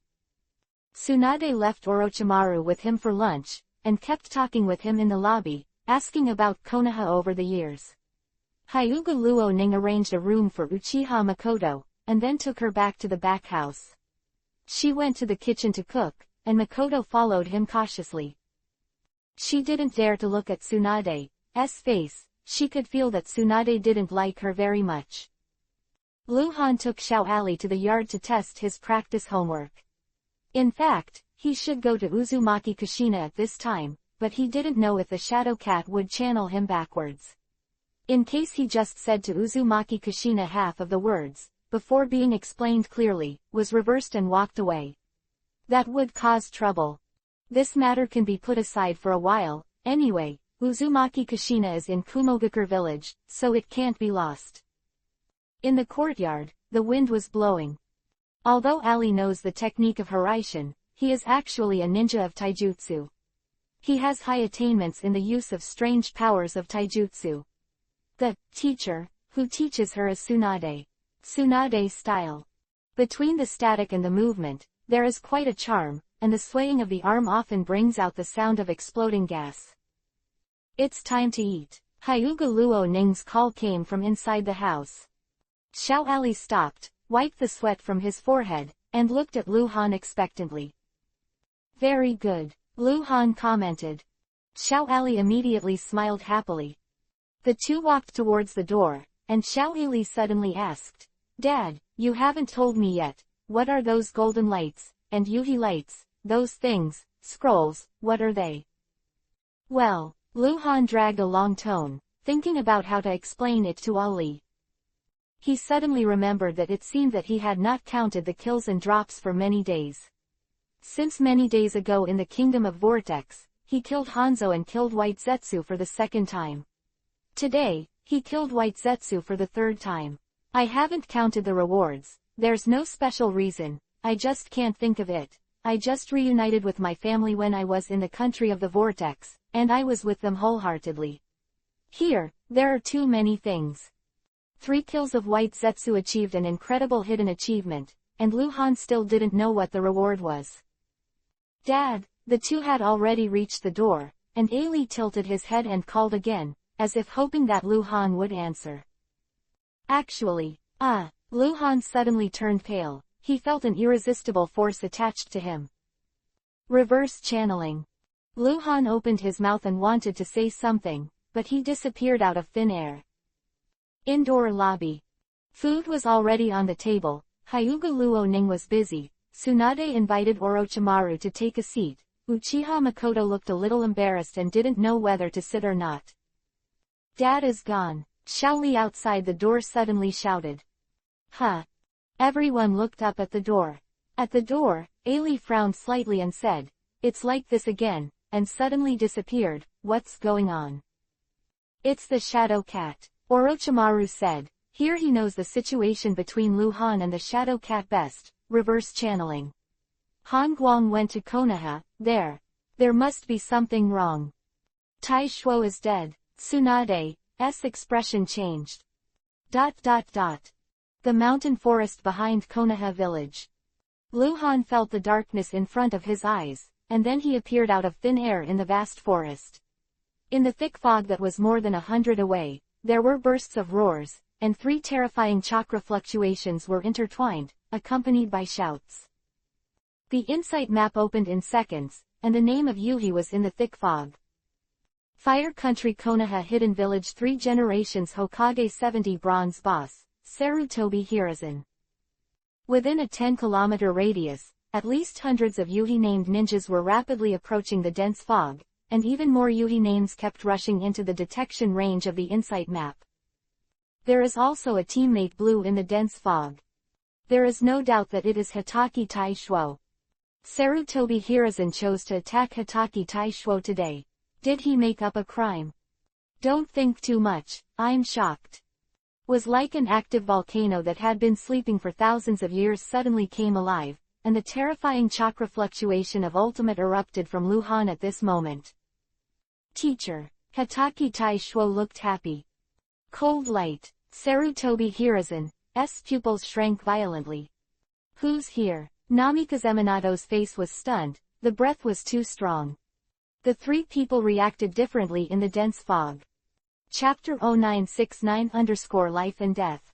Tsunade left Orochimaru with him for lunch, and kept talking with him in the lobby, asking about Konoha over the years. Hyuga Luo-ning arranged a room for Uchiha Makoto, and then took her back to the back house. She went to the kitchen to cook, and Makoto followed him cautiously. She didn't dare to look at Tsunade's face. She could feel that Tsunade didn't like her very much. Luhan took Xiao Ali to the yard to test his practice homework. In fact, he should go to Uzumaki Kushina at this time, but he didn't know if the shadow cat would channel him backwards. In case he just said to Uzumaki Kushina half of the words, before being explained clearly, was reversed and walked away. That would cause trouble. This matter can be put aside for a while, anyway. Uzumaki Kushina is in Kumogakure village, so it can't be lost. In the courtyard, the wind was blowing. Although Ali knows the technique of Hiraishin, he is actually a ninja of taijutsu. He has high attainments in the use of strange powers of taijutsu. The teacher, who teaches her is Tsunade. Tsunade style. Between the static and the movement, there is quite a charm, and the swaying of the arm often brings out the sound of exploding gas. It's time to eat. Hyuga Luo-ning's call came from inside the house. Xiao Ali stopped, wiped the sweat from his forehead, and looked at Luhan expectantly. Very good, Luhan commented. Xiao Ali immediately smiled happily. The two walked towards the door, and Xiao Ali suddenly asked, Dad, you haven't told me yet, what are those golden lights, and Yuhi lights, those things, scrolls, what are they? Well, Luhan dragged a long tone, thinking about how to explain it to Ali. He suddenly remembered that it seemed that he had not counted the kills and drops for many days. Since many days ago in the Kingdom of Vortex, he killed Hanzo and killed White Zetsu for the second time. Today, he killed White Zetsu for the third time. I haven't counted the rewards, there's no special reason, I just can't think of it. I just reunited with my family when I was in the country of the Vortex, and I was with them wholeheartedly. Here, there are too many things. 3 kills of White Zetsu achieved an incredible hidden achievement, and Luhan still didn't know what the reward was. Dad, the two had already reached the door, and Ali tilted his head and called again, as if hoping that Luhan would answer. Actually, Luhan suddenly turned pale. He felt an irresistible force attached to him. Reverse channeling. Luhan opened his mouth and wanted to say something, but he disappeared out of thin air. Indoor lobby. Food was already on the table. Hyuga Luo-ning was busy. Tsunade invited Orochimaru to take a seat. Uchiha Makoto looked a little embarrassed and didn't know whether to sit or not. Dad is gone. Xiaoli outside the door suddenly shouted. Huh. Everyone looked up at the door. At the door, Ali frowned slightly and said, It's like this again, and suddenly disappeared. What's going on? It's the shadow cat. Orochimaru said. Here he knows the situation between Luhan and the shadow cat best. Reverse channeling. Han Guang went to Konoha. There must be something wrong. Tai Shuo is dead. Tsunade's expression changed. The mountain forest behind Konoha village. Luhan felt the darkness in front of his eyes, and then he appeared out of thin air in the vast forest. In the thick fog that was more than 100 away, there were bursts of roars, and 3 terrifying chakra fluctuations were intertwined, accompanied by shouts. The insight map opened in seconds, and the name of Yuhi was in the thick fog. Fire Country Konoha Hidden Village 3 Generations Hokage 70 Bronze Boss, Sarutobi Hiruzen. Within a 10-kilometer radius, at least hundreds of Yuhi named ninjas were rapidly approaching the dense fog, and even more Yuhi names kept rushing into the detection range of the insight map. There is also a teammate blue in the dense fog. There is no doubt that it is Hitaki Tai Shuo. Sarutobi Hiruzen chose to attack Hitaki Tai Shuo today. Did he make up a crime? Don't think too much, I'm shocked. Was like an active volcano that had been sleeping for thousands of years suddenly came alive, and the terrifying chakra fluctuation of ultimate erupted from Luhan at this moment. Teacher. Hitaki Tai Shuo looked happy. Cold light. Sarutobi Hiruzen. Hirazan's pupils shrank violently. Who's here? Namikaze Minato's face was stunned, the breath was too strong. The three people reacted differently in the dense fog. Chapter 0969_Life and Death.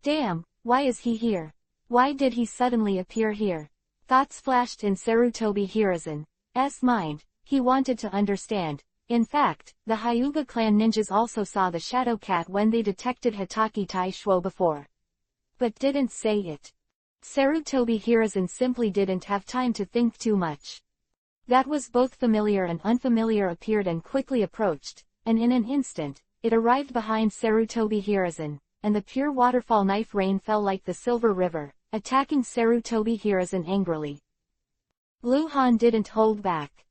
Damn, why is he here? Why did he suddenly appear here? Thoughts flashed in Sarutobi Hirazan's mind. He wanted to understand. In fact, the Hyuga clan ninjas also saw the shadow cat when they detected Hokage Tai Shuo before. But didn't say it. Sarutobi Hirazan simply didn't have time to think too much. That was both familiar and unfamiliar appeared and quickly approached, and in an instant, it arrived behind Sarutobi Hirazan, and the pure waterfall knife rain fell like the silver river, attacking Sarutobi Hirazan angrily. Luhan didn't hold back.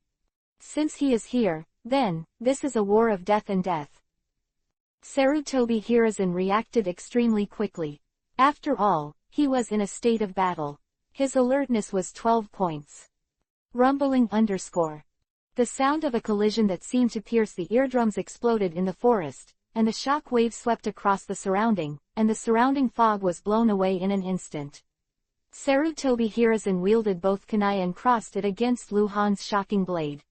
Since he is here, then, this is a war of death and death. Sarutobi Hirazan reacted extremely quickly. After all, he was in a state of battle. His alertness was 12 points. Rumbling _. The sound of a collision that seemed to pierce the eardrums exploded in the forest, and the shock wave swept across the surrounding fog was blown away in an instant. Sarutobi Hirazan wielded both kunai and crossed it against Luhan's shocking blade.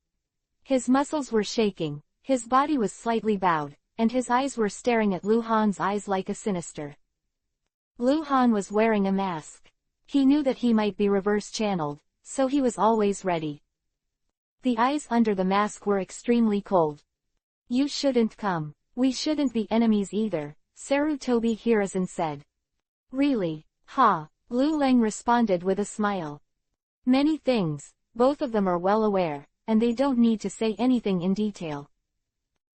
His muscles were shaking, his body was slightly bowed, and his eyes were staring at Luhan's eyes like a sinister. Luhan was wearing a mask. He knew that he might be reverse-channeled, so he was always ready. The eyes under the mask were extremely cold. You shouldn't come. We shouldn't be enemies either, Sarutobi Hirazan said. Really? Ha, Lu Leng responded with a smile. Many things, both of them are well aware, and they don't need to say anything in detail.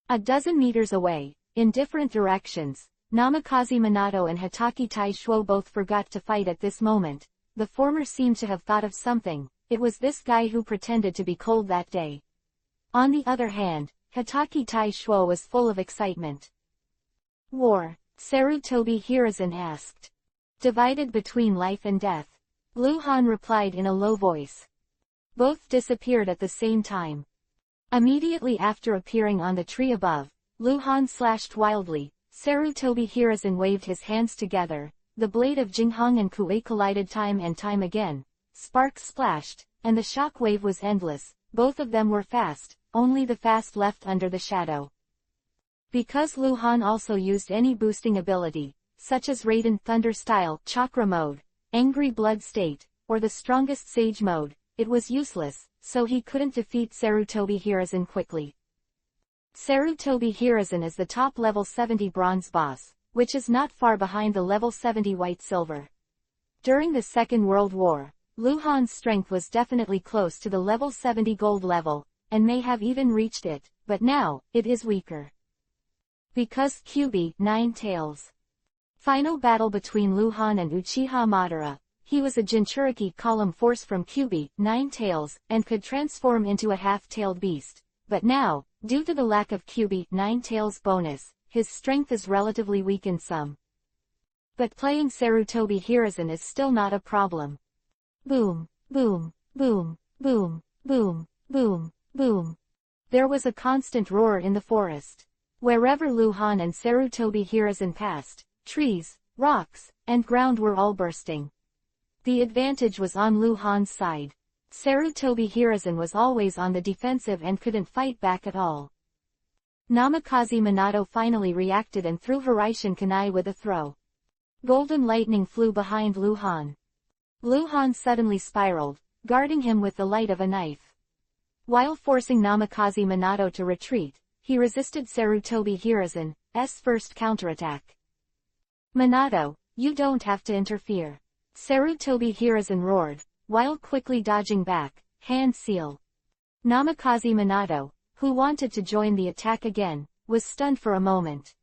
A dozen meters away, in different directions, Namikaze Minato and Hokage Tai Shuo both forgot to fight at this moment. The former seemed to have thought of something. It was this guy who pretended to be cold that day. On the other hand, Hokage Tai Shuo was full of excitement. War? Sarutobi Hirazan asked. Divided between life and death. Luhan replied in a low voice. Both disappeared at the same time. Immediately after appearing on the tree above, Luhan slashed wildly. Sarutobi Hirazan waved his hands together. The blade of Jinghong and Kuei collided time and time again. Sparks splashed, and the shock wave was endless. Both of them were fast, only the fast left under the shadow. Because Luhan also used any boosting ability, such as Raiden Thunder Style, Chakra Mode, Angry Blood State, or the strongest Sage Mode, it was useless, so he couldn't defeat Sarutobi Hirazan quickly. Sarutobi Hirazan is the top level 70 bronze boss, which is not far behind the level 70 white silver. During the Second World War, Luhan's strength was definitely close to the level 70 gold level, and may have even reached it, but now, it is weaker. Because Kyubi, 9 Tails. Final battle between Luhan and Uchiha Madara. He was a Jinchuriki column force from Kyubi, 9 Tails, and could transform into a half-tailed beast. But now, due to the lack of Kyubi, 9 Tails bonus, his strength is relatively weakened some. But playing Sarutobi Hirazan is still not a problem. Boom, boom, boom, boom, boom, boom, boom. There was a constant roar in the forest. Wherever Luhan and Sarutobi Hirazan passed, trees, rocks, and ground were all bursting. The advantage was on Luhan's side. Sarutobi Hirazan was always on the defensive and couldn't fight back at all. Namikaze Minato finally reacted and threw Hiraishin Kunai with a throw. Golden lightning flew behind Luhan. Luhan suddenly spiraled, guarding him with the light of a knife. While forcing Namikaze Minato to retreat, he resisted Sarutobi Hirazan's first counterattack. Minato, you don't have to interfere. Sarutobi Hirazan roared, while quickly dodging back, hand seal. Namikaze Minato, who wanted to join the attack again, was stunned for a moment.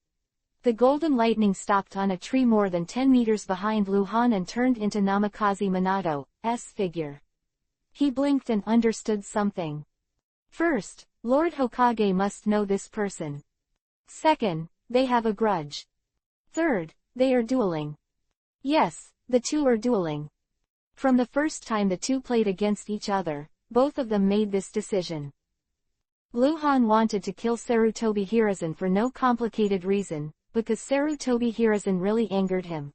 The golden lightning stopped on a tree more than 10 meters behind Luhan and turned into Namikaze Minato's figure. He blinked and understood something. First, Lord Hokage must know this person. Second, they have a grudge. Third, they are dueling. Yes, the two are dueling. From the first time the two played against each other, both of them made this decision. Luhan wanted to kill Sarutobi Hirazan for no complicated reason, because Sarutobi Hirazan really angered him.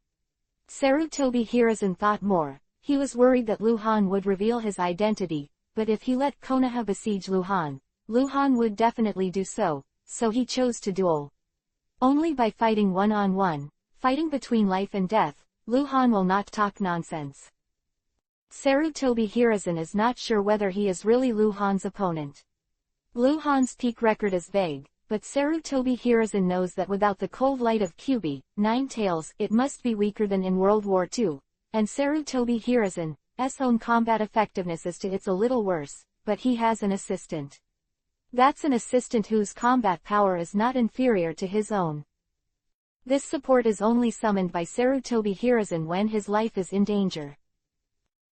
Sarutobi Hiruzen thought more. He was worried that Luhan would reveal his identity, but if he let Konoha besiege Luhan, Luhan would definitely do so, so he chose to duel. Only by fighting one-on-one, fighting between life and death, Luhan will not talk nonsense. Sarutobi Hiruzen is not sure whether he is really Luhan's opponent. Luhan's peak record is vague, but Sarutobi Hiruzen knows that without the cold light of Kyuubi, Nine Tails, it must be weaker than in World War II, and Sarutobi Hiruzen's own combat effectiveness is to it's a little worse, but he has an assistant. That's an assistant whose combat power is not inferior to his own. This support is only summoned by Sarutobi Hiruzen when his life is in danger.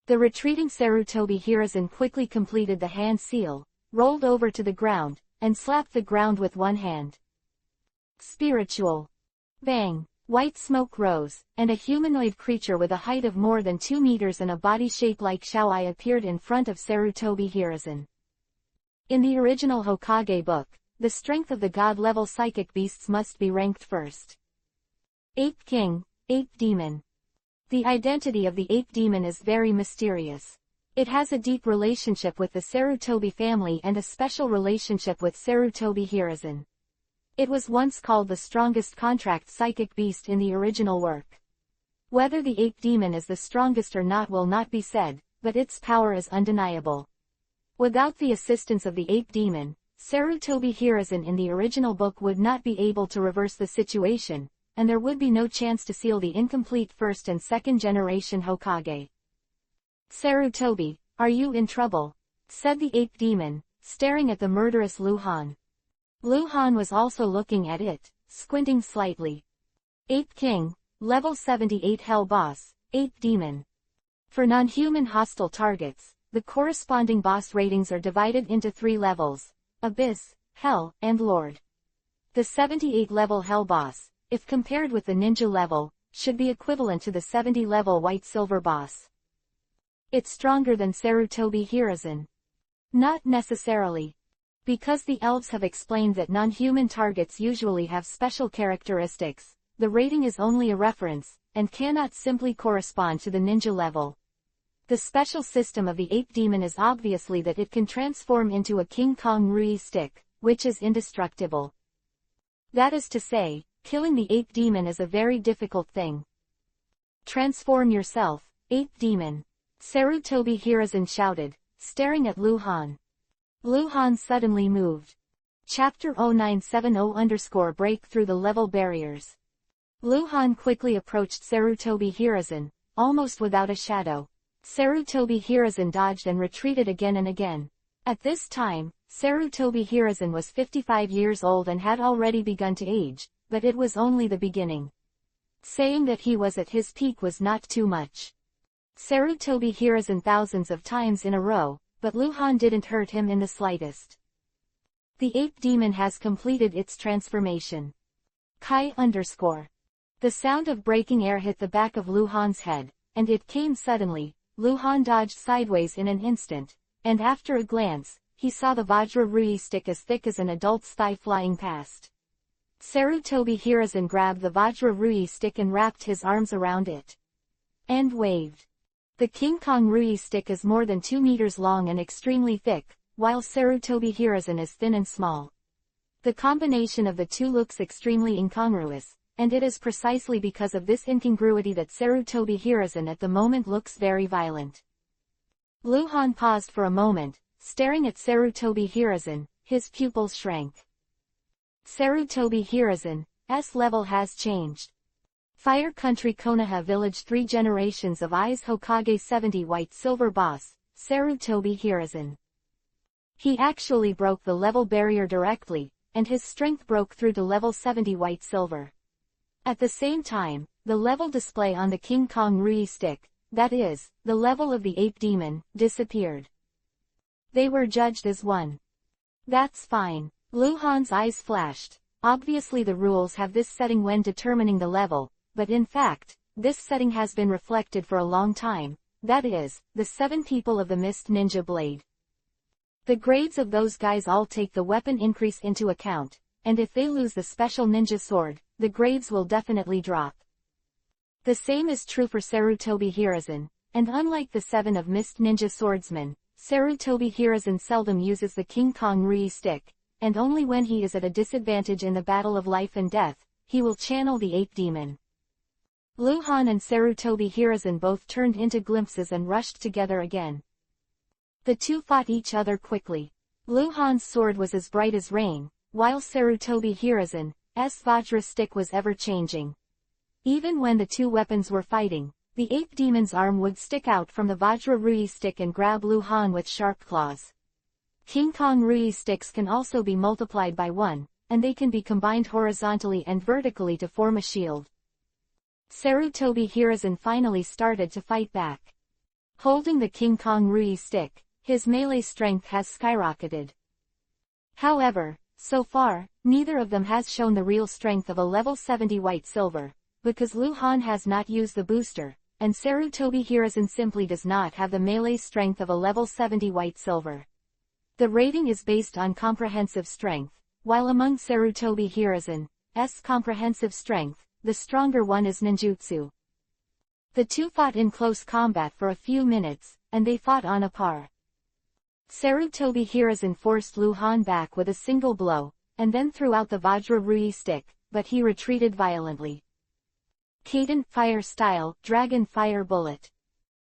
The retreating Sarutobi Hiruzen quickly completed the hand seal, rolled over to the ground, and slapped the ground with one hand. Spiritual. Bang! White smoke rose, and a humanoid creature with a height of more than 2 meters and a body shaped like Xiaoai appeared in front of Sarutobi Hiruzen. In the original Hokage book, the strength of the god-level psychic beasts must be ranked first. Ape King, Ape Demon. The identity of the ape demon is very mysterious. It has a deep relationship with the Sarutobi family and a special relationship with Sarutobi Hiruzen. It was once called the strongest contract psychic beast in the original work. Whether the ape demon is the strongest or not will not be said, but its power is undeniable. Without the assistance of the ape demon, Sarutobi Hiruzen in the original book would not be able to reverse the situation, and there would be no chance to seal the incomplete first and second generation Hokage. Sarutobi, are you in trouble? Said the ape demon, staring at the murderous Luhan. Luhan was also looking at it, squinting slightly. Ape King, Level 78 Hell Boss, Ape Demon. For non-human hostile targets, the corresponding boss ratings are divided into 3 levels: Abyss, Hell, and Lord. The 78-level Hell Boss, if compared with the ninja level, should be equivalent to the 70-level White Silver Boss. It's stronger than Sarutobi Hiruzen. Not necessarily. Because the elves have explained that non-human targets usually have special characteristics, the rating is only a reference, and cannot simply correspond to the ninja level. The special system of the ape demon is obviously that it can transform into a King Kong Rui stick, which is indestructible. That is to say, killing the ape demon is a very difficult thing. Transform yourself, ape demon. Sarutobi Hiruzen shouted, staring at Luhan. Luhan suddenly moved. Chapter 0970 Break through the level barriers. Luhan quickly approached Sarutobi Hiruzen, almost without a shadow. Sarutobi Hiruzen dodged and retreated again and again. At this time, Sarutobi Hiruzen was 55 years old and had already begun to age, but it was only the beginning. Saying that he was at his peak was not too much. Sarutobi Hiruzen thousands of times in a row, but Luhan didn't hurt him in the slightest. The ape demon has completed its transformation. Kai _. The sound of breaking air hit the back of Luhan's head, and it came suddenly. Luhan dodged sideways in an instant, and after a glance, he saw the Vajra Rui stick as thick as an adult's thigh flying past. Sarutobi Hiruzen grabbed the Vajra Rui stick and wrapped his arms around it. And waved. The King Kong Rui stick is more than 2 meters long and extremely thick, while Sarutobi Hiruzen is thin and small. The combination of the two looks extremely incongruous, and it is precisely because of this incongruity that Sarutobi Hiruzen at the moment looks very violent. Luhan paused for a moment, staring at Sarutobi Hiruzen, his pupils shrank. Sarutobi Hiruzen's level has changed. Fire Country Konoha Village 3 generations of Eyes Hokage 70 White Silver Boss, Sarutobi Hiruzen. He actually broke the level barrier directly, and his strength broke through to level 70 White Silver. At the same time, the level display on the King Kong Rui stick, that is, the level of the ape demon, disappeared. They were judged as one. That's fine. Luhan's eyes flashed. Obviously the rules have this setting when determining the level, but in fact, this setting has been reflected for a long time, that is, the 7 people of the Mist Ninja Blade. The grades of those guys all take the weapon increase into account, and if they lose the special ninja sword, the grades will definitely drop. The same is true for Sarutobi Hiruzen, and unlike the 7 of Mist Ninja Swordsman, Sarutobi Hiruzen seldom uses the King Kong Rui stick, and only when he is at a disadvantage in the battle of life and death, he will channel the ape demon. Luhan and Sarutobi Hiruzen both turned into glimpses and rushed together again. The two fought each other quickly. Luhan's sword was as bright as rain, while Sarutobi Hiruzen's Vajra stick was ever-changing. Even when the two weapons were fighting, the ape demon's arm would stick out from the Vajra Rui stick and grab Luhan with sharp claws. King Kong Rui sticks can also be multiplied by 1, and they can be combined horizontally and vertically to form a shield. Sarutobi Hiruzen finally started to fight back. Holding the King Kong Rui stick, his melee strength has skyrocketed. However, so far, neither of them has shown the real strength of a level 70 white silver, because Luhan has not used the booster, and Sarutobi Hiruzen simply does not have the melee strength of a level 70 white silver. The rating is based on comprehensive strength, while among Sarutobi Hiruzen's comprehensive strength, the stronger one is ninjutsu. The two fought in close combat for a few minutes, and they fought on a par. Sarutobi Hiruzen forced Luhan back with a single blow, and then threw out the Vajra Rui stick, but he retreated violently. Kaden Fire Style Dragon Fire Bullet.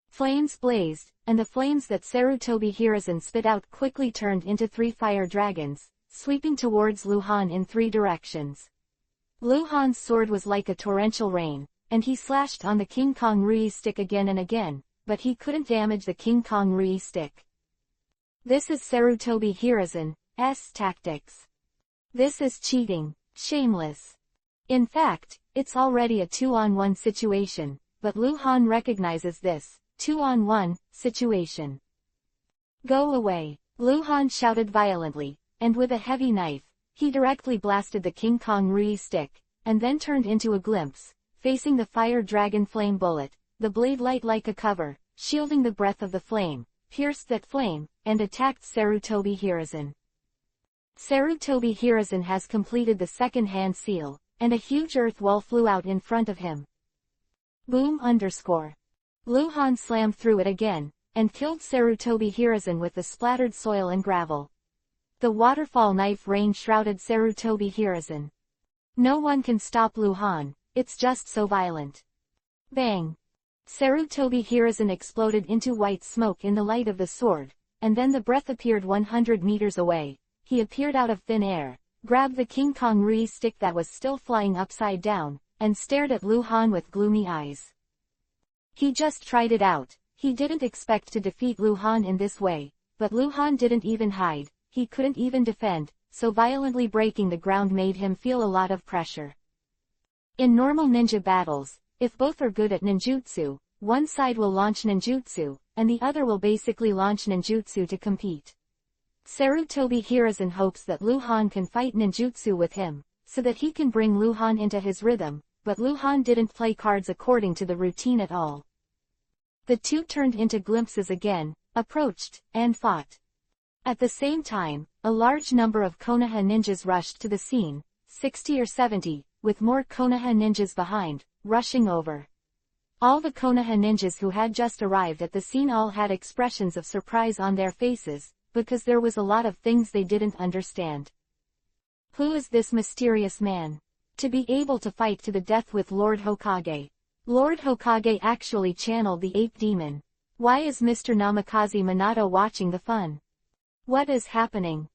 Flames blazed, and the flames that Sarutobi Hiruzen spit out quickly turned into 3 fire dragons, sweeping towards Luhan in 3 directions. Luhan's sword was like a torrential rain, and he slashed on the King Kong Rui stick again and again, but he couldn't damage the King Kong Rui stick. This is Sarutobi Hiruzen's tactics. This is cheating, shameless. In fact, it's already a 2-on-1 situation, but Luhan recognizes this 2-on-1 situation. Go away, Luhan shouted violently, and with a heavy knife, he directly blasted the King Kong Rui stick, and then turned into a glimpse, facing the fire dragon flame bullet, the blade light like a cover, shielding the breath of the flame, pierced that flame, and attacked Sarutobi Hiruzen. Sarutobi Hiruzen has completed the second hand seal, and a huge earth wall flew out in front of him. Boom _ Luhan slammed through it again, and killed Sarutobi Hiruzen with the splattered soil and gravel. The waterfall knife rain shrouded Sarutobi Hiruzen. No one can stop Luhan, it's just so violent. Bang! Sarutobi Hiruzen exploded into white smoke in the light of the sword, and then the breath appeared 100 meters away. He appeared out of thin air, grabbed the King Kong Rui stick that was still flying upside down, and stared at Luhan with gloomy eyes. He just tried it out. He didn't expect to defeat Luhan in this way, but Luhan didn't even hide, he couldn't even defend, so violently breaking the ground made him feel a lot of pressure. In normal ninja battles, if both are good at ninjutsu, one side will launch ninjutsu, and the other will basically launch ninjutsu to compete. Sarutobi Hiruzen hopes that Luhan can fight ninjutsu with him, so that he can bring Luhan into his rhythm, but Luhan didn't play cards according to the routine at all. The two turned into glimpses again, approached, and fought. At the same time, a large number of Konoha ninjas rushed to the scene, 60 or 70, with more Konoha ninjas behind, rushing over. All the Konoha ninjas who had just arrived at the scene all had expressions of surprise on their faces, because there was a lot of things they didn't understand. Who is this mysterious man? To be able to fight to the death with Lord Hokage. Lord Hokage actually channeled the ape demon. Why is Mr. Namikaze Minato watching the fun? What is happening?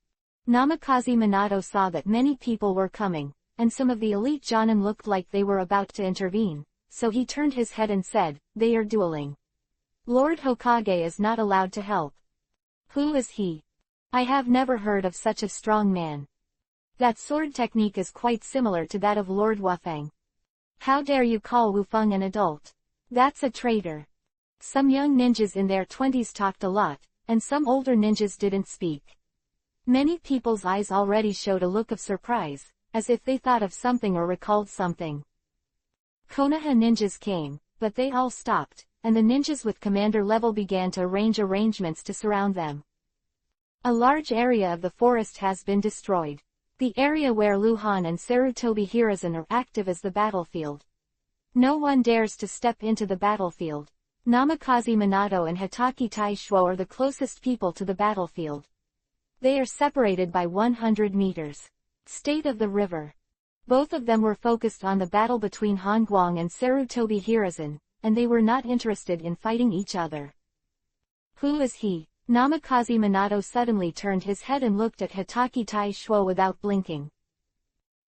Namikaze Minato saw that many people were coming, and some of the elite Jonin looked like they were about to intervene, so he turned his head and said, "They are dueling. Lord Hokage is not allowed to help." Who is he? I have never heard of such a strong man. That sword technique is quite similar to that of Lord Wufeng. How dare you call Wufeng an adult? That's a traitor. Some young ninjas in their 20s talked a lot, and some older ninjas didn't speak. Many people's eyes already showed a look of surprise, as if they thought of something or recalled something. Konoha ninjas came, but they all stopped, and the ninjas with commander level began to arrange arrangements to surround them. A large area of the forest has been destroyed. The area where Luhan and Sarutobi Hiruzen are active is the battlefield. No one dares to step into the battlefield. Namikaze Minato and Hatake Taishuo are the closest people to the battlefield. They are separated by 100 meters. State of the river. Both of them were focused on the battle between Han Guang and Sarutobi Hiruzen, and they were not interested in fighting each other. Who is he? Namikaze Minato suddenly turned his head and looked at Hatake Taishuo without blinking.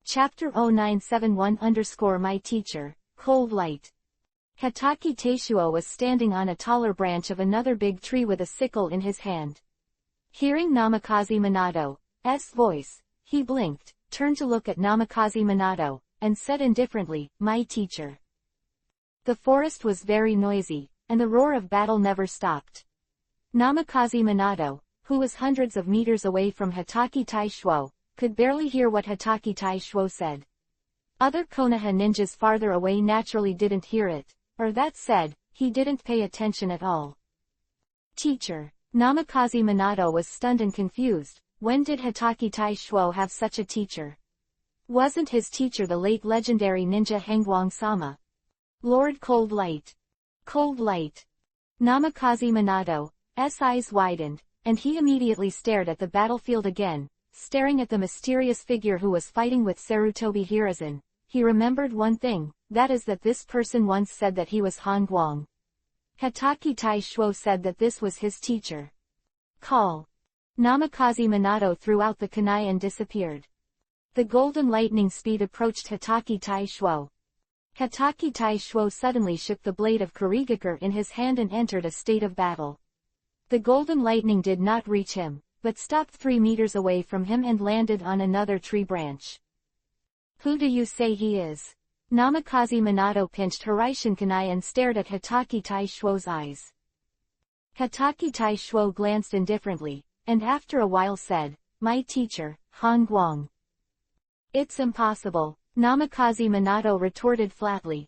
Chapter 0971_My Teacher, Cold Light. Hatake Taishuo was standing on a taller branch of another big tree with a sickle in his hand. Hearing Namikaze Minato's voice, he blinked, turned to look at Namikaze Minato, and said indifferently, "My teacher." The forest was very noisy, and the roar of battle never stopped. Namikaze Minato, who was hundreds of meters away from Hatake Taishuo, could barely hear what Hatake Taishuo said. Other Konoha ninjas farther away naturally didn't hear it, or that said, he didn't pay attention at all. Teacher. Namikaze Minato was stunned and confused. When did Hatake Taishuo have such a teacher? Wasn't his teacher the late legendary ninja Hangguang-sama? Lord Cold Light. Cold Light. Namikaze Minato's eyes widened, and he immediately stared at the battlefield again, staring at the mysterious figure who was fighting with Sarutobi Hiruzen. He remembered one thing, that is that this person once said that he was Han Guang. Hatake Taishuo said that this was his teacher. Call. Namikaze Minato threw out the kunai and disappeared. The golden lightning speed approached Hatake Taishuo. Hatake Taishuo suddenly shook the blade of Kurigakure in his hand and entered a state of battle. The golden lightning did not reach him, but stopped 3 meters away from him and landed on another tree branch. Who do you say he is? Namikaze Minato pinched Hiraishin kunai and stared at Hatake Taishuo's eyes. Hatake Taishuo glanced indifferently, and after a while said, "My teacher, Han Guang." It's impossible, Namikaze Minato retorted flatly.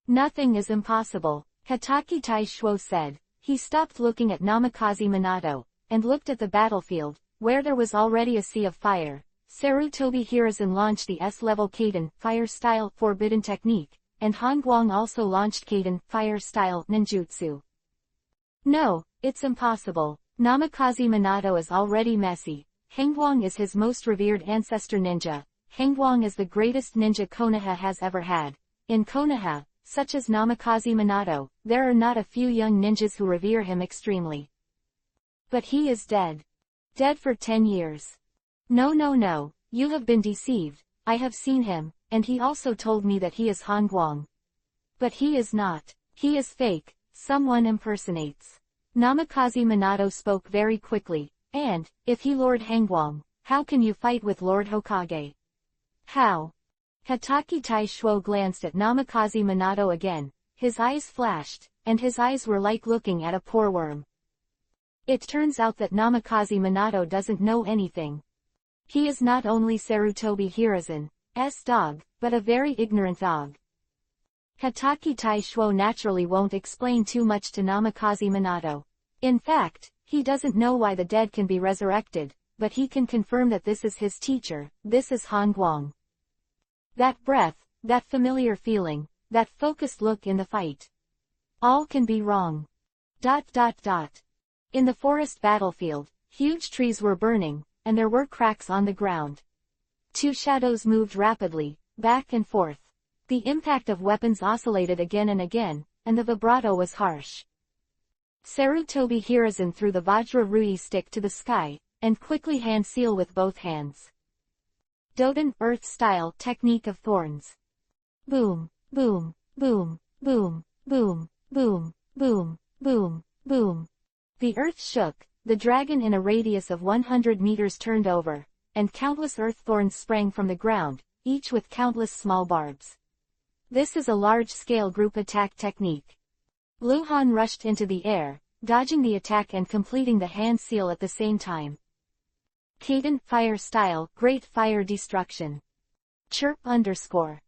Nothing is impossible, Hatake Taishuo said. He stopped looking at Namikaze Minato, and looked at the battlefield, where there was already a sea of fire. Sarutobi Hiruzen launched the S-level Kaiden, fire-style, forbidden technique, and Han Guang also launched Kaiden, fire-style, ninjutsu. No, it's impossible. Namikaze Minato is already messy. Hangguang is his most revered ancestor ninja. Hangguang is the greatest ninja Konoha has ever had. In Konoha, such as Namikaze Minato, there are not a few young ninjas who revere him extremely. But he is dead. Dead for 10 years. No, you have been deceived. I have seen him, and he also told me that he is Han Guang. But he is not. He is fake, someone impersonates. Namikaze Minato spoke very quickly, and, if he Lord Hangguang, how can you fight with Lord Hokage? How? Hatake Taishuo glanced at Namikaze Minato again, his eyes flashed, and his eyes were like looking at a poor worm. It turns out that Namikaze Minato doesn't know anything. He is not only Sarutobi Hiruzen's dog, but a very ignorant dog. Hatake Taishuo naturally won't explain too much to Namikaze Minato. In fact, he doesn't know why the dead can be resurrected, but he can confirm that this is his teacher, this is Han Guang. That breath, that familiar feeling, that focused look in the fight. All can be wrong. In the forest battlefield, huge trees were burning, and there were cracks on the ground. 2 shadows moved rapidly, back and forth. The impact of weapons oscillated again and again, and the vibrato was harsh. Sarutobi Hiruzen threw the Vajra Rui stick to the sky, and quickly hand seal with both hands. Doden, earth-style, technique of thorns. Boom, boom, boom, boom, boom, boom, boom, boom, boom. The earth shook, the dragon in a radius of 100 meters turned over, and countless earth thorns sprang from the ground, each with countless small barbs. This is a large-scale group attack technique. Luhan rushed into the air, dodging the attack and completing the hand seal at the same time. Kaiden, fire style, great fire destruction. Chirp _.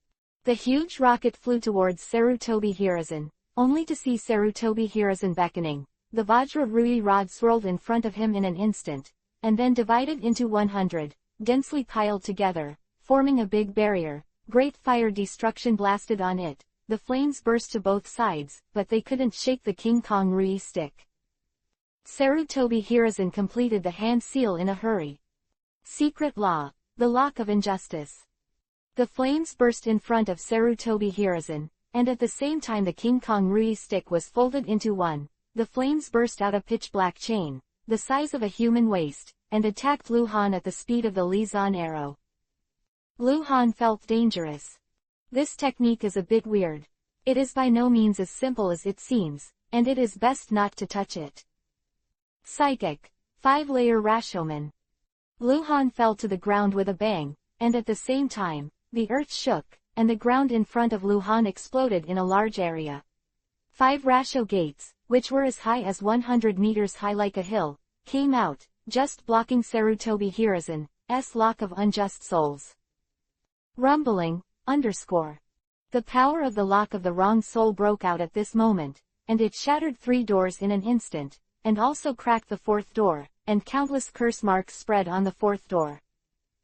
The huge rocket flew towards Sarutobi Hiruzen, only to see Sarutobi Hiruzen beckoning. The Vajra Rui rod swirled in front of him in an instant, and then divided into 100, densely piled together, forming a big barrier. Great fire destruction blasted on it, the flames burst to both sides, but they couldn't shake the King Kong Rui stick. Sarutobi Hiruzen completed the hand seal in a hurry. Secret Law, the Lock of Injustice. The flames burst in front of Sarutobi Hiruzen, and at the same time the King Kong Rui stick was folded into one. The flames burst out a pitch-black chain, the size of a human waist, and attacked Lu Han at the speed of the Lizan arrow. Lu Han felt dangerous. This technique is a bit weird. It is by no means as simple as it seems, and it is best not to touch it. Psychic, 5-layer Rashomon. Lu Han fell to the ground with a bang, and at the same time, the earth shook, and the ground in front of Lu Han exploded in a large area. 5 Rasho gates, which were as high as 100 meters high like a hill, came out, just blocking Sarutobi Hiruzen's lock of unjust souls. Rumbling, _ The power of the lock of the wrong soul broke out at this moment, and it shattered 3 doors in an instant, and also cracked the 4th door, and countless curse marks spread on the 4th door.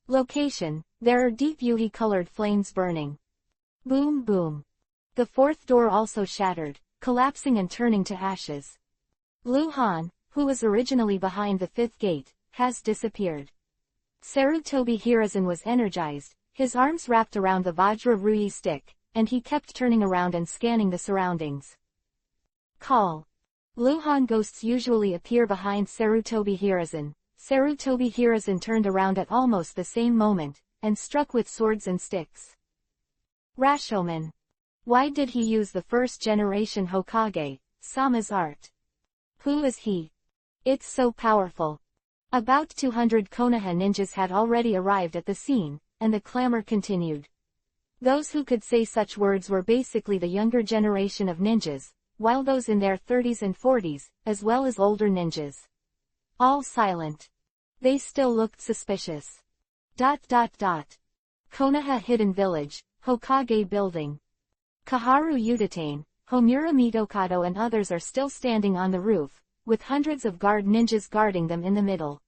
Location, there are deep Yuhi-colored flames burning. Boom boom. The 4th door also shattered, collapsing and turning to ashes. Lu Han, who was originally behind the 5th gate, has disappeared. Sarutobi Hiruzen was energized, his arms wrapped around the Vajra Rui stick, and he kept turning around and scanning the surroundings. Call. Lu Han ghosts usually appear behind Sarutobi Hiruzen. Sarutobi Hiruzen turned around at almost the same moment, and struck with swords and sticks. Rashomon. Why did he use the first-generation Hokage, Sama's art? Who is he? It's so powerful. About 200 Konoha ninjas had already arrived at the scene, and the clamor continued. Those who could say such words were basically the younger generation of ninjas, while those in their 30s and 40s, as well as older ninjas. All silent. They still looked suspicious. Konoha Hidden Village, Hokage Building. Kaharu Udatane, Homura Mitokado and others are still standing on the roof, with hundreds of guard ninjas guarding them in the middle.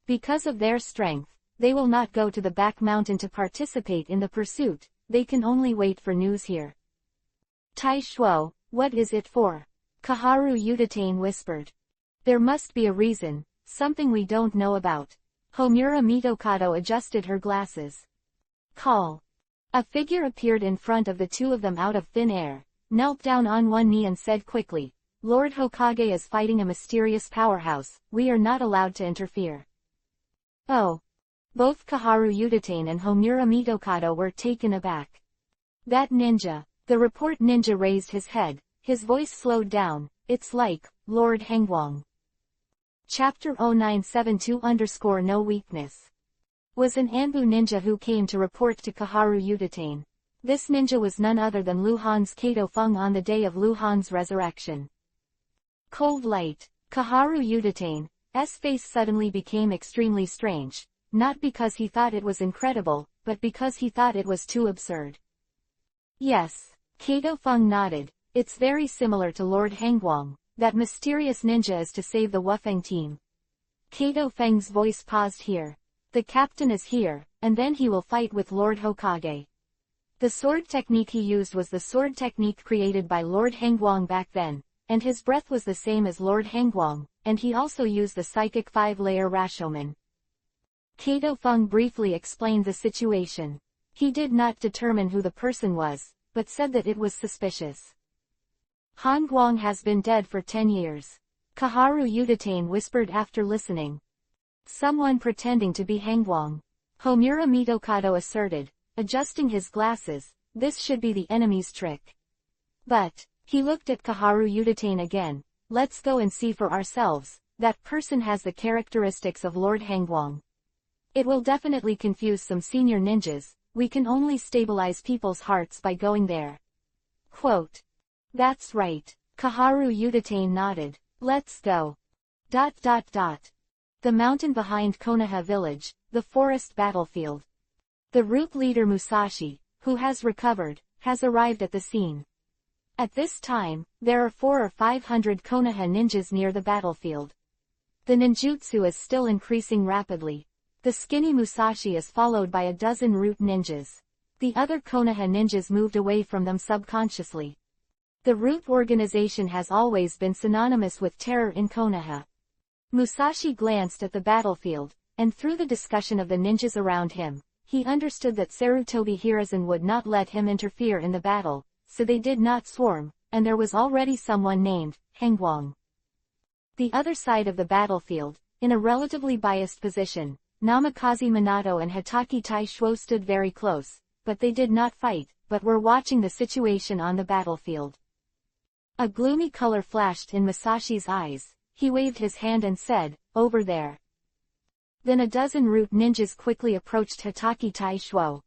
Because of their strength, they will not go to the back mountain to participate in the pursuit, they can only wait for news here. Tai Shuo, what is it for? Kaharu Udatane whispered. There must be a reason, something we don't know about. Homura Mitokado adjusted her glasses. Call. A figure appeared in front of the two of them out of thin air, knelt down on one knee and said quickly, Lord Hokage is fighting a mysterious powerhouse, we are not allowed to interfere. Oh. Both Kaharu Udatane and Homura Mitokado were taken aback. That ninja. The report ninja raised his head, his voice slowed down, it's like, Lord Hengwang. Chapter 0972_No Weakness. Was an Anbu ninja who came to report to Kaharu Udatane. This ninja was none other than Lu Han's Kato Feng on the day of Lu Han's resurrection. Cold light. Kaharu Udatane's face suddenly became extremely strange, not because he thought it was incredible, but because he thought it was too absurd. Yes, Kato Feng nodded, it's very similar to Lord Hengwang, that mysterious ninja is to save the Wufeng team. Kato Feng's voice paused here. The captain is here, and then he will fight with Lord Hokage. The sword technique he used was the sword technique created by Lord Hengwang back then, and his breath was the same as Lord Hengwang, and he also used the psychic 5-layer Rashomon. Kato Feng briefly explained the situation. He did not determine who the person was, but said that it was suspicious. Han Guang has been dead for 10 years. Kaharu Udatane whispered after listening. Someone pretending to be Hengwang. Homura Mitokado asserted, adjusting his glasses, this should be the enemy's trick. But, he looked at Kaharu Udatane again, let's go and see for ourselves, that person has the characteristics of Lord Hengwang. It will definitely confuse some senior ninjas, we can only stabilize people's hearts by going there. Quote. That's right, Kaharu Udatane nodded, let's go. The mountain behind Konoha village, the forest battlefield. The route leader Musashi, who has recovered, has arrived at the scene. At this time, there are 400 or 500 Konoha ninjas near the battlefield. The ninjutsu is still increasing rapidly. The skinny Musashi is followed by a dozen root ninjas. The other Konoha ninjas moved away from them subconsciously. The root organization has always been synonymous with terror in Konoha. Musashi glanced at the battlefield, and through the discussion of the ninjas around him, he understood that Sarutobi Hiruzen would not let him interfere in the battle, so they did not swarm, and there was already someone named Hangwang. The other side of the battlefield, in a relatively biased position, Namikaze Minato and Hitaki Taishuo stood very close, but they did not fight, but were watching the situation on the battlefield. A gloomy color flashed in Musashi's eyes. He waved his hand and said, "Over there." Then a dozen root ninjas quickly approached Hitaki Taishuo.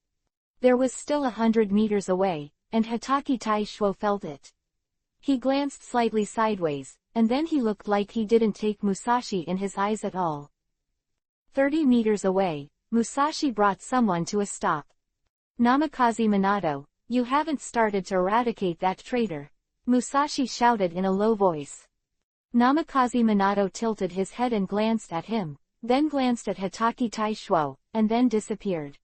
There was still 100 meters away, and Hitaki Taishuo felt it. He glanced slightly sideways, and then he looked like he didn't take Musashi in his eyes at all. 30 meters away, Musashi brought someone to a stop. "Namikaze Minato, you haven't started to eradicate that traitor," Musashi shouted in a low voice. Namikaze Minato tilted his head and glanced at him, then glanced at Hitaki Taishuo, and then disappeared.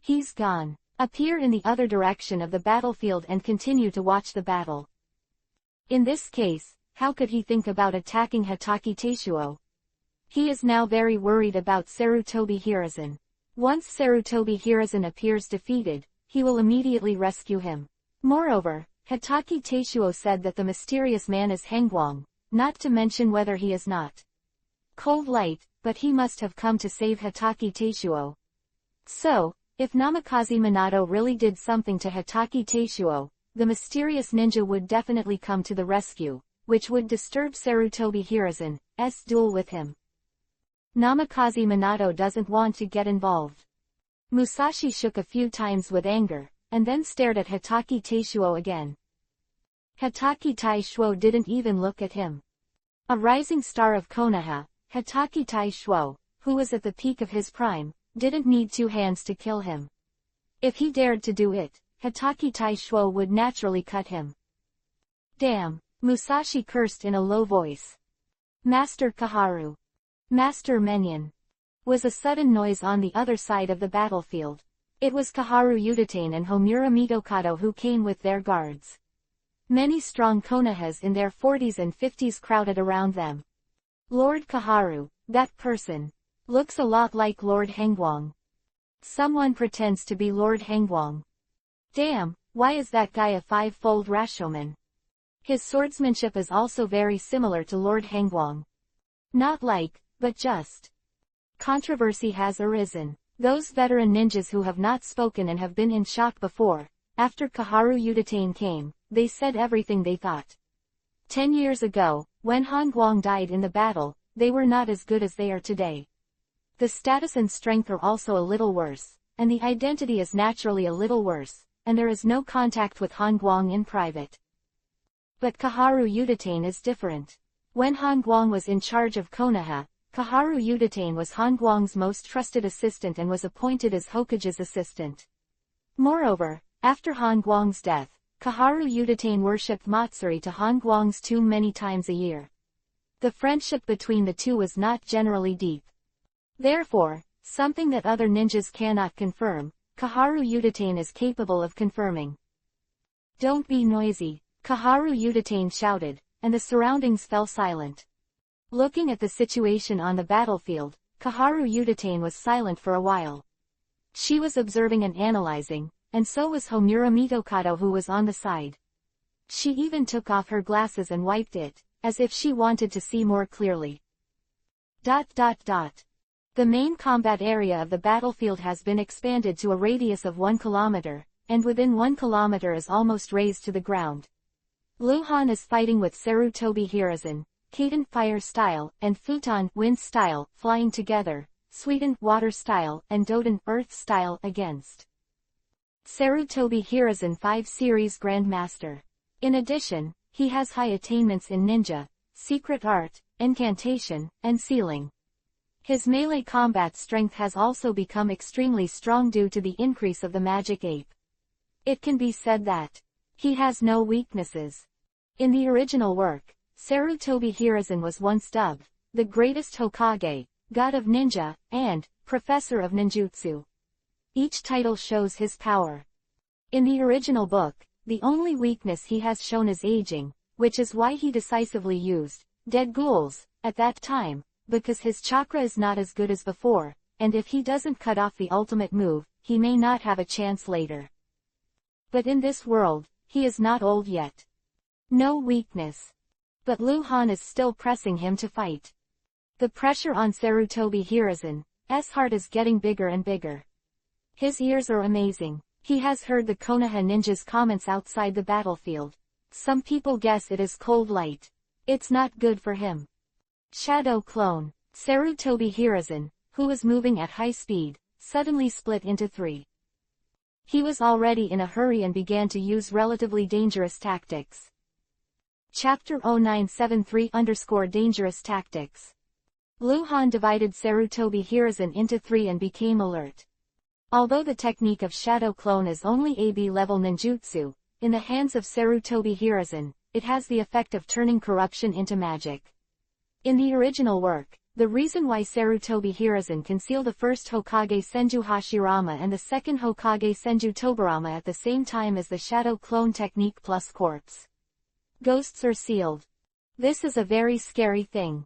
"He's gone." Appear in the other direction of the battlefield and continue to watch the battle. In this case, how could he think about attacking Hitaki Taishuo? He is now very worried about Sarutobi Hiruzen. Once Sarutobi Hiruzen appears defeated, he will immediately rescue him. Moreover, Hitaki Taishuo said that the mysterious man is Hangwang, not to mention whether he is not cold light, but he must have come to save Hitaki Taishuo. So, if Namikaze Minato really did something to Hitaki Taishuo, the mysterious ninja would definitely come to the rescue, which would disturb Sarutobi Hiruzen's duel with him. Namikaze Minato doesn't want to get involved. Musashi shook a few times with anger, and then stared at Hitaki Taishuo again. Hitaki Taishuo didn't even look at him. A rising star of Konoha, Hitaki Taishuo, who was at the peak of his prime, didn't need two hands to kill him. If he dared to do it, Hitaki Taishuo would naturally cut him. "Damn," Musashi cursed in a low voice. "Master Kaharu." "Master Menyon." Was a sudden noise on the other side of the battlefield. It was Kaharu Yuditane and Homura Mitokado who came with their guards. Many strong Konohas in their 40s and 50s crowded around them. "Lord Kaharu, that person looks a lot like Lord Hangwang. Someone pretends to be Lord Hangwang. Damn, why is that guy a five-fold Rashomon? His swordsmanship is also very similar to Lord Hangwang. Not like, but just." Controversy has arisen. Those veteran ninjas who have not spoken and have been in shock before, after Kaharu Yuditane came, they said everything they thought. 10 years ago, when Hangwang died in the battle, they were not as good as they are today. The status and strength are also a little worse, and the identity is naturally a little worse, and there is no contact with Hangwang in private. But Kaharu Yuditane is different. When Hangwang was in charge of Konoha, Kaharu Yuditane was Hangwang's most trusted assistant and was appointed as Hokage's assistant. Moreover, after Hangwang's death, Kaharu Yuditane worshipped Matsuri to Hangwang's tomb many times a year. The friendship between the two was not generally deep. Therefore, something that other ninjas cannot confirm, Kaharu Yuditane is capable of confirming. "Don't be noisy," Kaharu Yuditane shouted, and the surroundings fell silent. Looking at the situation on the battlefield, Kaharu Yuditane was silent for a while. She was observing and analyzing, and so was Homura Mitokado who was on the side. She even took off her glasses and wiped it, as if she wanted to see more clearly. The main combat area of the battlefield has been expanded to a radius of 1 kilometer, and within 1 kilometer is almost razed to the ground. Luhan is fighting with Sarutobi Hiruzen, Kaden fire style, and Futon wind style, flying together, Sweden water style, and Doden earth style against Sarutobi Hiruzen 5 Series Grandmaster. In addition, he has high attainments in ninja, secret art, incantation, and sealing. His melee combat strength has also become extremely strong due to the increase of the magic ape. It can be said that he has no weaknesses. In the original work, Sarutobi Hiruzen was once dubbed the greatest Hokage, god of ninja, and professor of ninjutsu. Each title shows his power. In the original book, the only weakness he has shown is aging, which is why he decisively used dead ghouls at that time, because his chakra is not as good as before, and if he doesn't cut off the ultimate move, he may not have a chance later. But in this world, he is not old yet. No weakness. But Luhan is still pressing him to fight. The pressure on Sarutobi Hirazen's heart is getting bigger and bigger. His ears are amazing. He has heard the Konoha ninja's comments outside the battlefield. Some people guess it is cold light. It's not good for him. Shadow clone. Sarutobi Hirazen, who was moving at high speed, suddenly split into three. He was already in a hurry and began to use relatively dangerous tactics. Chapter 0973-Dangerous Tactics. Luhan divided Sarutobi Hirazen into three and became alert. Although the technique of Shadow Clone is only AB-level ninjutsu, in the hands of Sarutobi Hirazen, it has the effect of turning corruption into magic. In the original work, the reason why Sarutobi Hirazen can seal the first Hokage Senju Hashirama and the second Hokage Senju Tobarama at the same time as the Shadow Clone technique plus corpse. Ghosts are sealed. This is a very scary thing.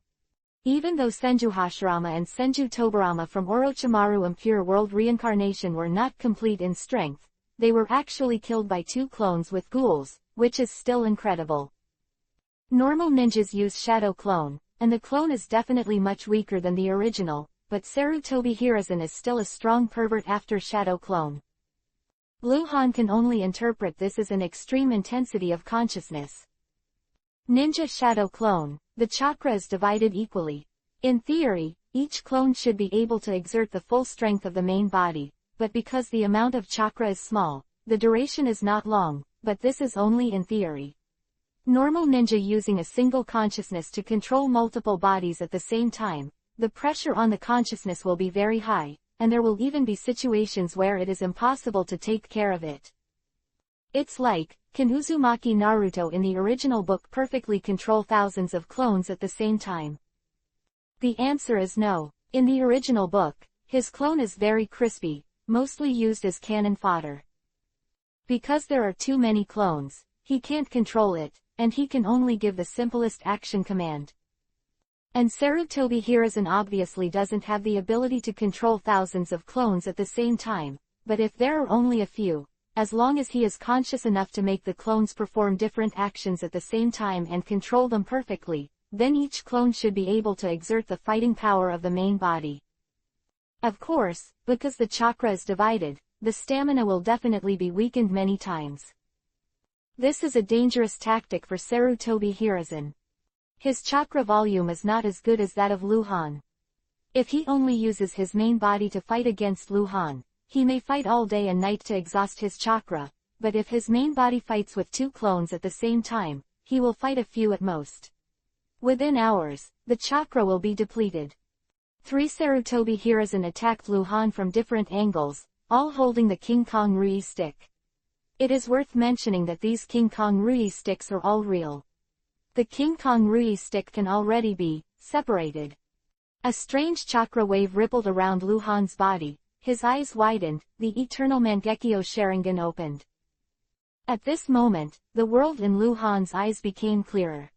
Even though Senju Hashirama and Senju Tobarama from Orochimaru Impure World Reincarnation were not complete in strength, they were actually killed by two clones with ghouls, which is still incredible. Normal ninjas use Shadow Clone, and the clone is definitely much weaker than the original, but Sarutobi Hirazen is still a strong pervert after Shadow Clone. Luhan can only interpret this as an extreme intensity of consciousness. Ninja Shadow Clone. The chakra is divided equally. In theory, each clone should be able to exert the full strength of the main body, but because the amount of chakra is small, the duration is not long, but this is only in theory. Normal ninja using a single consciousness to control multiple bodies at the same time, the pressure on the consciousness will be very high, and there will even be situations where it is impossible to take care of it. It's like, can Uzumaki Naruto in the original book perfectly control thousands of clones at the same time? The answer is no. In the original book, his clone is very crispy, mostly used as cannon fodder. Because there are too many clones, he can't control it, and he can only give the simplest action command. And Sarutobi Hirazen obviously doesn't have the ability to control thousands of clones at the same time, but if there are only a few, as long as he is conscious enough to make the clones perform different actions at the same time and control them perfectly, then each clone should be able to exert the fighting power of the main body. Of course, because the chakra is divided, the stamina will definitely be weakened many times. This is a dangerous tactic for Sarutobi Hirazen. His chakra volume is not as good as that of Luhan. If he only uses his main body to fight against Luhan, he may fight all day and night to exhaust his chakra, but if his main body fights with two clones at the same time, he will fight a few at most. Within hours, the chakra will be depleted. 3 Sarutobi Hirazen attacked Luhan from different angles, all holding the King Kong Rui stick. It is worth mentioning that these King Kong Rui sticks are all real. The King Kong Rui stick can already be separated. A strange chakra wave rippled around Luhan's body. His eyes widened, the eternal Mangekyo Sharingan opened. At this moment, the world in Luhan's eyes became clearer.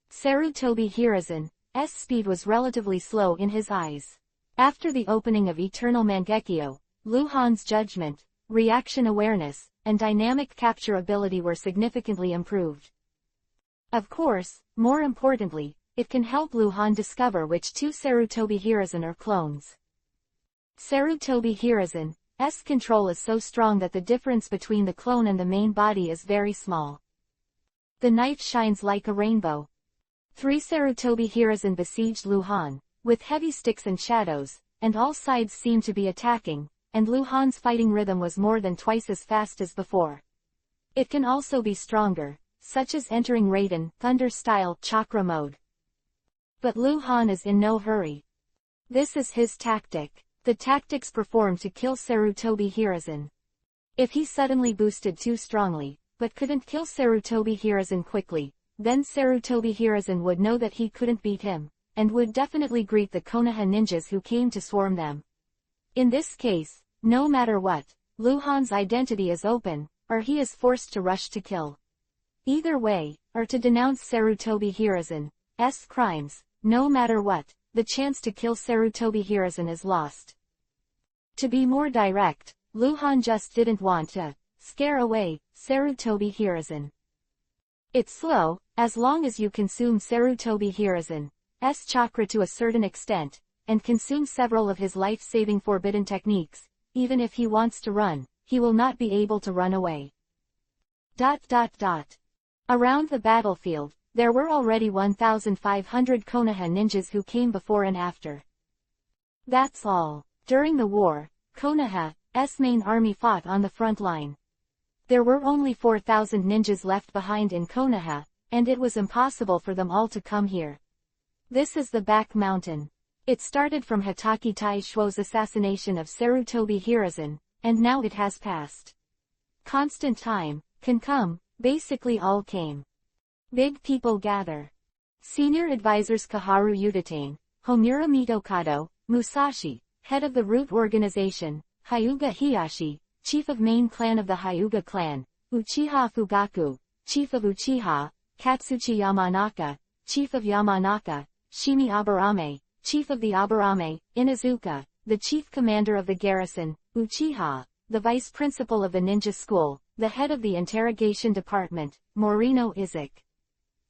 Sarutobi Hirazen's speed was relatively slow in his eyes. After the opening of eternal Mangekyo, Luhan's judgment, reaction awareness, and dynamic capture ability were significantly improved. Of course, more importantly, it can help Luhan discover which two Sarutobi Hirazen are clones. Sarutobi Hirazen's control is so strong that the difference between the clone and the main body is very small. The knife shines like a rainbow. 3 Sarutobi Hirazen besieged Luhan, with heavy sticks and shadows, and all sides seemed to be attacking, and Luhan's fighting rhythm was more than twice as fast as before. It can also be stronger, such as entering Raiden, Thunder-style, chakra mode. But Luhan is in no hurry. This is his tactic. The tactics performed to kill Sarutobi Hirazen. If he suddenly boosted too strongly, but couldn't kill Sarutobi Hirazen quickly, then Sarutobi Hirazen would know that he couldn't beat him, and would definitely greet the Konoha ninjas who came to swarm them. In this case, No matter what, Luhan's identity is open, or he is forced to rush to kill. Either way, or to denounce Sarutobi Hiruzen's crimes, no matter what, the chance to kill Sarutobi Hiruzen is lost. To be more direct, Luhan just didn't want to scare away Sarutobi Hiruzen. It's slow, as long as you consume Sarutobi Hiruzen's chakra to a certain extent, and consume several of his life-saving forbidden techniques, even if he wants to run, he will not be able to run away. Around the battlefield, there were already 1,500 Konoha ninjas who came before and after. That's all. During the war, Konoha's main army fought on the front line. There were only 4,000 ninjas left behind in Konoha, and it was impossible for them all to come here. This is the Back Mountain. It started from Hokage Taishuo's assassination of Sarutobi Hiruzen, and now it has passed. Constant time can come, basically all came. Big people gather. Senior advisors Kaharu Udatane, Homura Mitokado, Musashi, head of the root organization, Hyuga Hiyashi, chief of main clan of the Hyuga clan, Uchiha Fugaku, chief of Uchiha, Katsuchi Yamanaka, chief of Yamanaka, Shimi Aburame, chief of the Aburame, Inazuka, the chief commander of the garrison, Uchiha, the vice principal of the ninja school, the head of the interrogation department, Morino Izuku.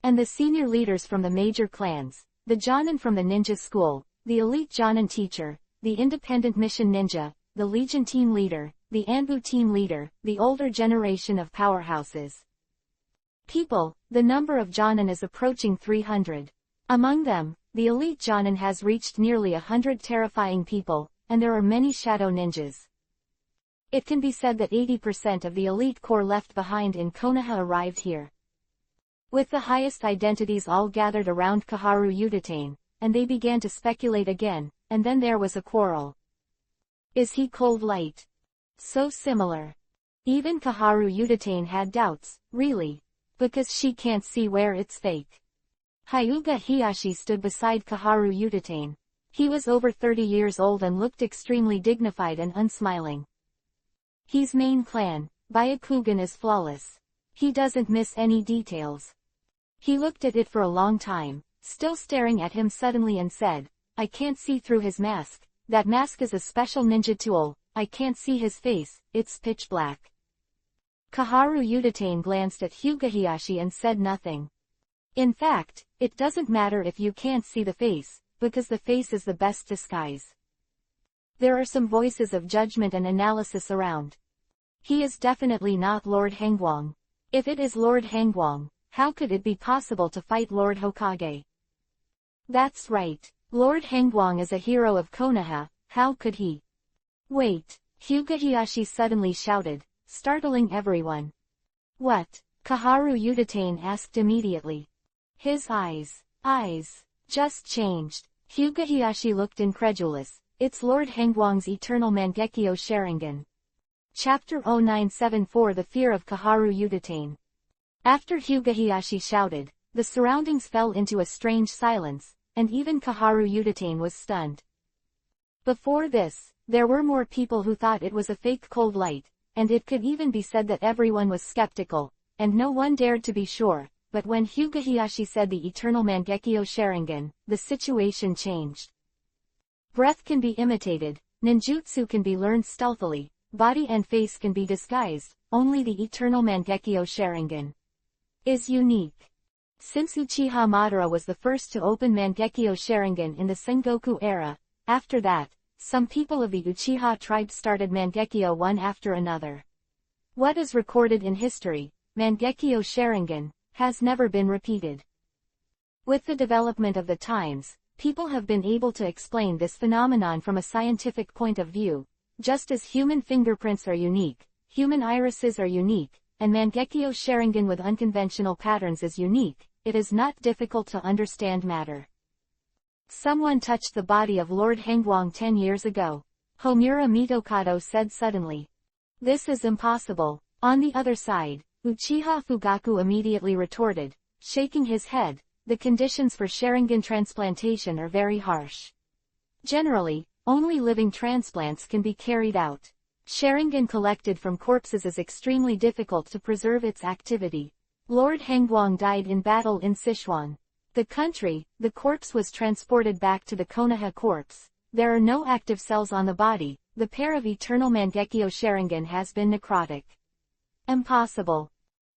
And the senior leaders from the major clans, the Jonin from the ninja school, the elite Jonin teacher, the independent mission ninja, the legion team leader, the Anbu team leader, the older generation of powerhouses. People, the number of Jonin is approaching 300. Among them, the elite Jonin has reached nearly 100 terrifying people, and there are many shadow ninjas. It can be said that 80% of the elite corps left behind in Konoha arrived here. With the highest identities all gathered around Kaharu Udatane, and they began to speculate again, and then there was a quarrel. Is he cold light? So similar. Even Kaharu Udatane had doubts, really. Because she can't see where it's fake. Hyuga Hiyashi stood beside Kaharu Udatane. He was over 30 years old and looked extremely dignified and unsmiling. His main clan, Byakugan, is flawless. He doesn't miss any details. He looked at it for a long time, still staring at him suddenly, and said, I can't see through his mask. That mask is a special ninja tool. I can't see his face, it's pitch black. Kaharu Udatane glanced at Hyuga Hiyashi and said nothing. In fact, it doesn't matter if you can't see the face, because the face is the best disguise. There are some voices of judgment and analysis around. He is definitely not Lord Hangwang. If it is Lord Hangwang, how could it be possible to fight Lord Hokage? That's right, Lord Hangwang is a hero of Konoha, how could he? Wait, Hyuga Hiyashi suddenly shouted, startling everyone. What? Kaharu Udatane asked immediately. His eyes just changed. Hyuga Hiyashi looked incredulous. It's Lord Hangwang's eternal Mangekyo Sharingan. Chapter 0974 The Fear of Kaharu Udatane. After Hyuga Hiyashi shouted, the surroundings fell into a strange silence, and even Kaharu Udatane was stunned. Before this, there were more people who thought it was a fake cold light, and it could even be said that everyone was skeptical, and no one dared to be sure, but when Hyuga Hiyashi said the eternal Mangekyo Sharingan, the situation changed. Breath can be imitated, ninjutsu can be learned stealthily, body and face can be disguised, only the eternal Mangekyo Sharingan is unique. Since Uchiha Madara was the first to open Mangekyo Sharingan in the Sengoku era, after that, some people of the Uchiha tribe started Mangekyo one after another. What is recorded in history, Mangekyo Sharingan, has never been repeated. With the development of the times, people have been able to explain this phenomenon from a scientific point of view. Just as human fingerprints are unique, human irises are unique, and Mangekyo Sharingan with unconventional patterns is unique, it is not difficult to understand matter. Someone touched the body of Lord Hangwang 10 years ago. Homura Mitokado said suddenly. This is impossible. On the other side, Uchiha Fugaku immediately retorted, shaking his head, the conditions for Sharingan transplantation are very harsh. Generally, only living transplants can be carried out. Sharingan collected from corpses is extremely difficult to preserve its activity. Lord Hangguang died in battle in Sichuan. The corpse was transported back to the Konoha corpse. There are no active cells on the body. The pair of eternal Mangekyo Sharingan has been necrotic. Impossible.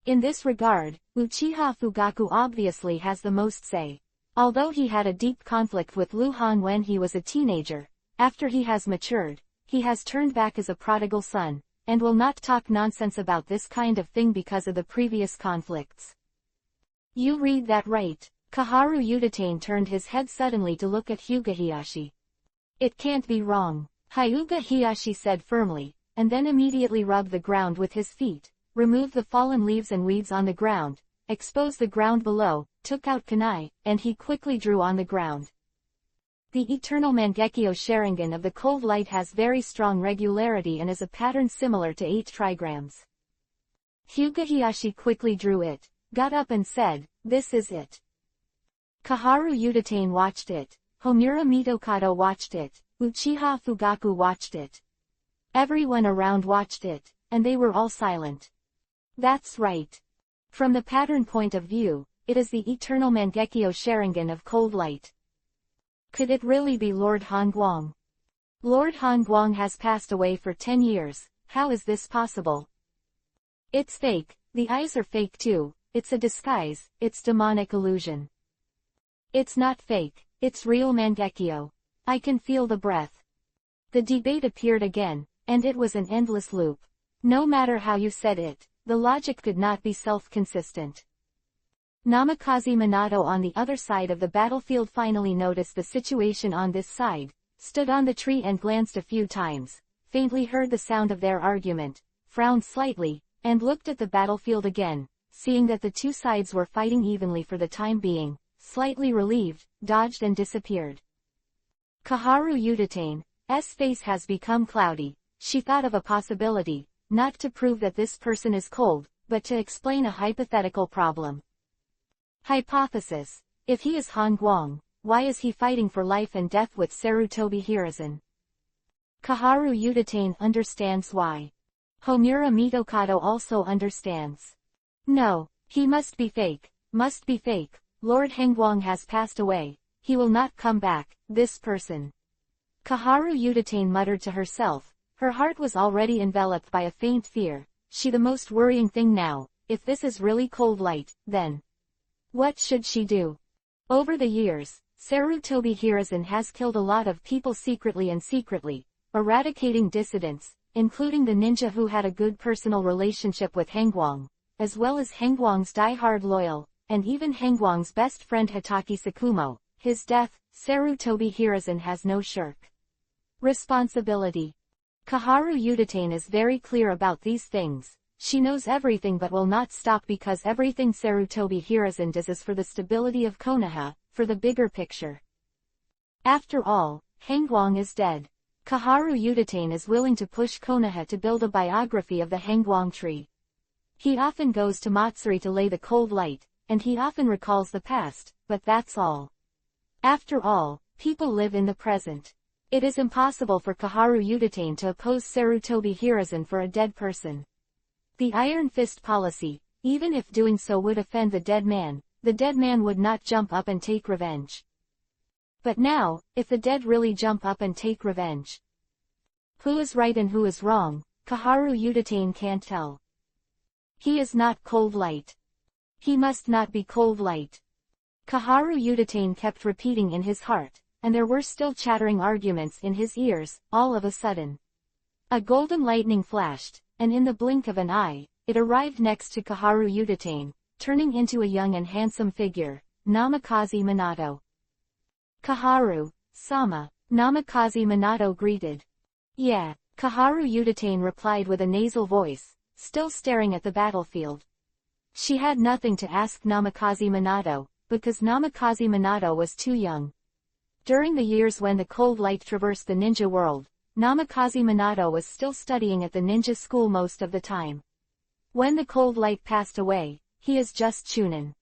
In this regard, Uchiha Fugaku obviously has the most say. Although he had a deep conflict with Lu Han when he was a teenager, after he has matured, he has turned back as a prodigal son, and will not talk nonsense about this kind of thing because of the previous conflicts. You read that right. Kaharu Udatane turned his head suddenly to look at Hyuga Hiyashi. It can't be wrong, Hyuga Hiyashi said firmly, and then immediately rubbed the ground with his feet, removed the fallen leaves and weeds on the ground, exposed the ground below, took out kunai, and he quickly drew on the ground. The eternal Mangekyo Sharingan of the cold light has very strong regularity and is a pattern similar to 8 trigrams. Hyuga Hiyashi quickly drew it, got up and said, "This is it." Kaharu Udatane watched it, Homura Mitokado watched it, Uchiha Fugaku watched it. Everyone around watched it, and they were all silent. That's right. From the pattern point of view, it is the eternal Mangekyo Sharingan of cold light. Could it really be Lord Hangguang? Lord Hangguang has passed away for 10 years, how is this possible? It's fake, the eyes are fake too, it's a disguise, it's demonic illusion. It's not fake, it's real Mangekyo. I can feel the breath. The debate appeared again, and it was an endless loop. No matter how you said it, the logic could not be self-consistent. Namikaze Minato on the other side of the battlefield finally noticed the situation on this side, stood on the tree and glanced a few times, faintly heard the sound of their argument, frowned slightly, and looked at the battlefield again, seeing that the two sides were fighting evenly for the time being, slightly relieved, dodged and disappeared. Kaharu Udatane's face has become cloudy. She thought of a possibility, not to prove that this person is cold, but to explain a hypothetical problem. Hypothesis. If he is Hangguang, why is he fighting for life and death with Sarutobi Hiruzen? Kaharu Udatane understands why. Homura Mitokado also understands. No, he must be fake, must be fake. Lord Hangguang has passed away, he will not come back, this person. Kaharu Udatane muttered to herself, her heart was already enveloped by a faint fear. The most worrying thing now, if this is really cold light, then what should she do? Over the years, Sarutobi Hiruzen has killed a lot of people secretly, eradicating dissidents, including the ninja who had a good personal relationship with Hangguang, as well as Hangguang's die-hard loyal, and even Hangguang's best friend Hitaki Sakumo. His death, Sarutobi Hiruzen has no shirk responsibility. Kaharu Udatane is very clear about these things. She knows everything but will not stop because everything Sarutobi Hiruzen does is for the stability of Konoha, for the bigger picture. After all, Hangguang is dead. Kaharu Udatane is willing to push Konoha to build a biography of the Hangguang tree. He often goes to Matsuri to lay the cold light, and he often recalls the past, but that's all. After all, people live in the present. It is impossible for Kaharu Udatane to oppose Sarutobi Hiruzen for a dead person. The Iron Fist policy, even if doing so would offend the dead man would not jump up and take revenge. But now, if the dead really jump up and take revenge, who is right and who is wrong, Kaharu Udatane can't tell. He is not cold light. He must not be cold light. Kaharu Udatane kept repeating in his heart, and there were still chattering arguments in his ears. All of a sudden, a golden lightning flashed, and in the blink of an eye, it arrived next to Kaharu Udatane, turning into a young and handsome figure, Namikaze Minato. Kaharu-sama, Namikaze Minato greeted. Yeah, Kaharu Udatane replied with a nasal voice, still staring at the battlefield. She had nothing to ask Namikaze Minato, because Namikaze Minato was too young. During the years when the cold light traversed the ninja world, Namikaze Minato was still studying at the ninja school most of the time. When the cold light passed away, he is just Chunin.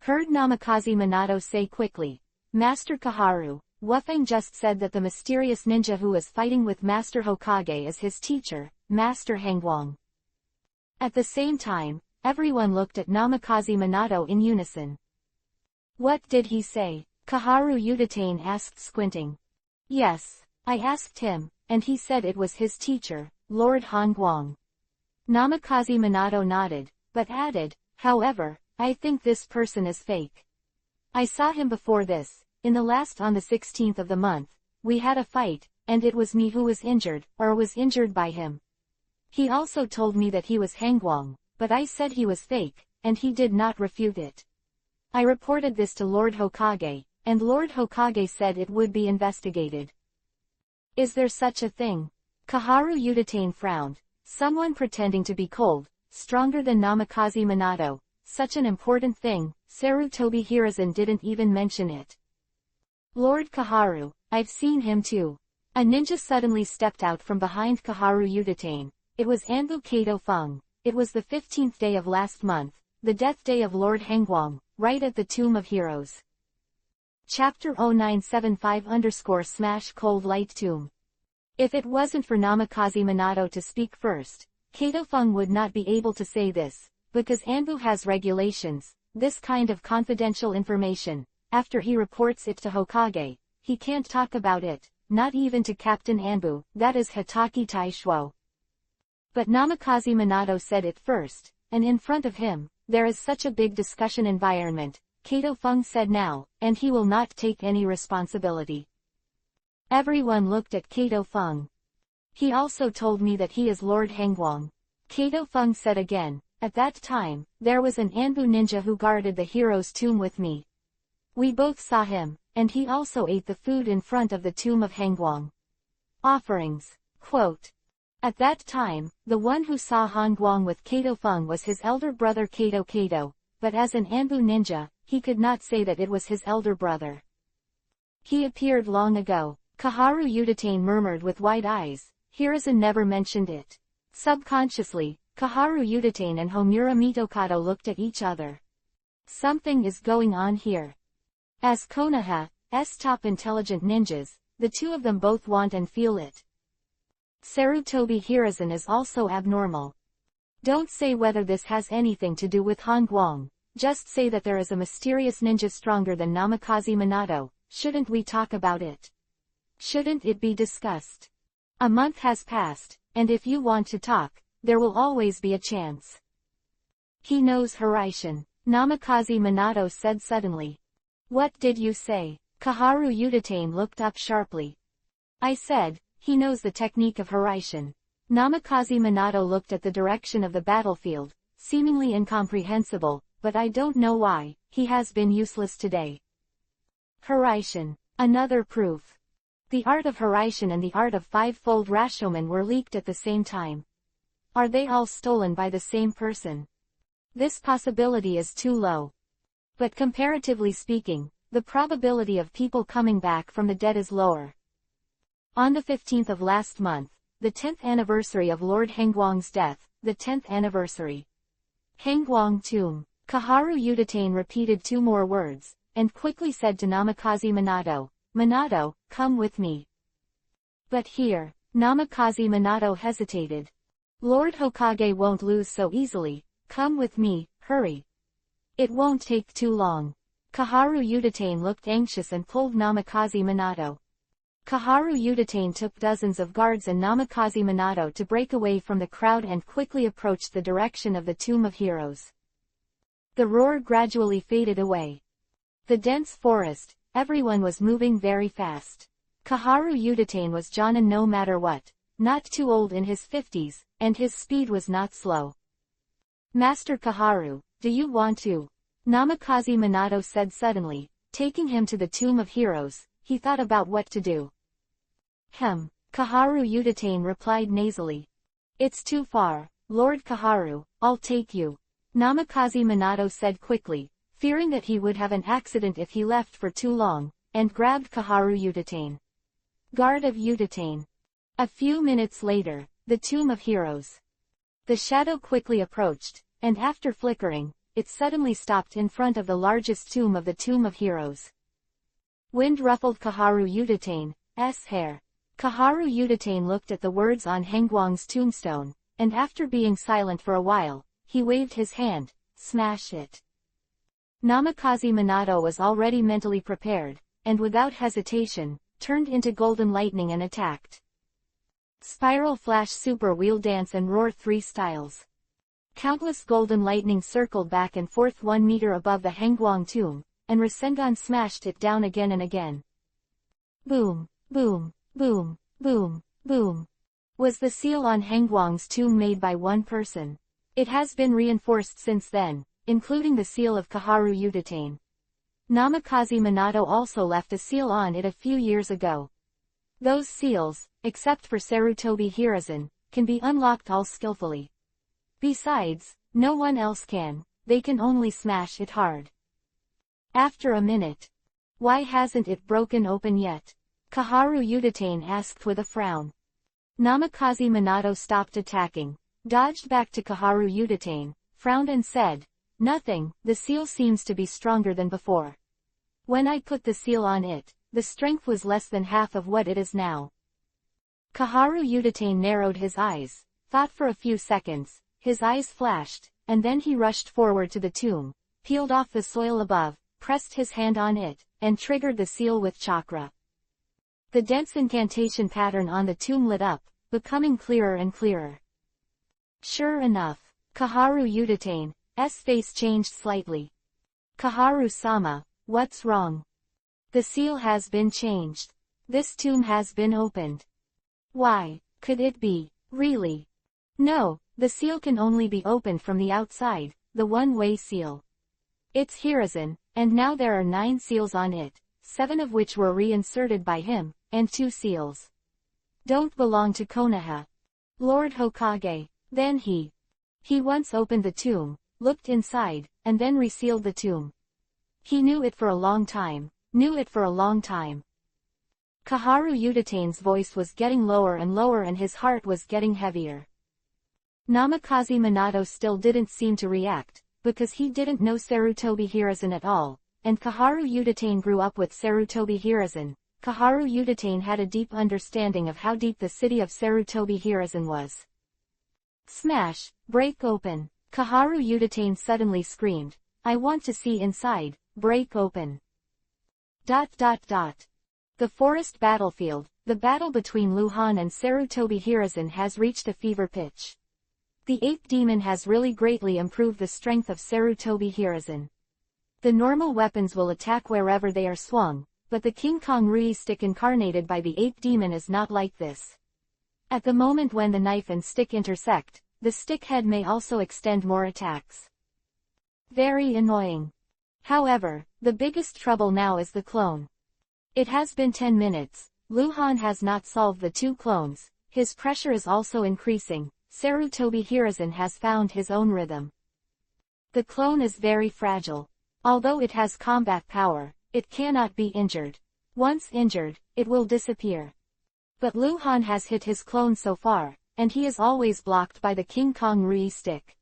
Heard Namikaze Minato say quickly, Master Kaharu, Wufeng just said that the mysterious ninja who is fighting with Master Hokage is his teacher, Master Hangguang. At the same time, everyone looked at Namikaze Minato in unison. What did he say? Kaharu Udatane asked, squinting. Yes, I asked him, and he said it was his teacher, Lord Hangguang. Namikaze Minato nodded, but added, however, I think this person is fake. I saw him before this, on the 16th of the month, we had a fight, and it was me who was injured, or was injured by him. He also told me that he was Hangguang, but I said he was fake, and he did not refute it. I reported this to Lord Hokage, and Lord Hokage said it would be investigated. Is there such a thing? Kaharu Udatane frowned. Someone pretending to be cold, stronger than Namikaze Minato, such an important thing, Sarutobi Hiruzen didn't even mention it. Lord Kaharu, I've seen him too. A ninja suddenly stepped out from behind Kaharu Udatane. It was Anbu Kato Feng. It was the 15th day of last month, the death day of Lord Hangguang, right at the Tomb of Heroes. Chapter 0975 / Cold Light Tomb. If it wasn't for Namikaze Minato to speak first, Kato Feng would not be able to say this, because Anbu has regulations, this kind of confidential information, after he reports it to Hokage, he can't talk about it, not even to Captain Anbu, that is Hitaki Taishuo. But Namikaze Minato said it first, and in front of him, there is such a big discussion environment, Kato Feng said now, and he will not take any responsibility. Everyone looked at Kato Feng. He also told me that he is Lord Hangguang. Kato Feng said again, at that time, there was an Anbu ninja who guarded the hero's tomb with me. We both saw him, and he also ate the food in front of the tomb of Hangguang. Offerings. Quote. At that time, the one who saw Hangguang with Kato Feng was his elder brother Kato, but as an Anbu ninja, he could not say that it was his elder brother. He appeared long ago. Kaharu Udatane murmured with wide eyes. Hiruzen never mentioned it. Subconsciously, Kaharu Udatane and Homura Mitokado looked at each other. Something is going on here. As Konoha's top intelligent ninjas, the two of them both want and feel it. Sarutobi Hiruzen is also abnormal. Don't say whether this has anything to do with Hangguang, just say that there is a mysterious ninja stronger than Namikaze Minato. Shouldn't we talk about it? Shouldn't it be discussed? A month has passed, and if you want to talk, there will always be a chance. He knows Hiraishin, Namikaze Minato said suddenly. What did you say? Kaharu Udatane looked up sharply. I said, he knows the technique of Hiraishin. Namikaze Minato looked at the direction of the battlefield, seemingly incomprehensible, but I don't know why, he has been useless today. Hiraishin. Another proof. The art of Hiraishin and the art of five-fold Rashomon were leaked at the same time. Are they all stolen by the same person? This possibility is too low. But comparatively speaking, the probability of people coming back from the dead is lower. On the 15th of last month, the 10th anniversary of Lord Hangguang's death, the 10th anniversary. Hangguang Tomb. Kaharu Udatane repeated two more words, and quickly said to Namikaze Minato, Minato, come with me. But here, Namikaze Minato hesitated. Lord Hokage won't lose so easily, come with me, hurry. It won't take too long. Kaharu Udatane looked anxious and pulled Namikaze Minato. Kaharu Udatane took dozens of guards and Namikaze Minato to break away from the crowd and quickly approached the direction of the Tomb of Heroes. The roar gradually faded away. The dense forest, everyone was moving very fast. Kaharu Udatane was Jonin no matter what, not too old in his 50s, and his speed was not slow. Master Kaharu, do you want to? Namikaze Minato said suddenly, taking him to the Tomb of Heroes. He thought about what to do. Kaharu Udatane replied nasally. It's too far, Lord Kaharu, I'll take you. Namikaze Minato said quickly, fearing that he would have an accident if he left for too long, and grabbed Kaharu Udatane. Guard of Udatane. A few minutes later, the Tomb of Heroes. The shadow quickly approached, and after flickering, it suddenly stopped in front of the largest tomb of the Tomb of Heroes. Wind ruffled Kaharu Yutane's hair. Kaharu Yutane looked at the words on Hangguang's tombstone, and after being silent for a while, he waved his hand. Smash it. Namikaze Minato was already mentally prepared, and without hesitation, turned into golden lightning and attacked. Spiral Flash Super Wheel Dance and Roar 3 styles. Countless golden lightning circled back and forth 1 meter above the Hangguang tomb, and Rasengan smashed it down again and again. Boom, boom, boom, boom, boom. Was the seal on Hangguang's tomb made by one person? It has been reinforced since then, including the seal of Kaharu Yutane. Namikaze Minato also left a seal on it a few years ago. Those seals, except for Sarutobi Hiruzen, can be unlocked all skillfully. Besides, no one else can, they can only smash it hard. After a minute. Why hasn't it broken open yet? Kaharu Yutane asked with a frown. Namikaze Minato stopped attacking, dodged back to Kaharu Yutane, frowned and said, "Nothing, the seal seems to be stronger than before. When I put the seal on it, the strength was less than half of what it is now." Kaharu Yutane narrowed his eyes, thought for a few seconds, his eyes flashed, and then he rushed forward to the tomb, peeled off the soil above, pressed his hand on it, and triggered the seal with chakra. The dense incantation pattern on the tomb lit up, becoming clearer and clearer. Sure enough, Kaharu Yutane's face changed slightly. "Kaharu-sama, what's wrong?" "The seal has been changed. This tomb has been opened." "Why, could it be, really?" "No, the seal can only be opened from the outside, the one-way seal. It's Hiruzen, and now there are 9 seals on it, 7 of which were reinserted by him, and 2 seals don't belong to Konoha. Lord Hokage, then he once opened the tomb, looked inside, and then resealed the tomb. He knew it for a long time, Kaharu Yutane's voice was getting lower and lower and his heart was getting heavier. Namikaze Minato still didn't seem to react, because he didn't know Sarutobi Hiruzen at all, and Kaharu Yutane grew up with Sarutobi Hiruzen. Kaharu Yutane had a deep understanding of how deep the city of Sarutobi Hiruzen was. "Smash, break open," Kaharu Yutane suddenly screamed. "I want to see inside, break open." ... The forest battlefield, the battle between Luhan and Sarutobi Hiruzen has reached a fever pitch. The ape demon has really greatly improved the strength of Sarutobi Hiruzen. The normal weapons will attack wherever they are swung, but the King Kong Rui stick incarnated by the ape demon is not like this. At the moment when the knife and stick intersect, the stick head may also extend more attacks. Very annoying. However, the biggest trouble now is the clone. It has been 10 minutes, Luhan has not solved the 2 clones, his pressure is also increasing, Sarutobi Hiruzen has found his own rhythm. The clone is very fragile. Although it has combat power, it cannot be injured. Once injured, it will disappear. But Luhan has hit his clone so far, and he is always blocked by the King Kong Rui stick.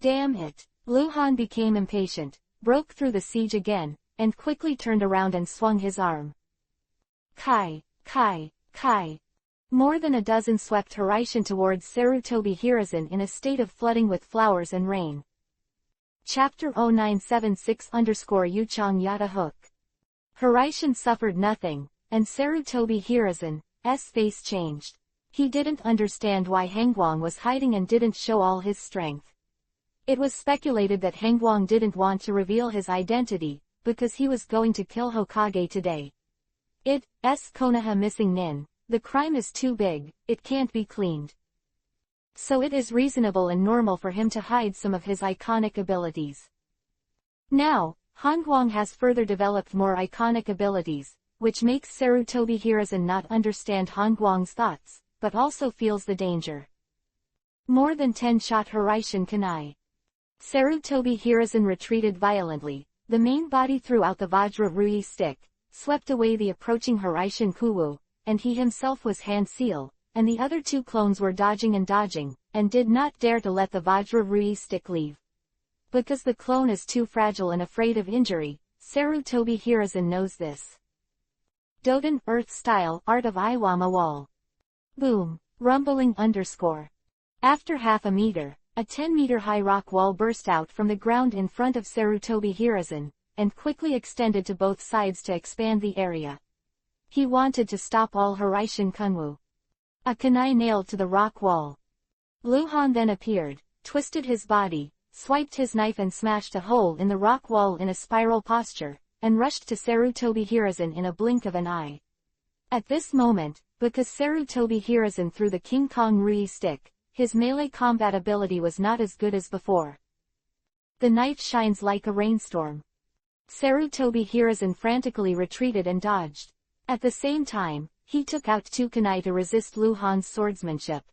Damn it! Luhan became impatient, broke through the siege again, and quickly turned around and swung his arm. Kai, Kai, Kai. More than a dozen swept Hiraishin towards Sarutobi Hiruzen in a state of flooding with flowers and rain. Chapter 0976_Yuchang Yata Hook. Hiraishin suffered nothing, and Sarutobi Hiruzen's face changed. He didn't understand why Hangguang was hiding and didn't show all his strength. It was speculated that Hangguang didn't want to reveal his identity, because he was going to kill Hokage today. It's Konoha missing Nin. The crime is too big, it can't be cleaned. So it is reasonable and normal for him to hide some of his iconic abilities. Now, Hangguang has further developed more iconic abilities, which makes Sarutobi Hiruzen not understand Hangguang's thoughts, but also feels the danger. More than 10 shot Hiraishin kunai. Sarutobi Hiruzen retreated violently, the main body threw out the Vajra Rui stick, swept away the approaching Hiraishin Kuwu, and he himself was hand seal, and the other 2 clones were dodging, and did not dare to let the Vajra Rui stick leave. Because the clone is too fragile and afraid of injury, Sarutobi Hiruzen knows this. Doden Earth Style Art of Iwama Wall. Boom. Rumbling _. After half a meter, a 10-meter high rock wall burst out from the ground in front of Sarutobi Hiruzen, and quickly extended to both sides to expand the area. He wanted to stop all Hiraishin Kunwu. A kunai nailed to the rock wall. Luhan then appeared, twisted his body, swiped his knife and smashed a hole in the rock wall in a spiral posture, and rushed to Sarutobi Hiruzen in a blink of an eye. At this moment, because Sarutobi Hiruzen threw the King Kong Rui stick, his melee combat ability was not as good as before. The knife shines like a rainstorm. Sarutobi Hiruzen frantically retreated and dodged. At the same time, he took out two kunai to resist Luhan's swordsmanship.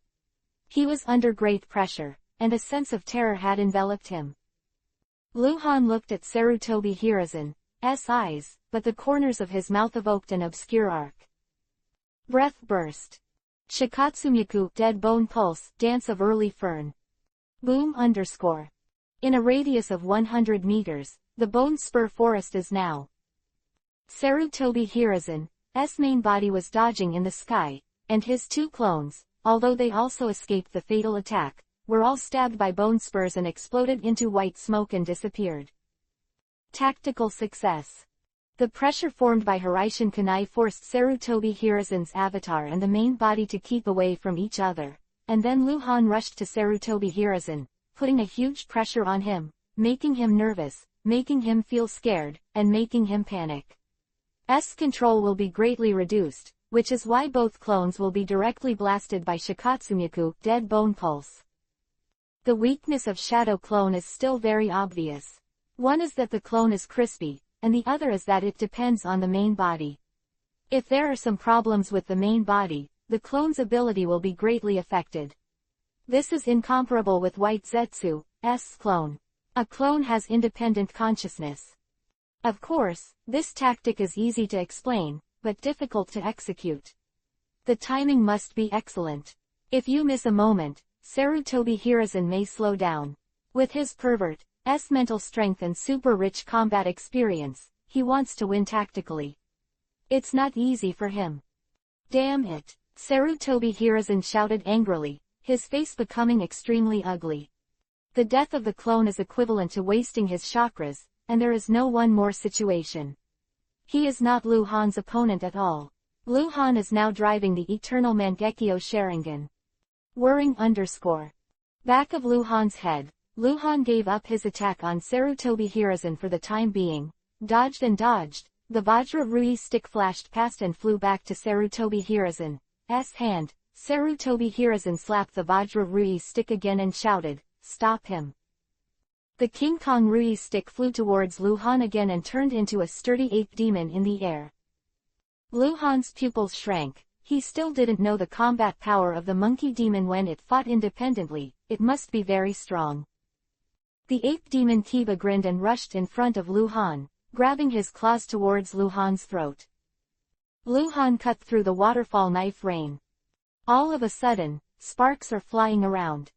He was under great pressure, and a sense of terror had enveloped him. Luhan looked at Sarutobi Hiruzen's eyes, but the corners of his mouth evoked an obscure arc. Breath burst. Shikatsumyaku Dead Bone Pulse Dance of Early Fern. Boom _. In a radius of 100 meters, the Bone Spur Forest is now. Sarutobi Hiruzen's main body was dodging in the sky, and his two clones, although they also escaped the fatal attack, were all stabbed by bone spurs and exploded into white smoke and disappeared. Tactical success. The pressure formed by Hiraishin kunai forced Sarutobi Hiruzen's avatar and the main body to keep away from each other, and then Luhan rushed to Sarutobi Hiruzen, putting a huge pressure on him, making him nervous, making him feel scared, and making him panic. Control will be greatly reduced, which is why both clones will be directly blasted by Shikatsumyaku Dead Bone Pulse. The weakness of Shadow Clone is still very obvious. One is that the clone is crispy, and the other is that it depends on the main body. If there are some problems with the main body, the clone's ability will be greatly affected. This is incomparable with White Zetsu's clone. A clone has independent consciousness. Of course, this tactic is easy to explain, but difficult to execute. The timing must be excellent. If you miss a moment, Sarutobi Hiruzen may slow down. With his pervert's mental strength and super-rich combat experience, he wants to win tactically. It's not easy for him. Damn it! Sarutobi Hiruzen shouted angrily, his face becoming extremely ugly. The death of the clone is equivalent to wasting his chakras, and there is no one more situation. He is not Luhan's opponent at all. Luhan is now driving the eternal Mangekyo Sharingan. Whirring _. Back of Luhan's head, Luhan gave up his attack on Sarutobi Hiruzen for the time being, dodged and dodged, the Vajra Rui stick flashed past and flew back to Sarutobi Hiruzen's hand. Sarutobi Hiruzen slapped the Vajra Rui stick again and shouted, "Stop him." The King Kong Rui stick flew towards Luhan again and turned into a sturdy ape demon in the air. Luhan's pupils shrank. He still didn't know the combat power of the monkey demon when it fought independently. It must be very strong. The ape demon Kiba grinned and rushed in front of Luhan, grabbing his claws towards Luhan's throat. Luhan cut through the waterfall knife rain. All of a sudden, sparks are flying around.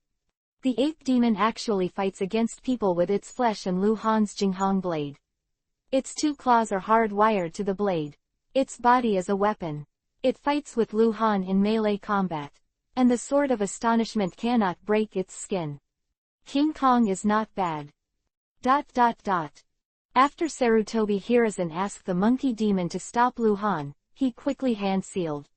The ape demon actually fights against people with its flesh and Luhan's Jinghong blade. Its two claws are hard-wired to the blade. Its body is a weapon. It fights with Luhan in melee combat. And the sword of astonishment cannot break its skin. King Kong is not bad. After Sarutobi Hiruzen asked the monkey demon to stop Luhan, he quickly hand-sealed.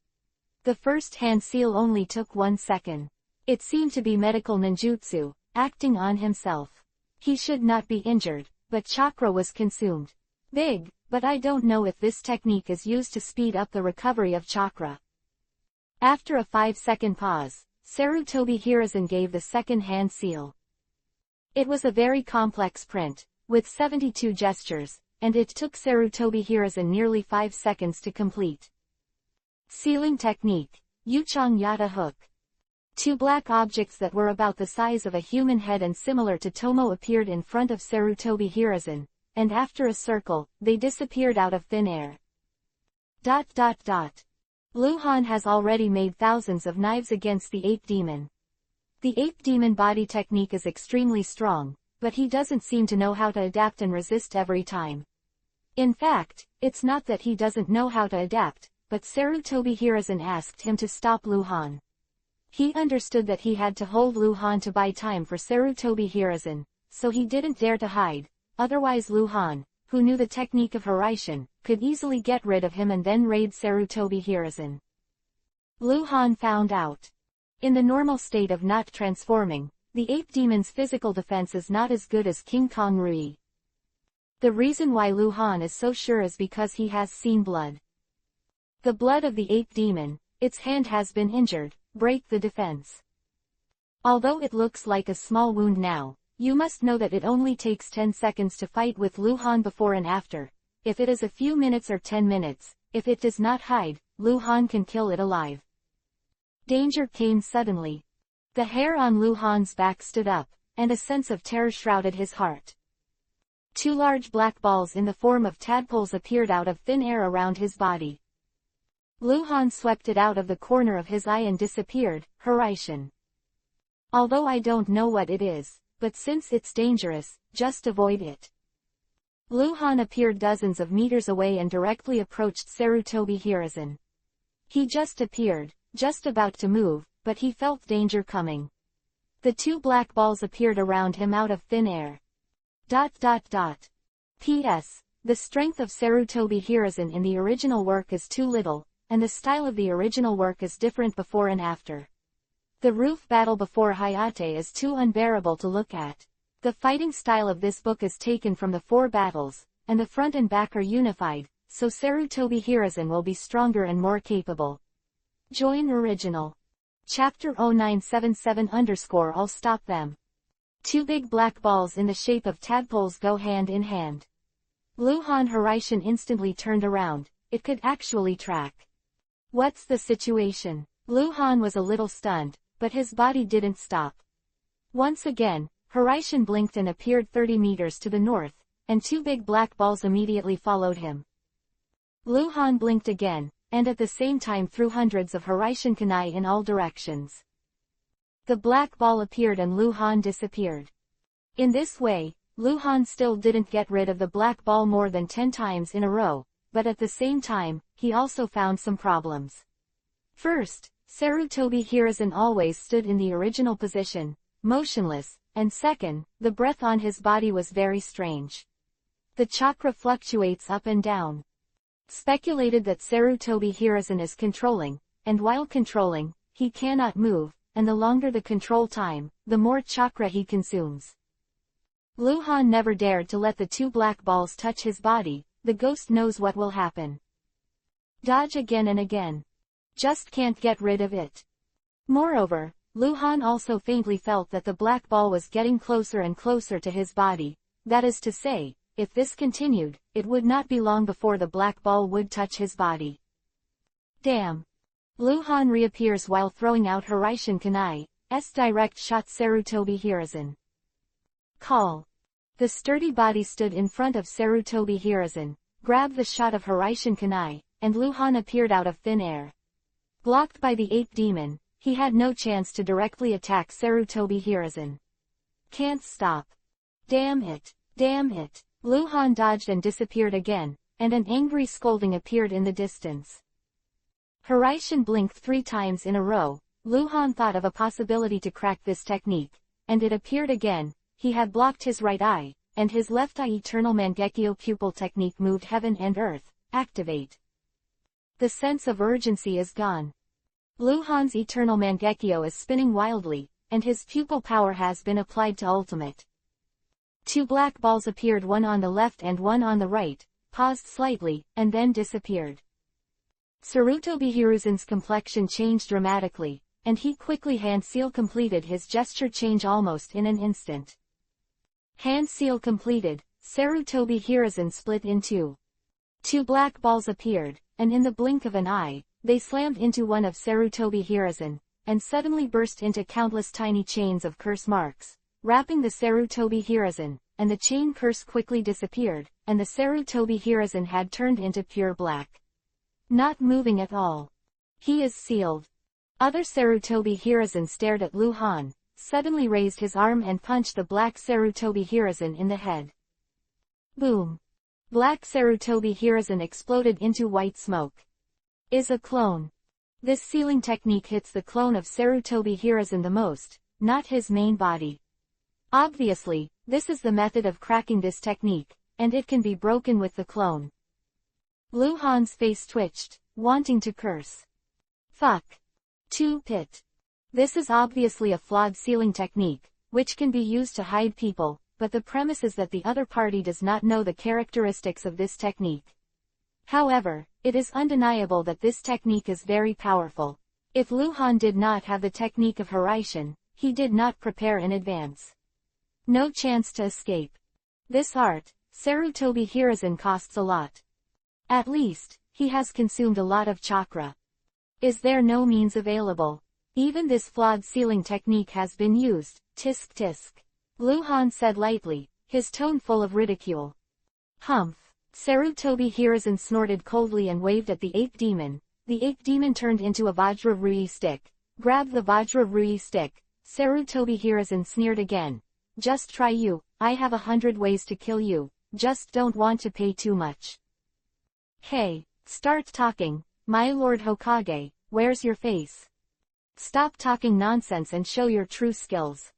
The first hand-seal only took 1 second. It seemed to be medical ninjutsu, acting on himself. He should not be injured, but chakra was consumed. Big, but I don't know if this technique is used to speed up the recovery of chakra. After a 5-second pause, Sarutobi Hiruzen gave the second hand seal. It was a very complex print, with 72 gestures, and it took Sarutobi Hiruzen nearly 5 seconds to complete. Sealing technique, Yuchong Yata hook. 2 black objects that were about the size of a human head and similar to Tomo appeared in front of Sarutobi Hiruzen, and after a circle, they disappeared out of thin air. Luhan has already made thousands of knives against the ape demon. The ape demon body technique is extremely strong, but he doesn't seem to know how to adapt and resist every time. In fact, it's not that he doesn't know how to adapt, but Sarutobi Hiruzen asked him to stop Luhan. He understood that he had to hold Luhan to buy time for Sarutobi Hiruzen, so he didn't dare to hide, otherwise Luhan, who knew the technique of Hiraishin, could easily get rid of him and then raid Sarutobi Hiruzen. Luhan found out. In the normal state of not transforming, the ape demon's physical defense is not as good as King Kong Rui. The reason why Luhan is so sure is because he has seen blood. The blood of the ape demon, its hand has been injured, break the defense. Although it looks like a small wound now, you must know that it only takes 10 seconds to fight with Luhan before and after. If it is a few minutes or 10 minutes, if it does not hide, Luhan can kill it alive. Danger came suddenly. The hair on Luhan's back stood up, and a sense of terror shrouded his heart. 2 large black balls in the form of tadpoles appeared out of thin air around his body. Luhan swept it out of the corner of his eye and disappeared, Hiraishin. Although I don't know what it is, but since it's dangerous, just avoid it. Luhan appeared dozens of meters away and directly approached Sarutobi Hiruzen. He just appeared, just about to move, but he felt danger coming. The 2 black balls appeared around him out of thin air. P.S. The strength of Sarutobi Hiruzen in the original work is too little, and the style of the original work is different before and after. The roof battle before Hayate is too unbearable to look at. The fighting style of this book is taken from the 4 battles, and the front and back are unified, so Sarutobi Hiruzen will be stronger and more capable. Join original. Chapter 0977 I'll stop them. 2 big black balls in the shape of tadpoles go hand in hand. Luhan Hiraishin instantly turned around, it could actually track. What's the situation? Luhan was a little stunned, but his body didn't stop. Once again, Hiraishin blinked and appeared 30 meters to the north, and 2 big black balls immediately followed him. Luhan blinked again, and at the same time threw hundreds of Hiraishin kunai in all directions. The black ball appeared and Luhan disappeared. In this way, Luhan still didn't get rid of the black ball more than 10 times in a row, but at the same time, he also found some problems. First, Sarutobi Hiruzen always stood in the original position, motionless, and second, the breath on his body was very strange. The chakra fluctuates up and down. Speculated that Sarutobi Hiruzen is controlling, and while controlling, he cannot move, and the longer the control time, the more chakra he consumes. Luhan never dared to let the 2 black balls touch his body, the ghost knows what will happen. Dodge again and again. Just can't get rid of it. Moreover, Luhan also faintly felt that the black ball was getting closer and closer to his body, that is to say, if this continued, it would not be long before the black ball would touch his body. Damn. Luhan reappears while throwing out Hiraishin kunai, direct shot Sarutobi Hiruzen. Call. The sturdy body stood in front of Sarutobi Hiruzen, grabbed the shot of Hiraishin kunai, and Luhan appeared out of thin air. Blocked by the ape demon, he had no chance to directly attack Sarutobi Hiruzen. Can't stop. Damn it. Damn it. Luhan dodged and disappeared again, and an angry scolding appeared in the distance. Hiraishin blinked 3 times in a row. Luhan thought of a possibility to crack this technique, and it appeared again. He had blocked his right eye, and his left eye eternal Mangekyo pupil technique moved heaven and earth, activate. The sense of urgency is gone. Luhan's eternal Mangekyo is spinning wildly, and his pupil power has been applied to ultimate. 2 black balls appeared, one on the left and one on the right, paused slightly, and then disappeared. Sarutobi Hiruzen's complexion changed dramatically, and he quickly hand seal completed his gesture change almost in an instant. Hand seal completed, Sarutobi Hiruzen split in 2. 2 black balls appeared, and in the blink of an eye, they slammed into one of Sarutobi Hiruzen, and suddenly burst into countless tiny chains of curse marks, wrapping the Sarutobi Hiruzen, and the chain curse quickly disappeared, and the Sarutobi Hiruzen had turned into pure black. Not moving at all. He is sealed. Other Sarutobi Hiruzen stared at Luhan, suddenly raised his arm and punched the black Sarutobi Hiruzen in the head. Boom. Black Sarutobi Hiruzen exploded into white smoke. Is a clone. This sealing technique hits the clone of Sarutobi Hiruzen the most, not his main body. Obviously, this is the method of cracking this technique, and it can be broken with the clone. Luhan's face twitched, wanting to curse. Fuck. 2 Pit. This is obviously a flawed sealing technique, which can be used to hide people, but the premise is that the other party does not know the characteristics of this technique. However, it is undeniable that this technique is very powerful. If Luhan did not have the technique of Hiraishin, he did not prepare in advance. No chance to escape. This art, Sarutobi Hiruzen, costs a lot. At least, he has consumed a lot of chakra. Is there no means available? Even this flawed sealing technique has been used, tisk tisk. Luhan said lightly, his tone full of ridicule. Humph. Sarutobi Hiruzen snorted coldly and waved at the ape demon. The ape demon turned into a Vajra Rui stick. Grabbed the Vajra Rui stick. Sarutobi Hiruzen sneered again. Just try you, I have 100 ways to kill you, just don't want to pay too much. Hey, start talking, my lord Hokage, where's your face? Stop talking nonsense and show your true skills.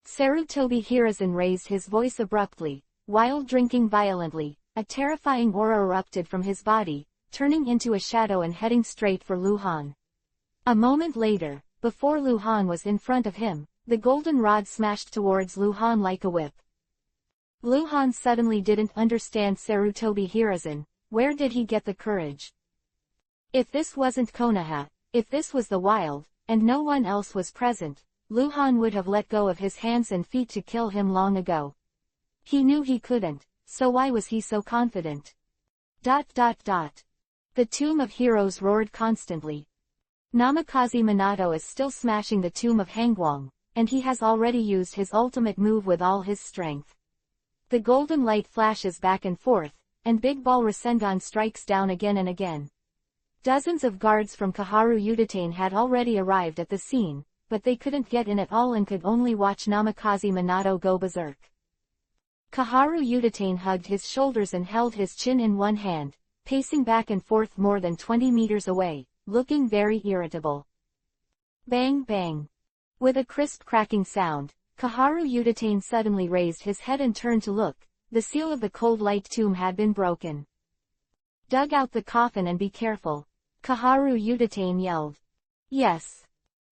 Sarutobi Hiruzen raised his voice abruptly, while drinking violently. A terrifying aura erupted from his body, turning into a shadow and heading straight for Luhan. A moment later, before Luhan was in front of him, the golden rod smashed towards Luhan like a whip. Luhan suddenly didn't understand Sarutobi Hiruzen. Where did he get the courage? If this wasn't Konoha, if this was the wild, and no one else was present, Luhan would have let go of his hands and feet to kill him long ago. He knew he couldn't. So why was he so confident? ... The Tomb of Heroes roared constantly. Namikaze Minato is still smashing the Tomb of Hangwang, and he has already used his ultimate move with all his strength. The golden light flashes back and forth, and Big Ball Rasengan strikes down again and again. Dozens of guards from Kaharu Udatain had already arrived at the scene, but they couldn't get in at all and could only watch Namikaze Minato go berserk. Kaharu Udatain hugged his shoulders and held his chin in one hand, pacing back and forth more than 20 meters away, looking very irritable. Bang bang. With a crisp cracking sound, Kaharu Udatain suddenly raised his head and turned to look. The seal of the cold light tomb had been broken. Dug out the coffin and be careful. Kaharu Udatain yelled. Yes.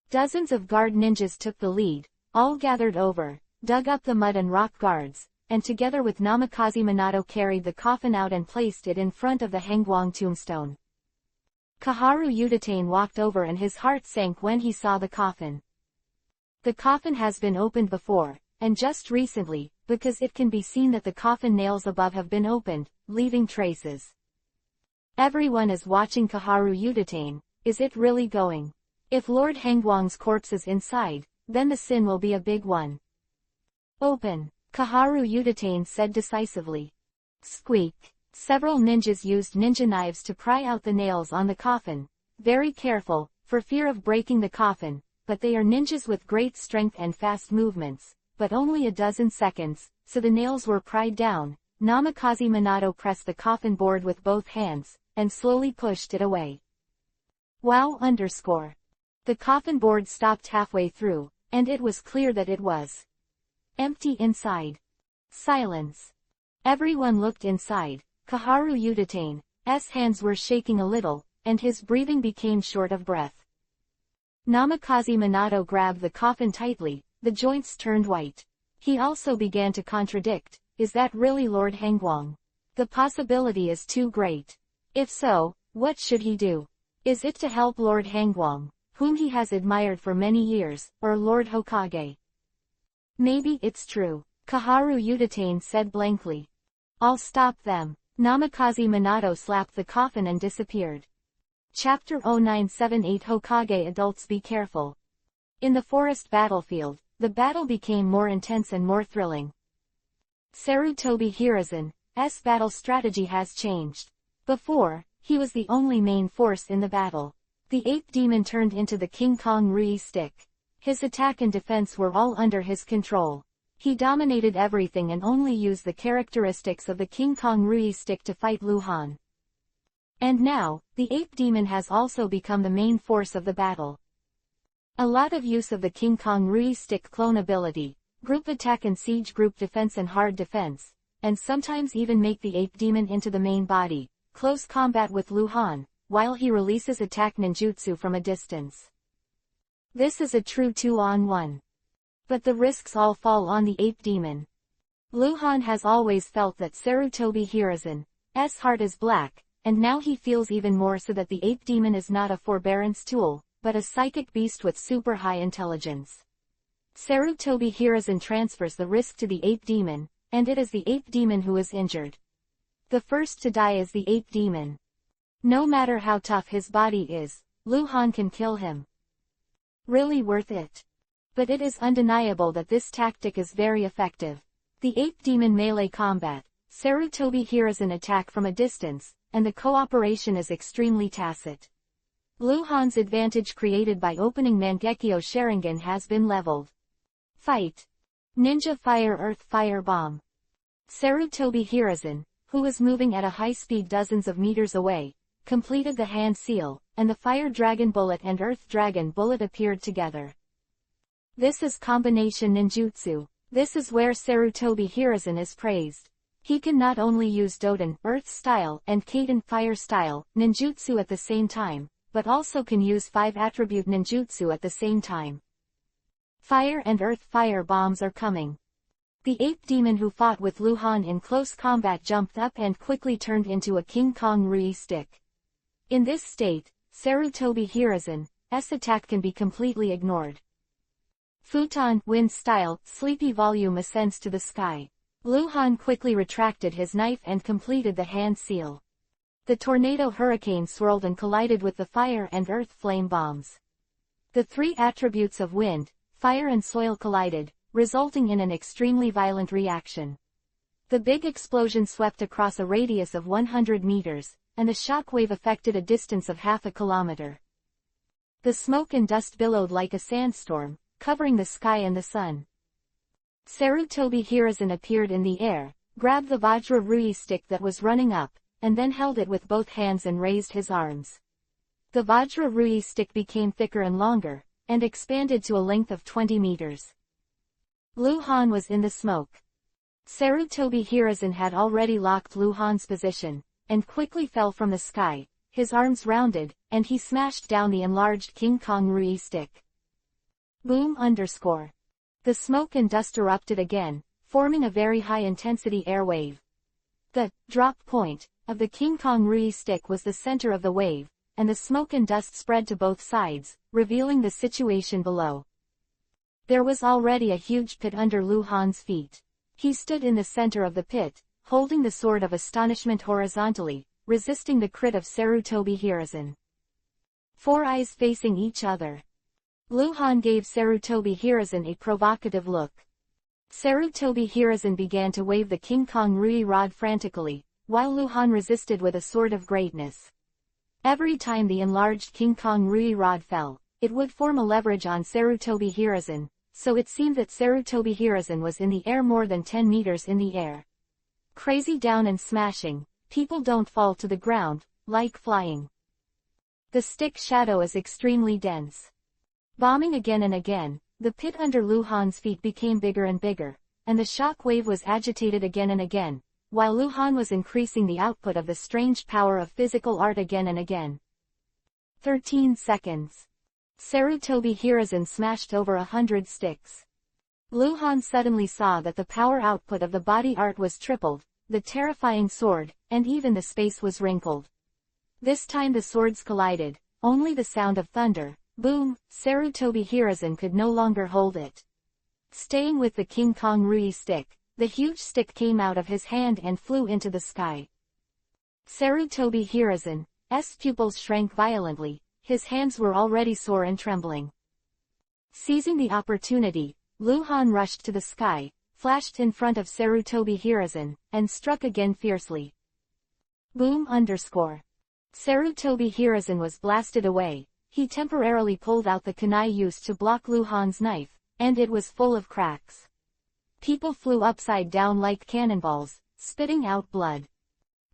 Dozens of guard ninjas took the lead, all gathered over, dug up the mud and rock guards, and together with Namikaze Minato carried the coffin out and placed it in front of the Hangwang tombstone. Kaharu Udatain walked over and his heart sank when he saw the coffin. The coffin has been opened before, and just recently, because it can be seen that the coffin nails above have been opened, leaving traces. Everyone is watching Kaharu Udatain. Is it really going? If Lord Hangwang's corpse is inside, then the sin will be a big one. Open. Kaharu Udatain said decisively. Squeak. Several ninjas used ninja knives to pry out the nails on the coffin. Very careful, for fear of breaking the coffin, but they are ninjas with great strength and fast movements, but only a dozen seconds, so the nails were pried down. Namikaze Minato pressed the coffin board with both hands, and slowly pushed it away. Wow! The coffin board stopped halfway through, and it was clear that it was empty inside. Silence. Everyone looked inside. Kaharu Udatain's hands were shaking a little, and his breathing became short of breath. Namikaze Minato grabbed the coffin tightly, the joints turned white. He also began to contradict. Is that really Lord Hangwang? The possibility is too great. If so, what should he do? Is it to help Lord Hangwang, whom he has admired for many years, or Lord Hokage? Maybe it's true, Kaharu Udatain said blankly. I'll stop them. Namikaze Minato slapped the coffin and disappeared. Chapter 0978 Hokage Adults Be Careful. In the forest battlefield, the battle became more intense and more thrilling. Sarutobi Hiruzen's battle strategy has changed. Before, he was the only main force in the battle. The ape demon turned into the King Kong Rui stick. His attack and defense were all under his control. He dominated everything and only used the characteristics of the King Kong Rui stick to fight Lu Han. And now, the ape demon has also become the main force of the battle. A lot of use of the King Kong Rui stick clone ability, group attack and siege, group defense and hard defense, and sometimes even make the ape demon into the main body, close combat with Lu Han, while he releases attack ninjutsu from a distance. This is a true 2-on-1. But the risks all fall on the ape demon. Lu Han has always felt that Sarutobi Hiruzen's heart is black, and now he feels even more so that the ape demon is not a forbearance tool, but a psychic beast with super high intelligence. Sarutobi Hiruzen transfers the risk to the ape demon, and it is the ape demon who is injured. The first to die is the ape demon. No matter how tough his body is, Lu Han can kill him. Really worth it. But it is undeniable that this tactic is very effective. The ape demon melee combat, Sarutobi Hiruzen attack from a distance, and the cooperation is extremely tacit. Lu Han's advantage created by opening Mangekyo Sharingan has been leveled. Fight. Ninja Fire Earth Fire Bomb. Sarutobi Hiruzen, who was moving at a high speed dozens of meters away, completed the hand seal, and the Fire Dragon Bullet and Earth Dragon Bullet appeared together. This is combination ninjutsu. This is where Sarutobi Hiruzen is praised. He can not only use Doden Earth style and Kaden Fire style ninjutsu at the same time, but also can use 5 attribute ninjutsu at the same time. Fire and Earth Fire bombs are coming. The ape demon who fought with Lu Han in close combat jumped up and quickly turned into a King Kong Rui stick. In this state, Sarutobi Hiruzen's attack can be completely ignored. Futon wind style sleepy volume ascends to the sky. Lu Han quickly retracted his knife and completed the hand seal. The tornado hurricane swirled and collided with the fire and earth flame bombs. The 3 attributes of wind, fire and soil collided, resulting in an extremely violent reaction. The big explosion swept across a radius of 100 meters, and the shock wave affected a distance of half a kilometer. The smoke and dust billowed like a sandstorm, covering the sky and the sun. Sarutobi Hiruzen appeared in the air, grabbed the Vajra Rui stick that was running up, and then held it with both hands and raised his arms. The Vajra Rui stick became thicker and longer, and expanded to a length of 20 meters. Lu Han was in the smoke. Sarutobi Hiruzen had already locked Lu Han's position, and quickly fell from the sky, his arms rounded, and he smashed down the enlarged King Kong Rui stick. Boom _ The smoke and dust erupted again, forming a very high-intensity air wave. The drop point of the King Kong Rui stick was the center of the wave, and the smoke and dust spread to both sides, revealing the situation below. There was already a huge pit under Lu Han's feet. He stood in the center of the pit, holding the Sword of Astonishment horizontally, resisting the crit of Sarutobi Hiruzen. 4 eyes facing each other. Lu Han gave Sarutobi Hiruzen a provocative look. Sarutobi Hiruzen began to wave the King Kong Rui rod frantically, while Lu Han resisted with a sword of greatness. Every time the enlarged King Kong Rui rod fell, it would form a leverage on Sarutobi Hiruzen, so it seemed that Sarutobi Hiruzen was in the air more than 10 meters in the air. Crazy down and smashing, people don't fall to the ground, like flying. The stick shadow is extremely dense. Bombing again and again, the pit under Lu Han's feet became bigger and bigger, and the shock wave was agitated again and again, while Lu Han was increasing the output of the strange power of physical art again and again. 13 seconds. Sarutobi Hiruzen smashed over 100 sticks. Lu Han suddenly saw that the power output of the body art was tripled, the terrifying sword, and even the space was wrinkled. This time the swords collided, only the sound of thunder. Boom, Sarutobi Hiruzen could no longer hold it. Staying with the King Kong Rui stick, the huge stick came out of his hand and flew into the sky. Sarutobi Hiruzen's pupils shrank violently, his hands were already sore and trembling. Seizing the opportunity, Lu Han rushed to the sky, flashed in front of Sarutobi Hiruzen, and struck again fiercely. Boom _ Sarutobi Hiruzen was blasted away. He temporarily pulled out the kunai used to block Lu Han's knife, and it was full of cracks. People flew upside down like cannonballs, spitting out blood.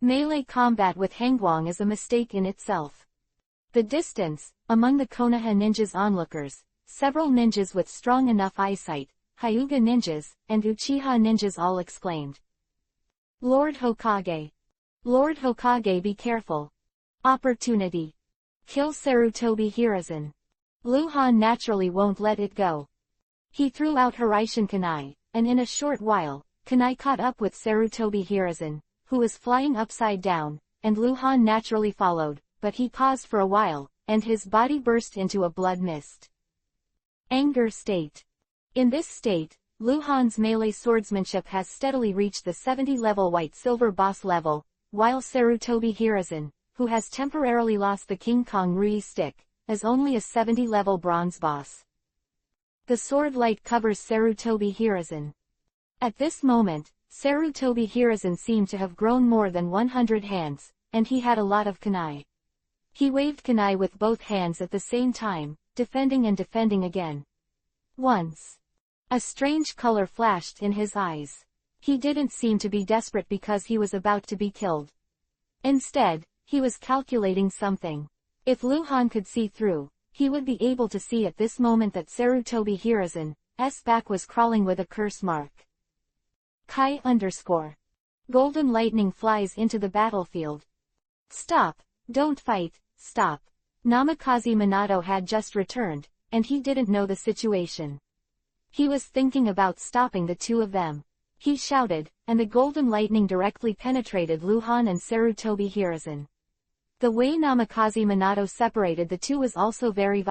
Melee combat with Hangwang is a mistake in itself. The distance, among the Konoha ninjas onlookers, several ninjas with strong enough eyesight, Hyuga ninjas, and Uchiha ninjas all exclaimed. Lord Hokage! Lord Hokage, be careful! Opportunity! Kill Sarutobi Hiruzen! Luhan naturally won't let it go. He threw out Hiraishin Kunai, and in a short while, Kunai caught up with Sarutobi Hiruzen, who was flying upside down, and Luhan naturally followed, but he paused for a while, and his body burst into a blood mist. Anger state. In this state, Luhan's melee swordsmanship has steadily reached the 70-level white-silver boss level, while Sarutobi Hiruzen, who has temporarily lost the King Kong Rui stick, is only a 70-level bronze boss. The sword light covers Sarutobi Hiruzen. At this moment, Sarutobi Hiruzen seemed to have grown more than 100 hands, and he had a lot of kunai. He waved kunai with both hands at the same time, defending and defending again. Once, a strange color flashed in his eyes. He didn't seem to be desperate because he was about to be killed. Instead, he was calculating something. If Luhan could see through, he would be able to see at this moment that Sarutobi Hiruzen's back was crawling with a curse mark. Kai _ Golden lightning flies into the battlefield. Stop! Don't fight, stop! Namikaze Minato had just returned, and he didn't know the situation. He was thinking about stopping the two of them. He shouted, and the golden lightning directly penetrated Luhan and Sarutobi Hiruzen. The way Namikaze Minato separated the two was also very